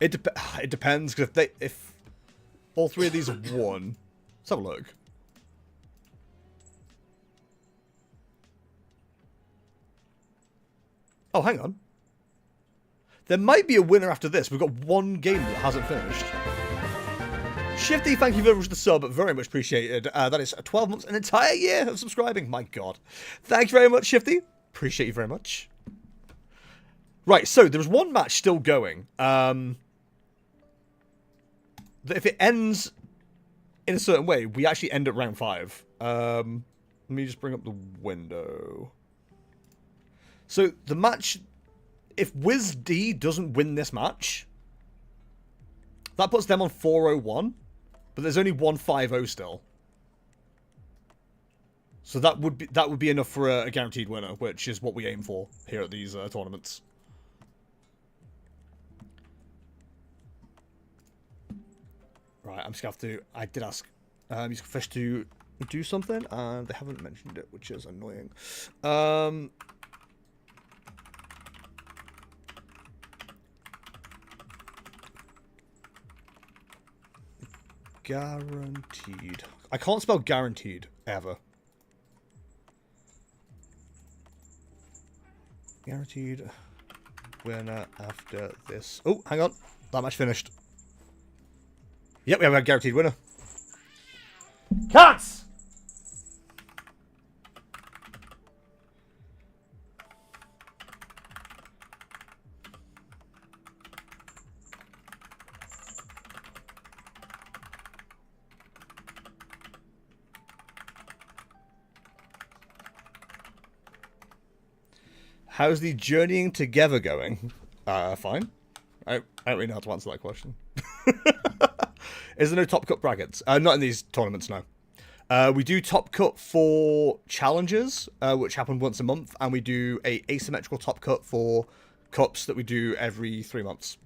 It depends, because if all 3 of these have won, let's have a look. Oh, hang on. There might be a winner after this. We've got 1 game that hasn't finished. Shifty, thank you very much for the sub. Very much appreciated. That is 12 months, an entire year of subscribing. My God. Thank you very much, Shifty. Appreciate you very much. Right, so there's 1 match still going. That if it ends in a certain way, we actually end at round 5. Let me just bring up the window. So the match, if Wiz D doesn't win this match, that puts them on 4-0-1, but there's only 1-5-0 still. So that would be enough for a guaranteed winner, which is what we aim for here at these tournaments. Right, I'm just gonna have to. I did ask Musical Fish to do something, and they haven't mentioned it, which is annoying. Guaranteed. I can't spell guaranteed ever. Guaranteed winner after this. Oh, hang on. That match finished. Yep, we have a guaranteed winner. Cats! How's the journeying together going? Fine. I don't really know how to answer that question. Is there no Top Cut brackets? Not in these tournaments, no. We do Top Cut for challenges, which happen once a month, and we do a asymmetrical Top Cut for cups that we do every 3 months.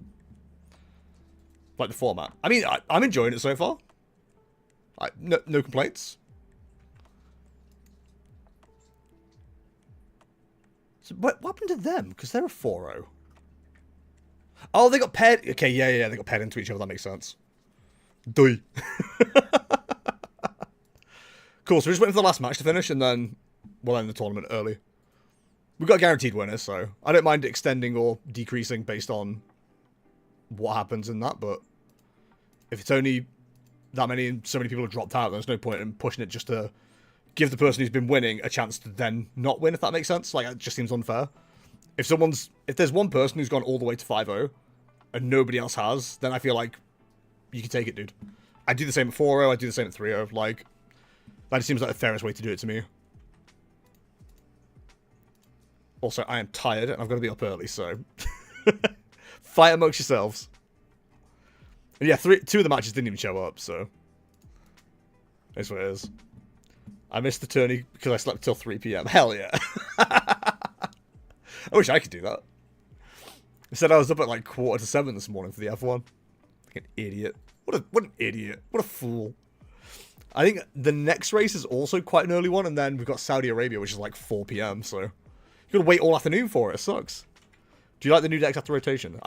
Like the format. I mean, I'm enjoying it so far. No complaints. So what happened to them? Because they're a 4-0. Oh, they got paired. Okay, yeah, they got paired into each other. That makes sense. Duh. Cool, so we're just waiting for the last match to finish, and then we'll end the tournament early. We've got a guaranteed winner, so I don't mind extending or decreasing based on what happens in that, but if it's only that many and so many people have dropped out, there's no point in pushing it just to give the person who's been winning a chance to then not win, if that makes sense. Like, it just seems unfair. If there's one person who's gone all the way to 5-0 and nobody else has, then I feel like you can take it, dude. I do the same at 4-0, I do the same at 3-0. Like, that just seems like the fairest way to do it to me. Also, I am tired and I've got to be up early, so fight amongst yourselves. And yeah, 2 of the matches didn't even show up, so that's what it is. I missed the tourney because I slept till 3 PM. Hell yeah. I wish I could do that. I said I was up at like 6:45 this morning for the F1. Like an idiot. What an idiot. What a fool. I think the next race is also quite an early one, and then we've got Saudi Arabia, which is like 4 p.m., so you gotta wait all afternoon for it. It sucks. Do you like the new decks after rotation?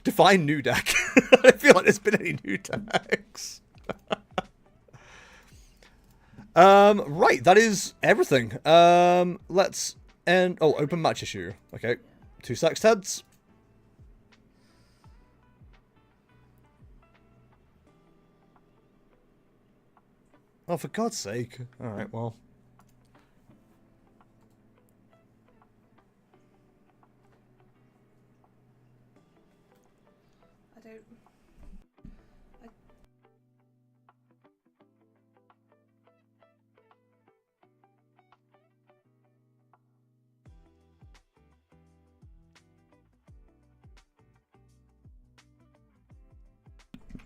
Define new deck. I don't feel like there's been any new decks. Right, that is everything. Let's end... Oh, open match issue. Okay, 2 sex heads. Oh, for God's sake. Alright, well. I don't...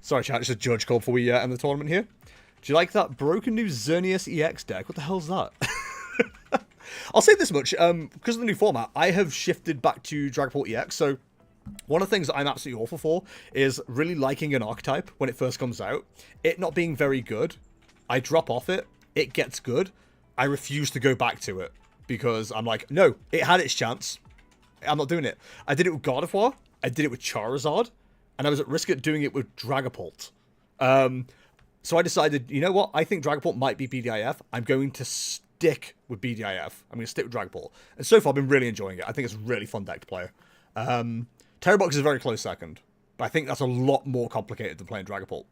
Sorry, chat, just a judge call before we end the tournament here. Do you like that broken new Xerneas EX deck? What the hell's that? I'll say this much, because of the new format, I have shifted back to Dragapult EX, so one of the things that I'm absolutely awful for is really liking an archetype when it first comes out, it not being very good, I drop off it, it gets good, I refuse to go back to it, because I'm like, no, it had its chance, I'm not doing it. I did it with God of War, I did it with Charizard, and I was at risk of doing it with Dragapult. So I decided, you know what? I think Dragapult might be BDIF. I'm going to stick with BDIF. I'm going to stick with Dragapult. And so far, I've been really enjoying it. I think it's a really fun deck to play. Terrorbox is a very close second. But I think that's a lot more complicated than playing Dragapult.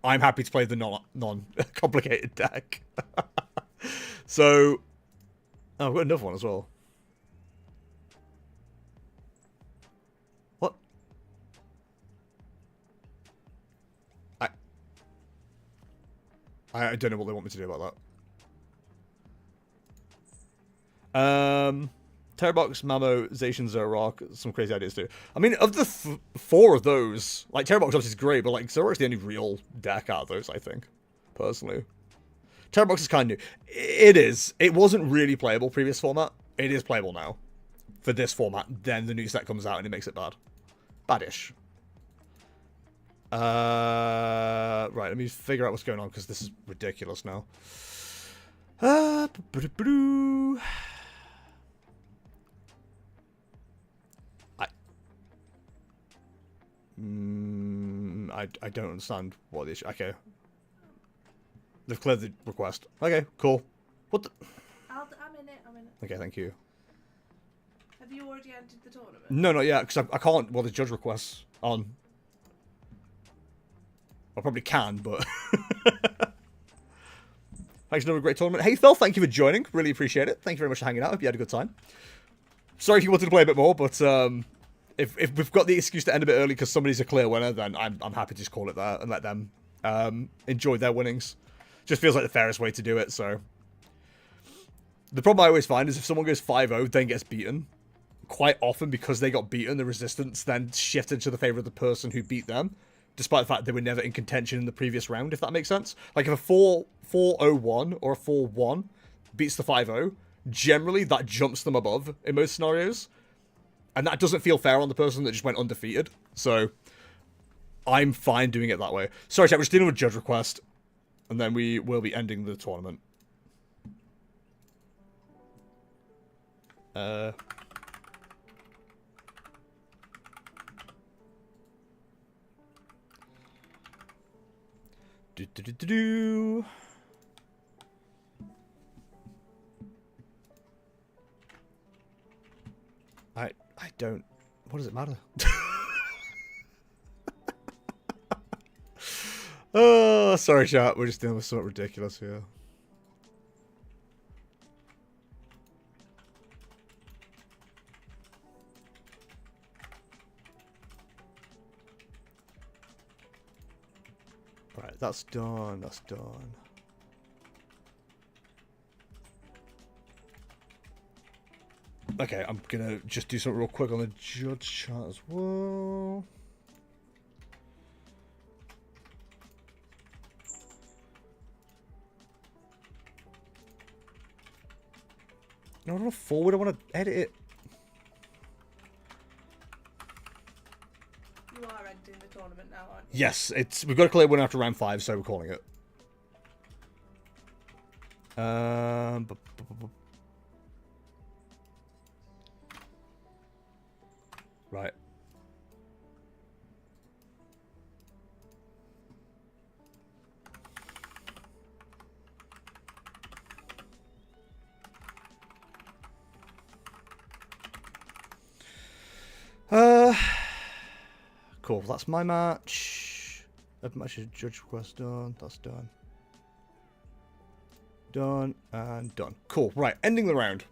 I'm happy to play the non-complicated deck. So... Oh, I've got another one as well. What? I don't know what they want me to do about that. Terrorbox, Mamo, Zacian, Zerok, some crazy ideas too. I mean, of the 4 of those, like, Terrorbox obviously is great, but, like, Zerok's the only real deck out of those, I think, personally. Terrorbox is kind of new. It is. It wasn't really playable previous format. It is playable now. For this format, then the new set comes out and it makes it bad. Badish. Right, let me figure out what's going on, because this is ridiculous now. I don't understand what the issue... Okay. They've cleared the request. Okay, cool. What the... I'm in it, I'm in it. Okay, thank you. Have you already entered the tournament? No, not yet, because I can't... Well, the judge requests on... I probably can, but... Thanks for another great tournament. Hey, Phil, thank you for joining. Really appreciate it. Thank you very much for hanging out. Hope you had a good time. Sorry if you wanted to play a bit more, but if we've got the excuse to end a bit early because somebody's a clear winner, then I'm happy to just call it there and let them enjoy their winnings. Just feels like the fairest way to do it, so... The problem I always find is if someone goes 5-0, then gets beaten, quite often because they got beaten, the resistance then shifted to the favour of the person who beat them, despite the fact they were never in contention in the previous round, if that makes sense. Like, if a 4-0-1 or a 4-1 beats the 5-0, generally that jumps them above in most scenarios. And that doesn't feel fair on the person that just went undefeated. So, I'm fine doing it that way. Sorry, chat, we're just dealing with judge request. And then we will be ending the tournament. I don't... What does it matter? Oh, sorry, chat. We're just dealing with something ridiculous here. Right, that's done. That's done. Okay, I'm gonna just do something real quick on the judge chart as well. No, I don't want to forward, I want to edit it. You are ending the tournament. tournament now, aren't you? Yes, we've got to clear one after round 5, so we're calling it. Right. Cool. That's my match. Every match is judge request done. That's done. Done and done. Cool. Right. Ending the round.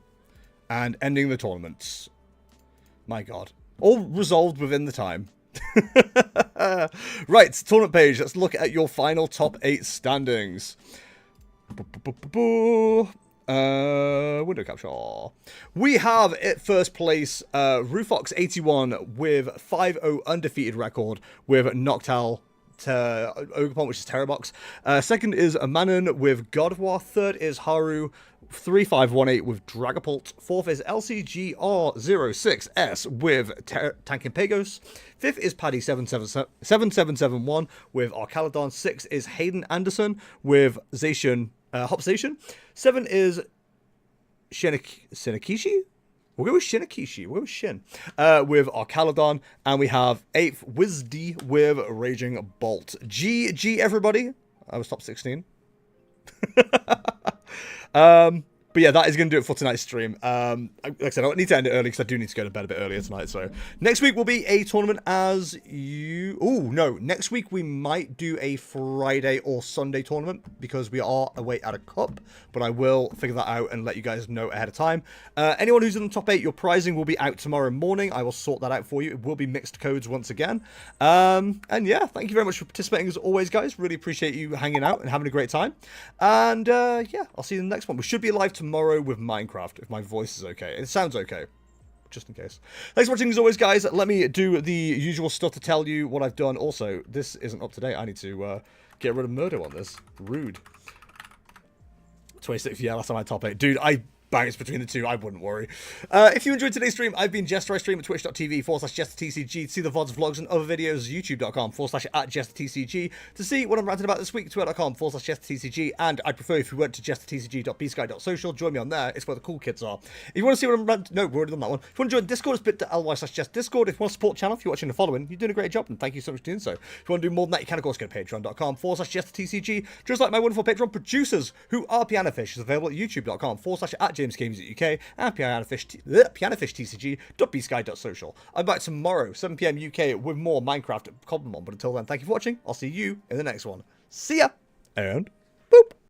And ending the tournaments. My God. All resolved within the time. Right. Tournament page. Let's look at your final top 8 standings. Window capture. We have at first place Rufox81 with 5-0 undefeated record with Noctowl Ogre, which is Terrorbox. Second is Manon with God of War. Third is Haru 3518 with Dragapult. Fourth is LCGR06S with Tankin Pagos. Fifth is Paddy 7771 with Arcalodon. Sixth is Hayden Anderson with Zacian Hopstation. 7 is Shinakishi? We'll go with Shinakishi. We'll go with Shin. With Arcalodon. And we have 8th Wizd with Raging Bolt. GG, everybody. I was top 16. But yeah, that is going to do it for tonight's stream. Like I said, I need to end it early because I do need to go to bed a bit earlier tonight. So next week will be a tournament as you... Oh, no. Next week we might do a Friday or Sunday tournament because we are away at a cup. But I will figure that out and let you guys know ahead of time. Anyone who's in the top 8, your prizing will be out tomorrow morning. I will sort that out for you. It will be mixed codes once again. And yeah, thank you very much for participating as always, guys. Really appreciate you hanging out and having a great time. And yeah, I'll see you in the next one. We should be live tomorrow with Minecraft, if my voice is okay. It sounds okay, just in case. Thanks for watching as always, guys. Let me do the usual stuff to tell you what I've done. Also, this isn't up to date. I need to get rid of Murdo on this. Rude. 26, yeah, last time I had top 8. Dude, I bounce between the two, I wouldn't worry. If you enjoyed today's stream, I've been Jester. I stream at twitch.tv/JesterTCG. To see the VODs, vlogs, and other videos, youtube.com/@JesterTCG. To see what I'm ranting about this week, twitter.com/JesterTCG. And I'd prefer if you went to jestertcg.bsky.social. Join me on there. It's where the cool kids are. If you want to see what I'm ranting... No, we've already done that one. If you want to join Discord, it's bit.ly/JestDiscord. If you want to support the channel, if you're watching and following, you're doing a great job, and thank you so much for doing so. If you want to do more than that, you can, of course, go to patreon.com/JesterTCG. Just like my wonderful Patreon producers, who are Pianofish, is available at youtube.com/@JamesGamesUK and pianofishtcg.bsky.social. I'm back tomorrow, 7 PM UK, with more Minecraft Pokémon. But until then, thank you for watching. I'll see you in the next one. See ya, and boop.